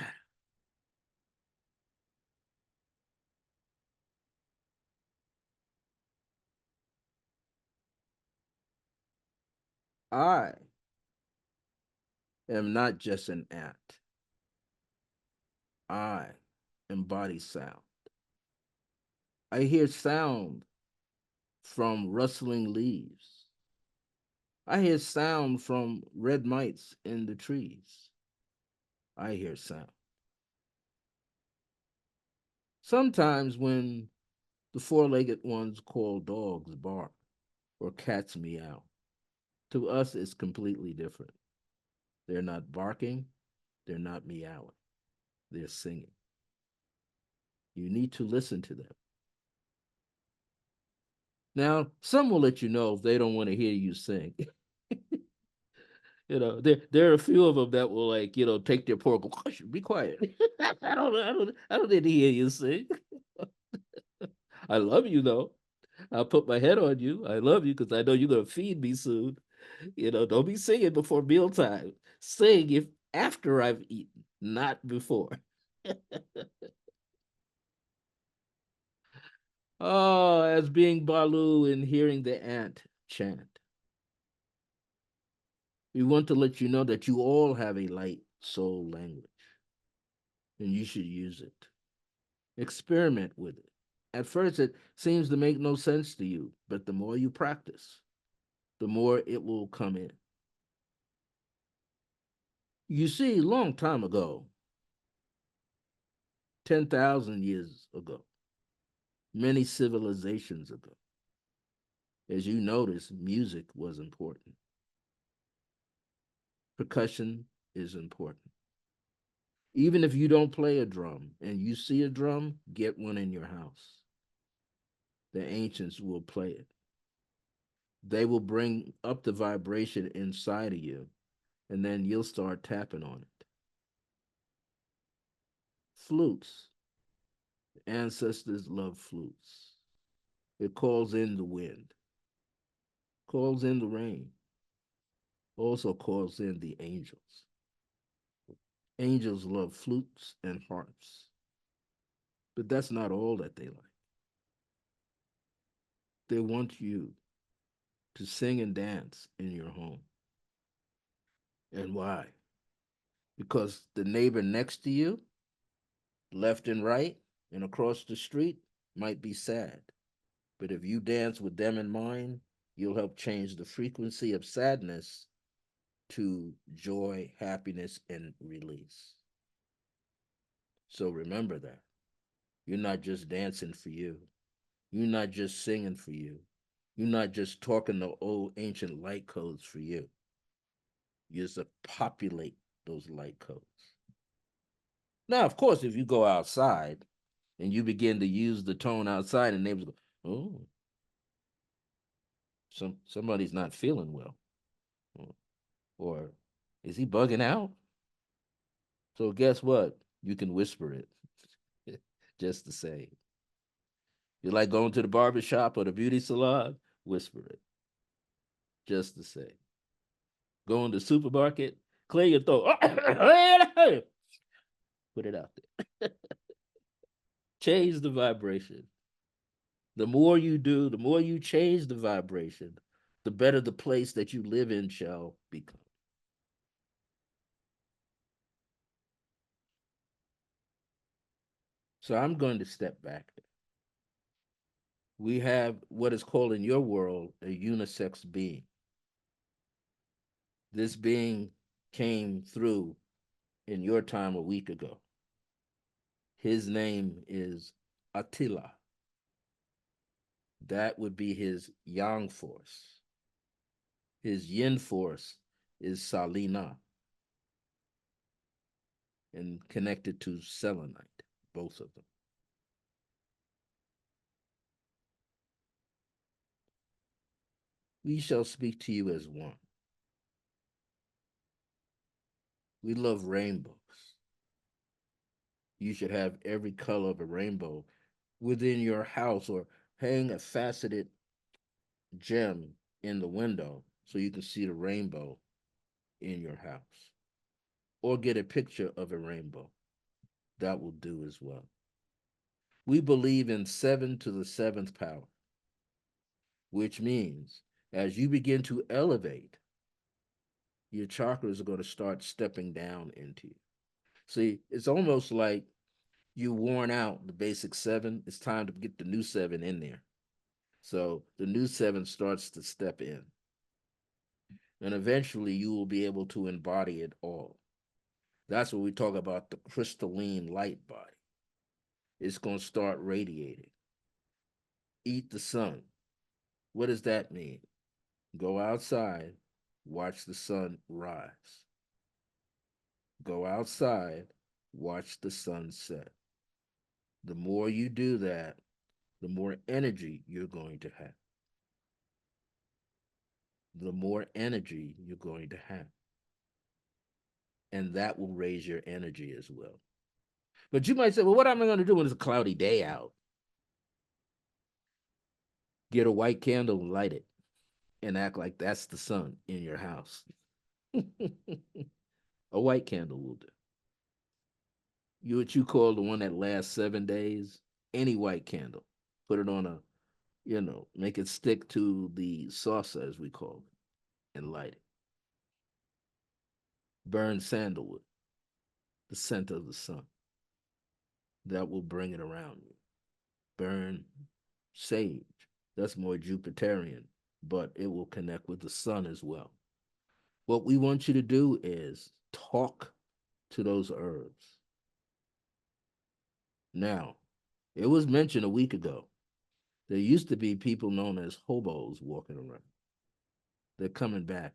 I am not just an ant. I embody sound. I hear sound from rustling leaves. I hear sound from red mites in the trees. I hear sound. Sometimes when the four-legged ones call dogs bark or cats meow, to us it's completely different. They're not barking, they're not meowing, they're singing. You need to listen to them. Now, some will let you know if they don't want to hear you sing. There are a few of them that will take their pork. Be quiet. I don't need to hear you sing. I love you though. I'll put my head on you. I love you because I know you're gonna feed me soon. Don't be singing before mealtime. Sing if after I've eaten, not before. Oh, as being Balu and hearing the ant chant. We want to let you know that you all have a light soul language, and you should use it. Experiment with it. At first, it seems to make no sense to you, but the more you practice, the more it will come in. You see, long time ago, 10,000 years ago, many civilizations ago, as you notice, music was important. Percussion is important. Even if you don't play a drum and you see a drum, get one in your house. The ancients will play it. They will bring up the vibration inside of you, and then you'll start tapping on it. Flutes. Ancestors love flutes. It calls in the wind, calls in the rain, also calls in the angels. Angels love flutes and harps, but that's not all that they like. They want you to sing and dance in your home. And why? Because the neighbor next to you, left and right, and across the street, might be sad. But if you dance with them in mind, you'll help change the frequency of sadness to joy, happiness, and release. So remember that. You're not just dancing for you. You're not just singing for you. You're not just talking the old ancient light codes for you. You're to populate those light codes. Now, of course, if you go outside and you begin to use the tone outside, and neighbors go, oh, somebody's not feeling well. Or is he bugging out? So guess what? You can whisper it just the same. You like going to the barber shop or the beauty salon? Whisper it just the same. Going to the supermarket, clear your throat. Put it out there. Change the vibration. The more you do, the more you change the vibration, the better the place that you live in shall become. So I'm going to step back. We have what is called in your world a unisex being. This being came through in your time a week ago. His name is Attila. That would be his yang force. His yin force is Salina. and connected to selenite, both of them. We shall speak to you as one. We love rainbows. You should have every color of a rainbow within your house, or hang a faceted gem in the window so you can see the rainbow in your house. Or get a picture of a rainbow. That will do as well. We believe in 7 to the 7th power, which means as you begin to elevate, your chakras are going to start stepping down into you. See, it's almost like you worn out the basic 7. It's time to get the new 7 in there. So the new 7 starts to step in. And eventually you will be able to embody it all. That's what we talk about, the crystalline light body. It's going to start radiating. Eat the sun. What does that mean? Go outside, watch the sun rise. Go outside, watch the sun set. The more you do that, the more energy you're going to have. The more energy you're going to have. And that will raise your energy as well. But you might say, well, what am I going to do when it's a cloudy day out? Get a white candle and light it and act like that's the sun in your house. A white candle will do. What you call the one that lasts 7 days, any white candle. Put it on a, make it stick to the saucer, as we call it, and light it. Burn sandalwood, the scent of the sun. That will bring it around you. Burn sage. That's more Jupiterian, but it will connect with the sun as well. What we want you to do is talk to those herbs. Now, it was mentioned a week ago, there used to be people known as hobos walking around. They're coming back.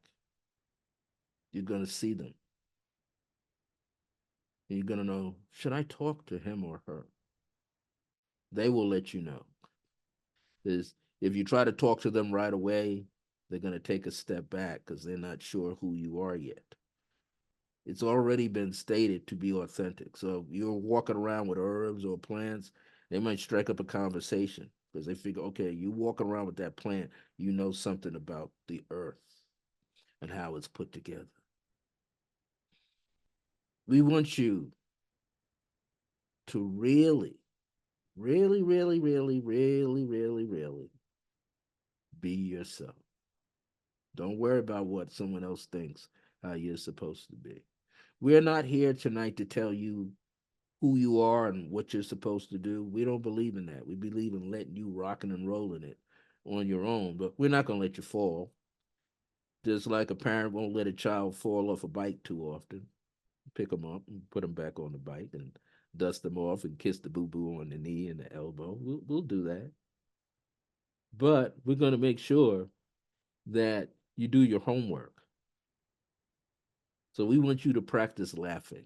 You're going to see them. And you're going to know, should I talk to him or her? They will let you know. Because if you try to talk to them right away, they're going to take a step back because they're not sure who you are yet. It's already been stated to be authentic. So if you're walking around with herbs or plants, they might strike up a conversation because they figure, okay, you walking around with that plant, you know something about the earth and how it's put together. We want you to really, really, really, really, really, really, really be yourself. Don't worry about what someone else thinks how you're supposed to be. We're not here tonight to tell you who you are and what you're supposed to do. We don't believe in that. We believe in letting you rocking and rolling it on your own, but we're not going to let you fall. Just like a parent won't let a child fall off a bike too often. Pick them up and put them back on the bike and dust them off and kiss the boo-boo on the knee and the elbow. We'll do that. But we're going to make sure that you do your homework. So we want you to practice laughing.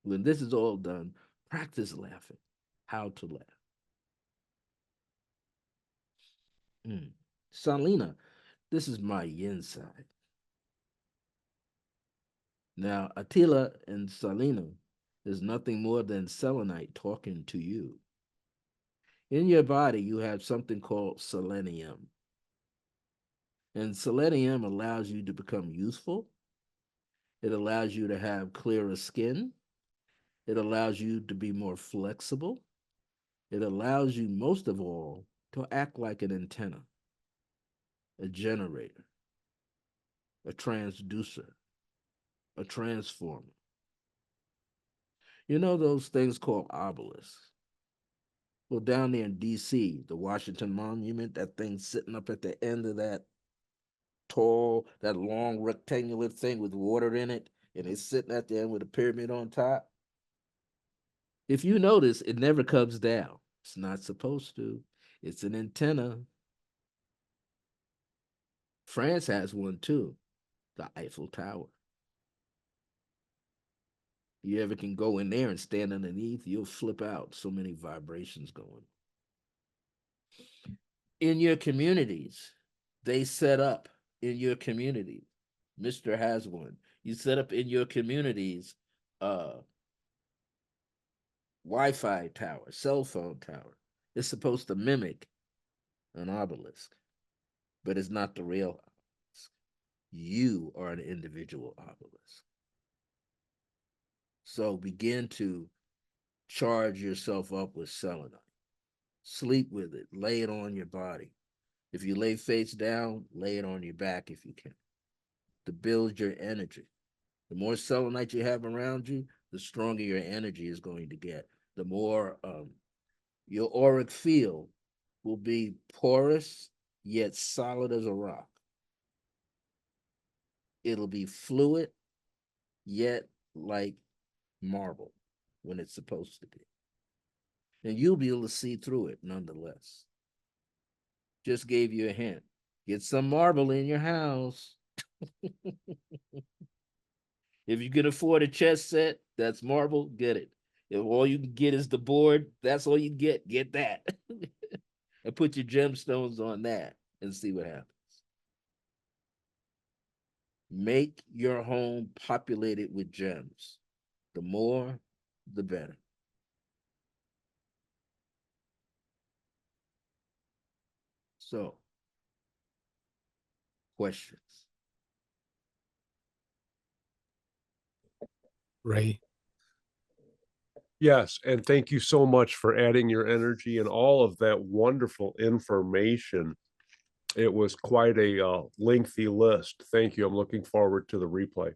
When this is all done, practice laughing. How to laugh. Salina, this is my yin side. Now, Attila and Salina is nothing more than selenite talking to you. In your body, you have something called selenium. And selenium allows you to become youthful. It allows you to have clearer skin. It allows you to be more flexible. It allows you, most of all, to act like an antenna, a generator, a transducer, a transformer. You know those things called obelisks? Well, down there in D.C., the Washington Monument, that thing sitting up at the end of that tall, that long rectangular thing with water in it, and it's sitting at the end with a pyramid on top. If you notice, it never comes down. It's not supposed to. It's an antenna. France has one too, the Eiffel Tower. You ever can go in there and stand underneath, you'll flip out. So many vibrations going. In your communities, they set up in your community. Mr. has one. You set up in your communities Wi-Fi tower, cell phone tower. It's supposed to mimic an obelisk, but it's not the real obelisk. You are an individual obelisk. So begin to charge yourself up with selenite. Sleep with it, lay it on your body. If you lay face down, lay it on your back if you can, to build your energy. The more selenite you have around you, the stronger your energy is going to get. The more your auric field will be porous, yet solid as a rock. It'll be fluid, yet like marble when it's supposed to be. And you'll be able to see through it nonetheless. Just gave you a hint. Get some marble in your house. If you can afford a chess set, that's marble, get it. If all you can get is the board, that's all you get that. And put your gemstones on that and see what happens. Make your home populated with gems. The more, the better. So, questions?
Ray.
Yes, and thank you so much for adding your energy and all of that wonderful information. It was quite a lengthy list. Thank you. I'm looking forward to the replay.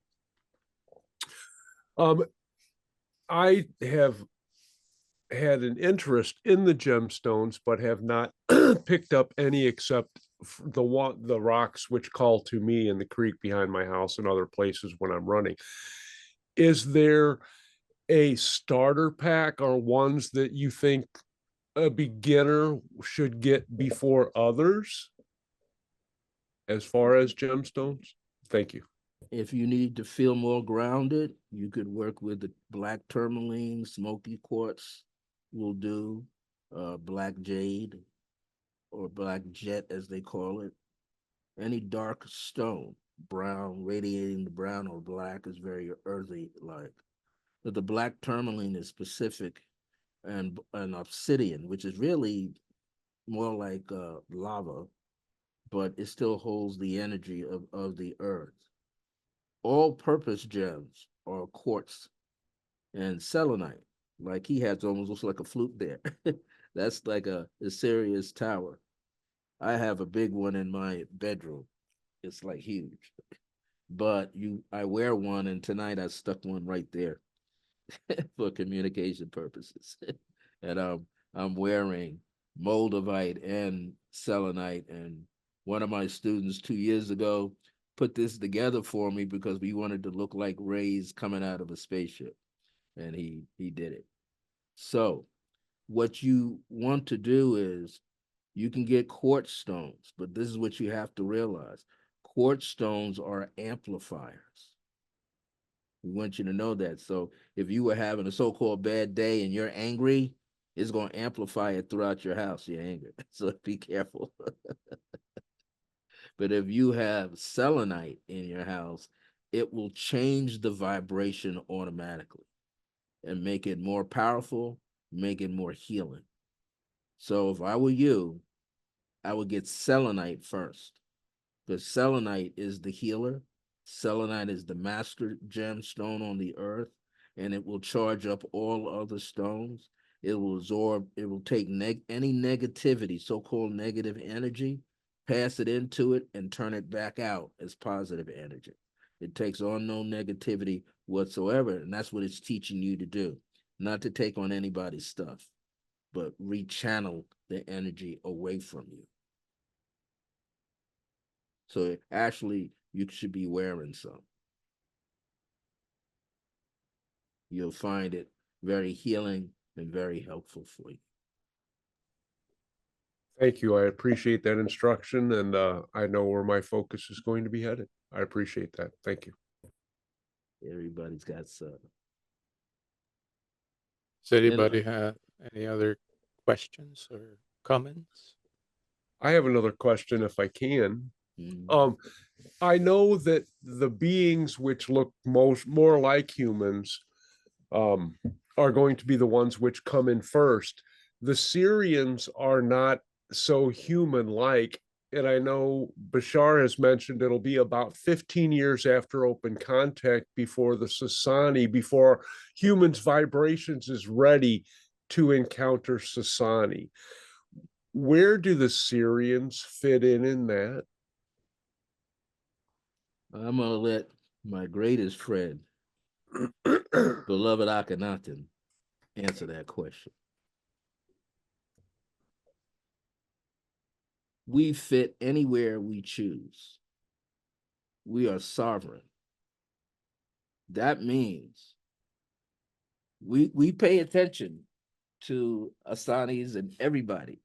I have had an interest in the gemstones, but have not picked up any except the rocks which call to me in the creek behind my house and other places when I'm running. Is there a starter pack or ones that you think a beginner should get before others as far as gemstones? Thank you.
If you need to feel more grounded, you could work with the black tourmaline, smoky quartz will do, black jade or black jet as they call it. Any dark stone, brown, radiating the brown or black is very earthy like. But the black tourmaline is specific, and obsidian, which is really more like lava, but it still holds the energy of the earth. All-purpose gems are quartz and selenite. Like he has almost looks like a flute there. That's like a serious tower. I have a big one in my bedroom. It's like huge. But I wear one, and tonight I stuck one right there for communication purposes. And I'm wearing moldavite and selenite. And one of my students 2 years ago put this together for me because we wanted to look like rays coming out of a spaceship. And he did it. So what you want to do is you can get quartz stones, but this is what you have to realize. Quartz stones are amplifiers. We want you to know that. So if you were having a so-called bad day and you're angry, it's going to amplify it throughout your house, your anger. So be careful. But if you have selenite in your house, it will change the vibration automatically and make it more powerful, make it more healing. So if I were you, I would get selenite first, because selenite is the healer. Selenite is the master gemstone on the earth, and it will charge up all other stones. It will absorb, it will take any negativity, so-called negative energy, pass it into it, and turn it back out as positive energy. It takes on no negativity whatsoever, and that's what it's teaching you to do. Not to take on anybody's stuff, but rechannel the energy away from you. So actually, you should be wearing some. You'll find it very healing and very helpful for you.
Thank you. I appreciate that instruction, and I know where my focus is going to be headed. I appreciate that. Thank you.
Everybody's got some.
Does anybody have any other questions or comments?
I have another question if I can.
Mm.
I know that the beings which look more like humans are going to be the ones which come in first. The Syrians are not so human-like, and I know Bashar has mentioned it'll be about 15 years after open contact before the Sasani, before humans' vibrations is ready to encounter Sasani. Where do the Syrians fit in that?
I'm gonna let my greatest friend, beloved Akhenaten, answer that question. We fit anywhere we choose. We are sovereign. That means we pay attention to Asanis and everybody,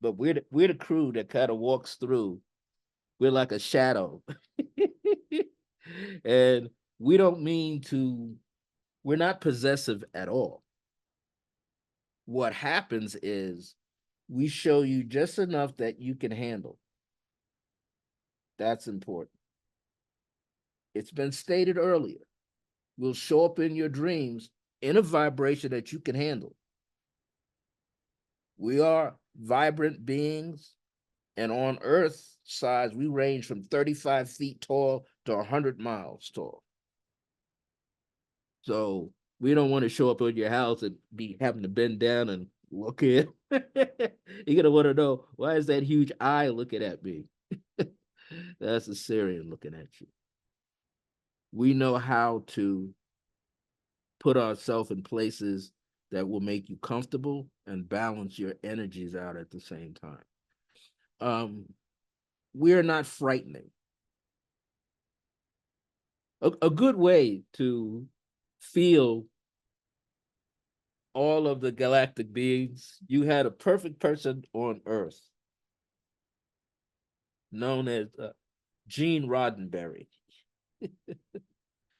but we're the crew that kind of walks through. We're like a shadow. And we don't mean to, we're not possessive at all. What happens is we show you just enough that you can handle. That's important. It's been stated earlier. We'll show up in your dreams in a vibration that you can handle. We are vibrant beings, and on Earth size, we range from 35 feet tall to 100 miles tall. So we don't want to show up at your house and be having to bend down and look in. You're gonna want to know, why is that huge eye looking at me? That's a Syrian looking at you. We know how to put ourselves in places that will make you comfortable and balance your energies out at the same time. We're not frightening. A good way to feel all of the galactic beings, you had a perfect person on Earth known as Gene Roddenberry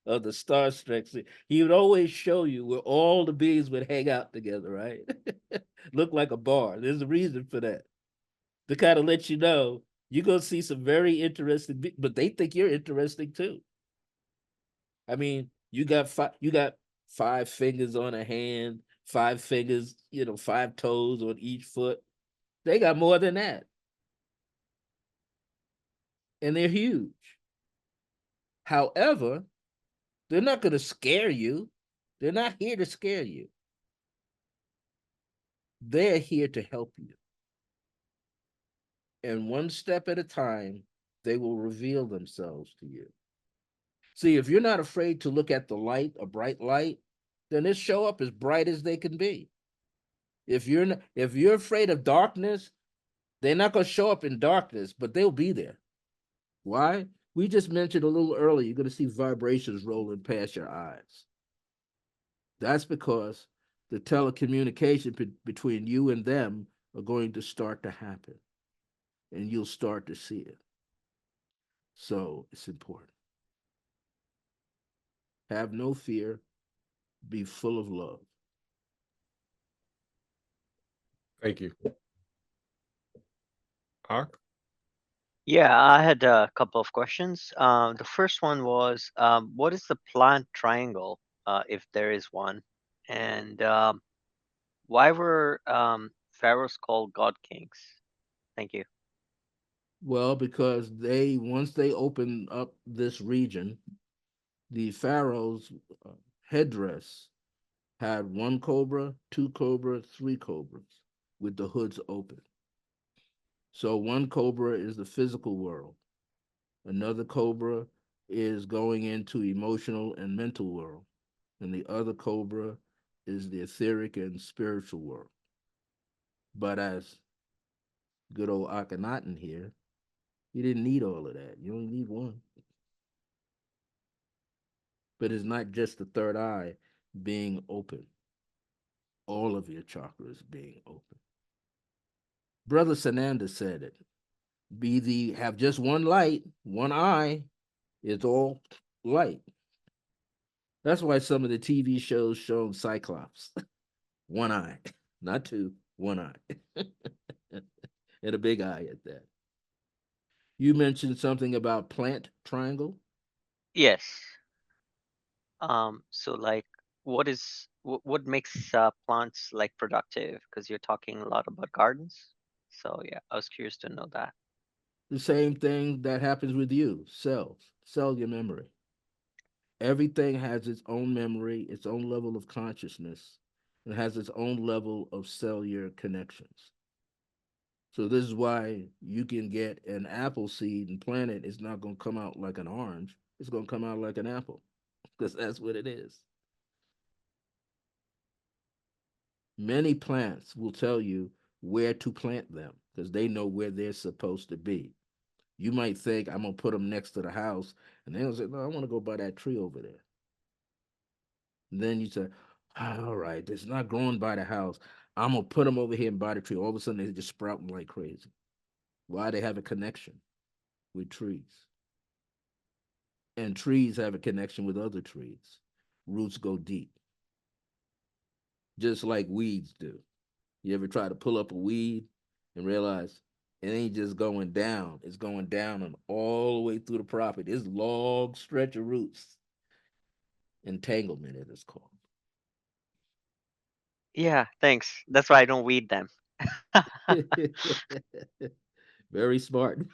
of the Star Trek. He would always show you where all the beings would hang out together, right? Look like a bar. There's a reason for that. To kind of let you know, you're going to see some very interesting, but they think you're interesting too. I mean, you got five fingers on a hand, 5 fingers, 5 toes on each foot. They got more than that. And they're huge. However, they're not going to scare you. They're not here to scare you. They're here to help you. And one step at a time, they will reveal themselves to you. See, if you're not afraid to look at the light, a bright light, then they show up as bright as they can be. If you're afraid of darkness, they're not going to show up in darkness, but they'll be there. Why? We just mentioned a little earlier, you're going to see vibrations rolling past your eyes. That's because the telecommunication between you and them are going to start to happen, and you'll start to see it. So it's important. Have no fear. Be full of love.
Thank you. Ak?
Yeah, I had a couple of questions. The first one was, what is the plant triangle, if there is one? And why were pharaohs called god kings? Thank you.
Well, because once they opened up this region, the pharaoh's headdress had 1 cobra, 2 cobra, 3 cobras with the hoods open. So 1 cobra is the physical world. Another cobra is going into emotional and mental world. And the other cobra is the etheric and spiritual world. But as good old Akhenaten here, you didn't need all of that. You only need 1. But it's not just the third eye being open. All of your chakras being open. Brother Sananda said it. Have just 1 light, 1 eye, it's all light. That's why some of the TV shows show Cyclops. One eye, not two, one eye. And a big eye at that. You mentioned something about plant triangle.
Yes. So like, what makes plants like productive? Because you're talking a lot about gardens. So yeah, I was curious to know that.
The same thing that happens with you, cells, cellular memory. Everything has its own memory, its own level of consciousness, and has its own level of cellular connections. So this is why you can get an apple seed and plant it. It's not going to come out like an orange. It's going to come out like an apple because that's what it is. Many plants will tell you where to plant them because they know where they're supposed to be. You might think, I'm going to put them next to the house, and they'll say, no, I want to go by that tree over there. And then you say, all right, it's not growing by the house. I'm going to put them over here and by the tree. All of a sudden, they just sprouting like crazy. Why? They have a connection with trees. And trees have a connection with other trees. Roots go deep, just like weeds do. You ever try to pull up a weed and realize it ain't just going down, it's going down and all the way through the property. It's long stretch of roots. Entanglement, it is called.
Yeah, thanks. That's why I don't weed them.
Very smart.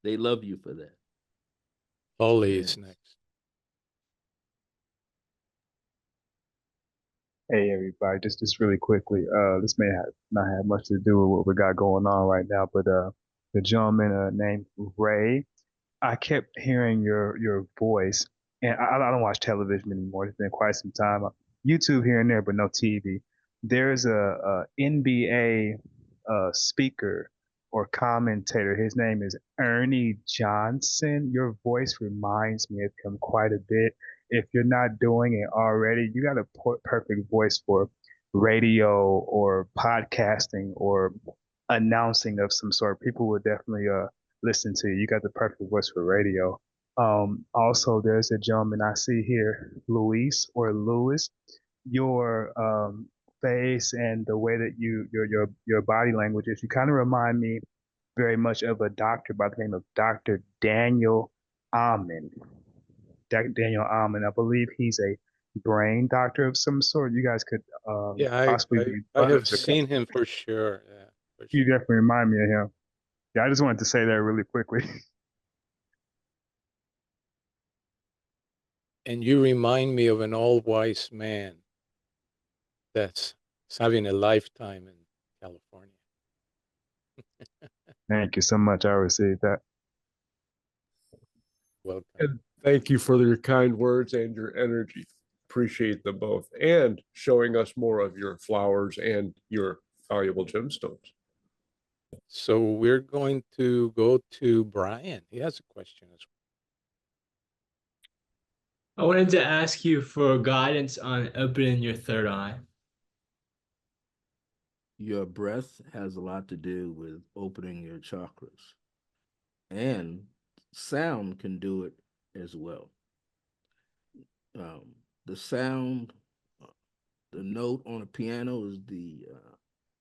They love you for that.
Polly
Yes.
is next.
Hey everybody, just really quickly. This may not have much to do with what we got going on right now, but the gentleman named Ray, I kept hearing your voice, and I don't watch television anymore. It's been quite some time. YouTube here and there, but no TV. There's a NBA speaker or commentator. His name is Ernie Johnson. Your voice reminds me of him quite a bit. If you're not doing it already, you got a perfect voice for radio or podcasting or announcing of some sort. People would definitely listen to you. You got the perfect voice for radio. Also, there's a gentleman I see here, Luis or Louis. Your face and the way that your body language is, you kind of remind me very much of a doctor by the name of Dr. Daniel Amen. Daniel Amen. I believe he's a brain doctor of some sort. You guys could
Yeah,
possibly
I,
be
I have
brothers.
seen him for sure. Yeah, for
You
sure.
definitely remind me of him. Yeah, I just wanted to say that really quickly.
And you remind me of an old wise man that's having a lifetime in California.
Thank you so much. I received that.
Welcome.
And thank you for your kind words and your energy. Appreciate them both, and showing us more of your flowers and your valuable gemstones.
So we're going to go to Brian. He has a question as well.
I wanted to ask you for guidance on opening your third eye.
Your breath has a lot to do with opening your chakras, and sound can do it as well. The sound, the note on a piano is the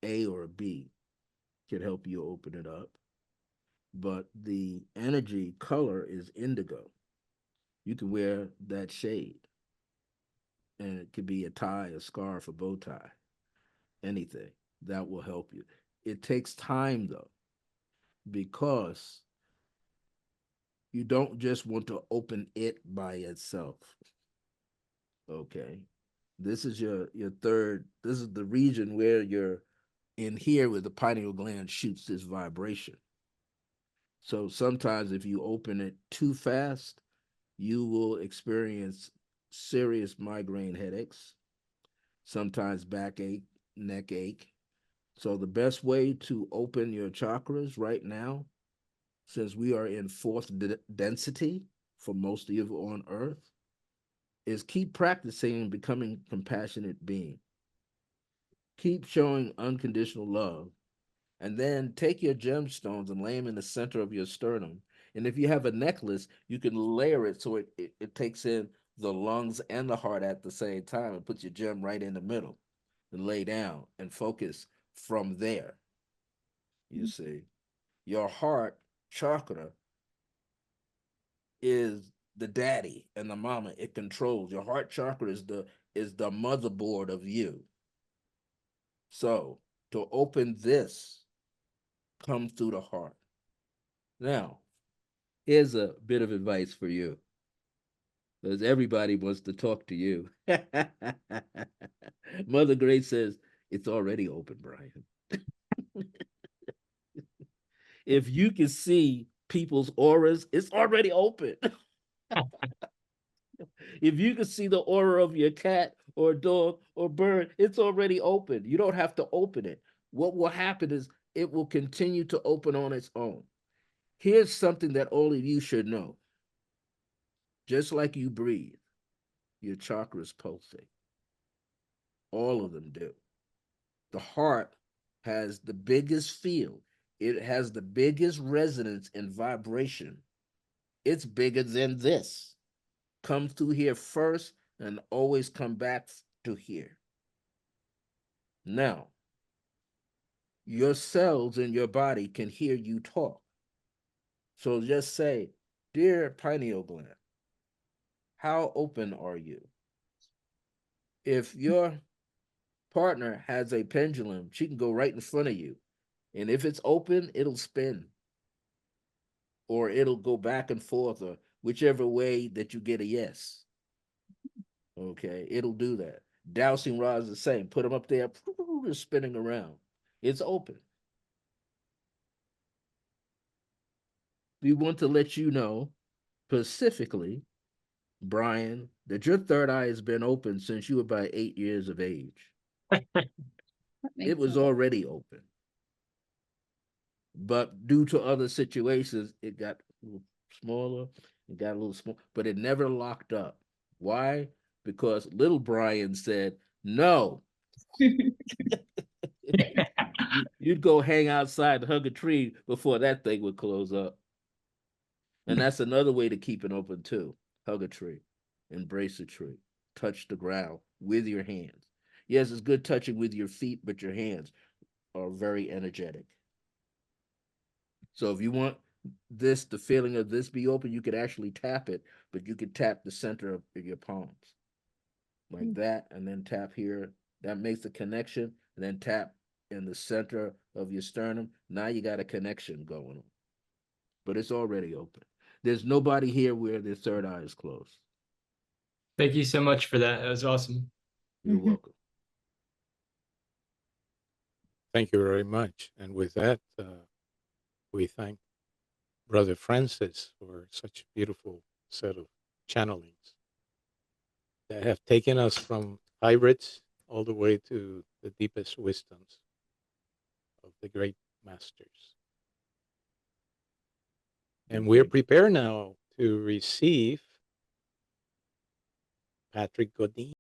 A or a B, can help you open it up. But the energy color is indigo. You can wear that shade, and it could be a tie, a scarf, a bow tie, anything that will help you. It takes time though, because you don't just want to open it by itself. Okay. This is your third, this is the region where you're in here where the pineal gland shoots this vibration. So sometimes if you open it too fast, you will experience serious migraine headaches, sometimes backache, neck ache. So the best way to open your chakras right now, since we are in fourth density for most of you on earth, is keep practicing becoming a compassionate being. Keep showing unconditional love, and then take your gemstones and lay them in the center of your sternum And if you have a necklace, you can layer it so it takes in the lungs and the heart at the same time and puts your gem right in the middle and lay down and focus from there. You see, your heart chakra is the daddy and the mama. It controls. Your heart chakra is the motherboard of you. So to open this comes through the heart. Now, here's a bit of advice for you, because everybody wants to talk to you. Mother Grace says, it's already open, Brian. If you can see people's auras, it's already open. If you can see the aura of your cat or dog or bird, it's already open. You don't have to open it. What will happen is it will continue to open on its own. Here's something that only you should know. Just like you breathe, your chakras pulsate. All of them do. The heart has the biggest field. It has the biggest resonance and vibration. It's bigger than this. Come through here first and always come back to here. Now, your cells in your body can hear you talk. So just say, dear pineal gland, how open are you? If your partner has a pendulum, she can go right in front of you. And if it's open, it'll spin. Or it'll go back and forth, or whichever way that you get a yes. Okay, it'll do that. Dowsing rods the same. Put them up there, spinning around. It's open. We want to let you know specifically, Brian, that your third eye has been open since you were about 8 years of age. It was already open. But due to other situations, it got a little smaller, it got a little small, but it never locked up. Why? Because little Brian said, no. You'd go hang outside and hug a tree before that thing would close up. And that's another way to keep it open too. Hug a tree, embrace a tree, touch the ground with your hands. Yes, it's good touching with your feet, but your hands are very energetic. So if you want this, the feeling of this be open, you could actually tap it, but you could tap the center of your palms like that, and then tap here. That makes a connection, and then tap in the center of your sternum. Now you got a connection going on, but it's already open. There's nobody here where their third eye is closed.
Thank you so much for that. That was awesome.
You're welcome.
Thank you very much. And with that, we thank Brother Francis for such a beautiful set of channelings that have taken us from hybrids all the way to the deepest wisdoms of the great masters. And we're prepared now to receive Patrick Godin.